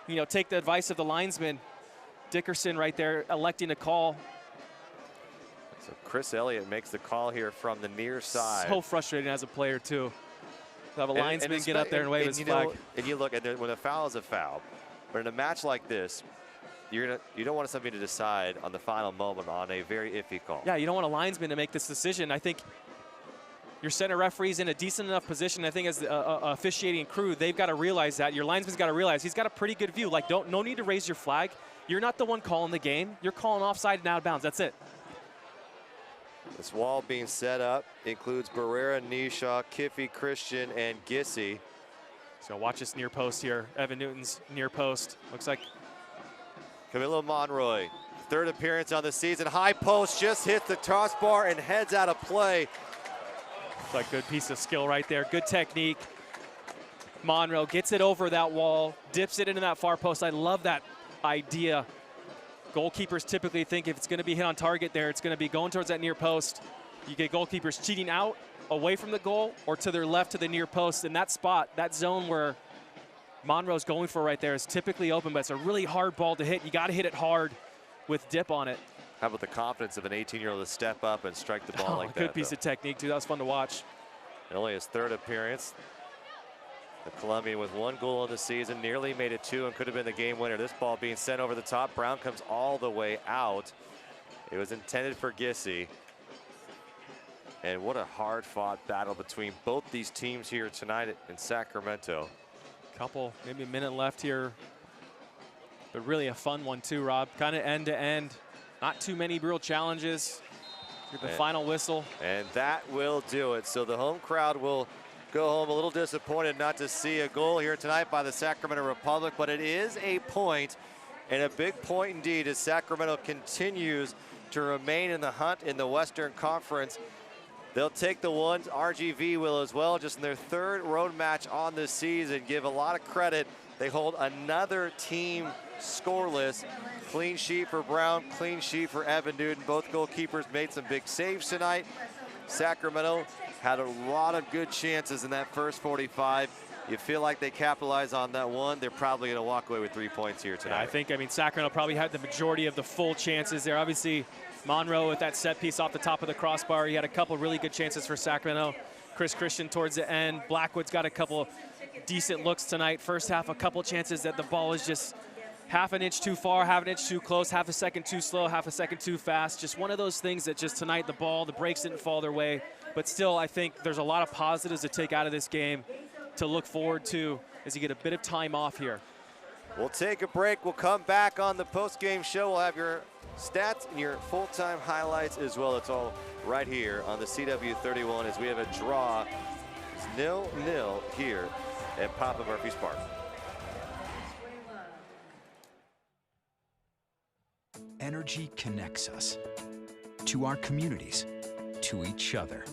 to, take the advice of the linesman. Dickerson right there electing to call. So Chris Elliott makes the call here from the near side. So frustrating as a player, too. To have a linesman get up there and wave his flag. And you look at when a foul is a foul, but in a match like this, you don't want something to decide on the final moment on a very iffy call. Yeah, you don't want a linesman to make this decision. I think your center referee's in a decent enough position. I think as the officiating crew, they've got to realize that. Your linesman's got to realize he's got a pretty good view. Like, no need to raise your flag. You're not the one calling the game. You're calling offside and out of bounds. That's it. This wall being set up includes Barrera, Nishaw, Kiffey, Christian, and Gissy. So watch this near post here. Evan Newton's near post. Looks like Camilo Monroy, third appearance on the season. High post just hits the crossbar and heads out of play. It's like a good piece of skill right there. Good technique. Monroe gets it over that wall, dips it into that far post. I love that idea. Goalkeepers typically think if it's going to be hit on target there, it's going to be going towards that near post. You get goalkeepers cheating out, away from the goal, or to their left to the near post. In that spot, that zone where Monroe's going for right there is typically open, but it's a really hard ball to hit. You got to hit it hard with dip on it. How about the confidence of an 18-year-old to step up and strike the ball like that? Good piece of technique, too. That was fun to watch. And only his 3rd appearance. The Colombian with 1 goal in the season, nearly made it 2 and could have been the game winner. This ball being sent over the top. Brown comes all the way out. It was intended for Gissy. And what a hard-fought battle between both these teams here tonight in Sacramento. Maybe a minute left here. But really a fun one too, Rob. Kind of end to end. Not too many real challenges. Get the final whistle. And that will do it. So the home crowd will go home a little disappointed not to see a goal here tonight by the Sacramento Republic, but it is a point, and a big point indeed, as Sacramento continues to remain in the hunt in the Western Conference. They'll take the ones. RGV will as well, just in their 3rd road match on the season. Give a lot of credit. They hold another team scoreless. Clean sheet for Brown, clean sheet for Evan Newton. Both goalkeepers made some big saves tonight. Sacramento had a lot of good chances in that first 45. You feel like they capitalize on that one, they're probably going to walk away with 3 points here tonight. Yeah, I mean, Sacramento probably had the majority of the full chances there. Obviously, Monroe with that set piece off the top of the crossbar. He had a couple really good chances for Sacramento. Chris Christian towards the end. Blackwood's got a couple decent looks tonight. First half, a couple chances that the ball is just half an inch too far, half an inch too close, half a second too slow, half a second too fast. Just one of those things that just tonight the brakes didn't fall their way. But still, I think there's a lot of positives to take out of this game to look forward to as you get a bit of time off here. We'll take a break. We'll come back on the post-game show. We'll have your stats and your full-time highlights as well. It's all right here on the CW31 as we have a draw. It's 0-0 here at Papa Murphy's Park. Energy connects us to our communities, to each other.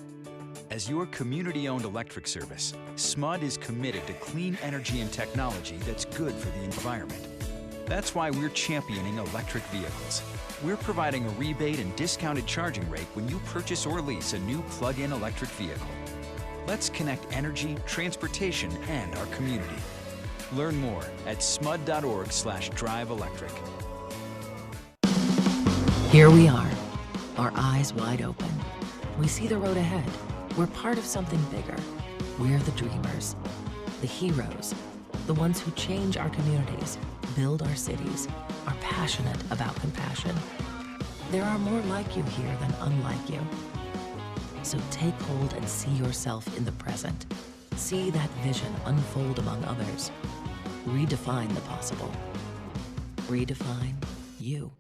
As your community-owned electric service, SMUD is committed to clean energy and technology that's good for the environment. That's why we're championing electric vehicles. We're providing a rebate and discounted charging rate when you purchase or lease a new plug-in electric vehicle. Let's connect energy, transportation, and our community. Learn more at smud.org/drive-electric. Here we are, our eyes wide open. We see the road ahead. We're part of something bigger. We're the dreamers, the heroes, the ones who change our communities, build our cities, are passionate about compassion. There are more like you here than unlike you. So take hold and see yourself in the present. See that vision unfold among others. Redefine the possible. Redefine you.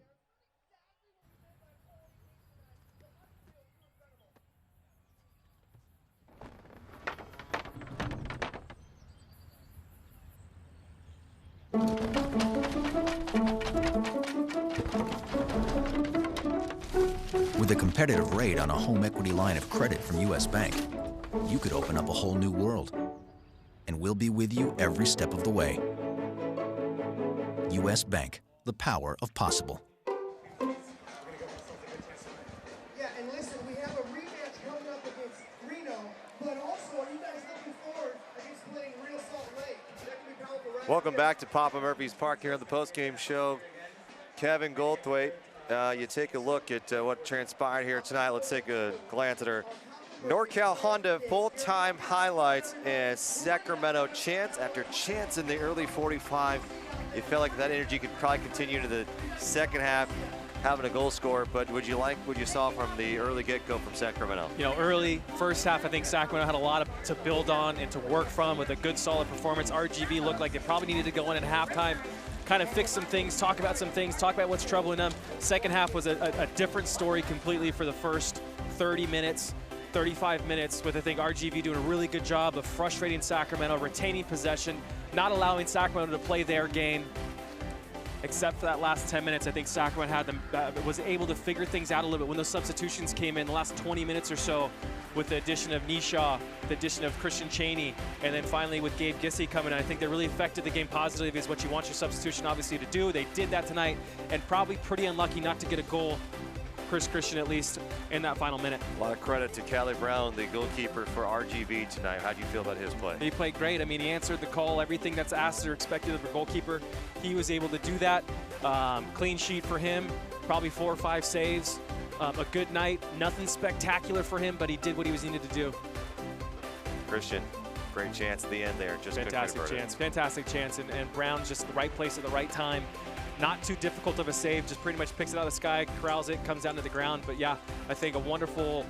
With a competitive rate on a home equity line of credit from US Bank, you could open up a whole new world. And we'll be with you every step of the way. US Bank, the power of possible. Yeah, and listen, we have a rematch coming up against Reno, but also, are you guys looking forward against playing Real Salt Lake? That can be powerful, right? Welcome back to Papa Murphy's Park here on the post-game show. Kevin Goldthwait, you take a look at what transpired here tonight. Let's take a glance at our NorCal Honda full-time highlights as Sacramento chance after chance in the early 45. It felt like that energy could probably continue to the second half, having a goal scorer, but would you like what you saw from the early get-go from Sacramento? You know, early first half, I think Sacramento had a lot to build on and to work from with a good, solid performance. RGV looked like they probably needed to go in at halftime, kind of fix some things, talk about some things, talk about what's troubling them. Second half was a different story completely for the first 30 minutes, 35 minutes, with I think RGV doing a really good job of frustrating Sacramento, retaining possession, not allowing Sacramento to play their game. Except for that last 10 minutes, I think Sacramento had them, was able to figure things out a little bit when those substitutions came in the last 20 minutes or so, with the addition of Nishaw, the addition of Christian Chaney, and then finally with Gabe Gissy coming in. I think they really affected the game positively, is what you want your substitution obviously to do. They did that tonight, and probably pretty unlucky not to get a goal Chris Christian at least in that final minute. A lot of credit to Callie Brown, the goalkeeper for RGV tonight. How do you feel about his play? He played great. I mean, he answered the call, everything that's asked or expected of a goalkeeper. He was able to do that. Clean sheet for him, probably 4 or 5 saves. A good night, nothing spectacular for him, but he did what he was needed to do. Christian, great chance at the end there. Just fantastic chance. And Brown just the right place at the right time. Not too difficult of a save, just pretty much picks it out of the sky, corrals it, comes down to the ground. But yeah, I think a wonderful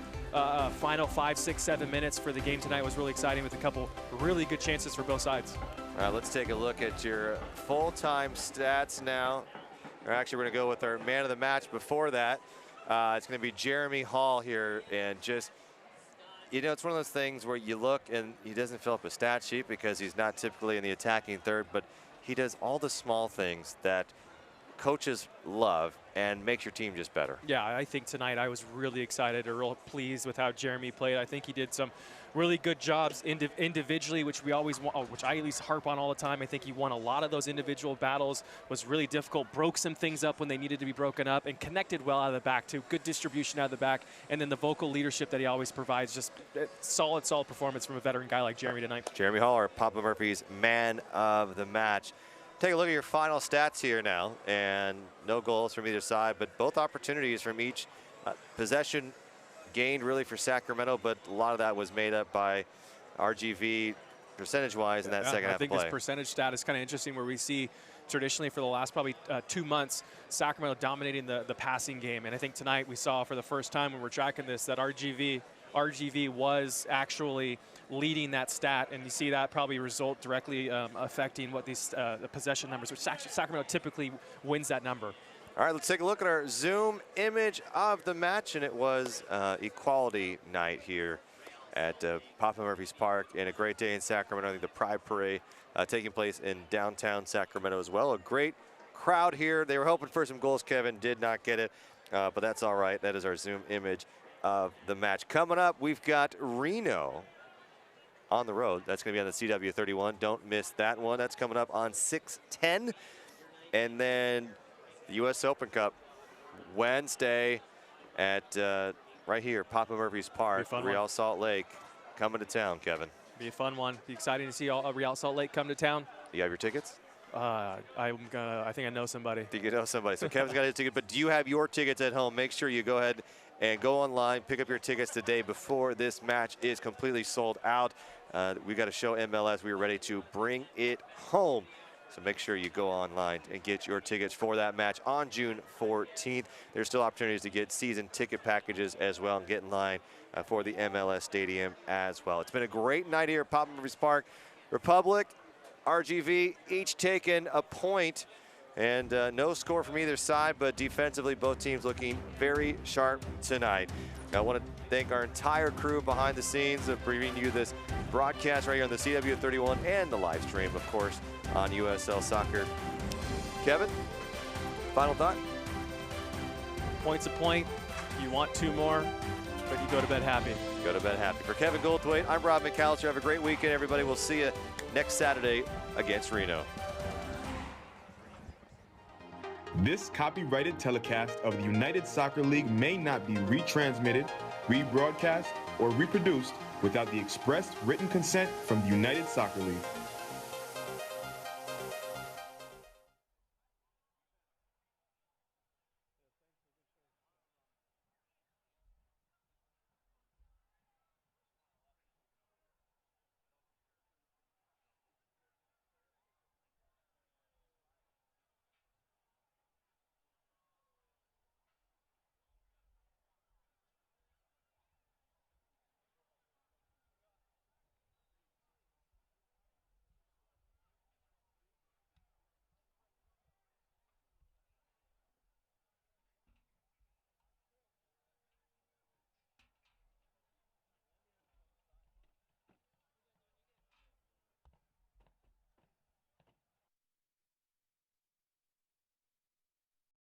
final 5, 6, 7 minutes for the game tonight was really exciting with a couple really good chances for both sides. All right, let's take a look at your full-time stats now. Or actually, we're going to go with our man of the match before that. It's going to be Jeremy Hall here, and just, you know, it's one of those things where you look and he doesn't fill up a stat sheet because he's not typically in the attacking third, but he does all the small things that coaches love and makes your team just better. Yeah, I think tonight I was really excited or real pleased with how Jeremy played. I think he did some really good jobs individually, which we always want, which I at least harp on all the time. I think he won a lot of those individual battles, was really difficult, broke some things up when they needed to be broken up, and connected well out of the back too. Good distribution out of the back, and then the vocal leadership that he always provides. Just solid performance from a veteran guy like Jeremy tonight. Jeremy Hall, Papa Murphy's man of the match. Take a look at your final stats here now, and no goals from either side, but both opportunities from each. Possession gained really for Sacramento, but a lot of that was made up by RGV percentage-wise in that second half play. I think this percentage stat is kind of interesting, where we see traditionally for the last probably 2 months, Sacramento dominating the passing game. And I think tonight we saw for the first time when we're tracking this that RGV was actually leading that stat, and you see that probably result directly affecting what these the possession numbers, which Sacramento typically wins that number. All right, let's take a look at our Zoom image of the match, and it was equality night here at Papa Murphy's Park, and a great day in Sacramento. I think the Pride Parade taking place in downtown Sacramento as well. A great crowd here. They were hoping for some goals. Kevin did not get it, but that's all right. That is our Zoom image of the match. Coming up, we've got Reno on the road. That's going to be on the CW31. Don't miss that one. That's coming up on 6/10. And then the U.S. Open Cup Wednesday at right here, Papa Murphy's Park, Real Salt Lake, coming to town, Kevin. Be a fun one. Be exciting to see Real Salt Lake come to town. You have your tickets? I think I know somebody. You know somebody. So Kevin's got his ticket, but do you have your tickets at home? Make sure you go ahead and go online, pick up your tickets today before this match is completely sold out. We got to show MLS we are ready to bring it home. So make sure you go online and get your tickets for that match on June 14th. There's still opportunities to get season ticket packages as well and get in line for the MLS Stadium as well. It's been a great night here at Papa Murphy's Park. Republic, RGV, each taking a point, and no score from either side, but defensively both teams looking very sharp tonight. I want to thank our entire crew behind the scenes of bringing you this broadcast right here on the CW31 and the live stream, of course, on USL Soccer. Kevin, final thought? Point's a point. You want 2 more, but you go to bed happy. Go to bed happy. For Kevin Goldthwait, I'm Rob McAllister. Have a great weekend, everybody. We'll see you next Saturday against Reno. This copyrighted telecast of the United Soccer League may not be retransmitted, rebroadcast, or reproduced without the express written consent from the United Soccer League.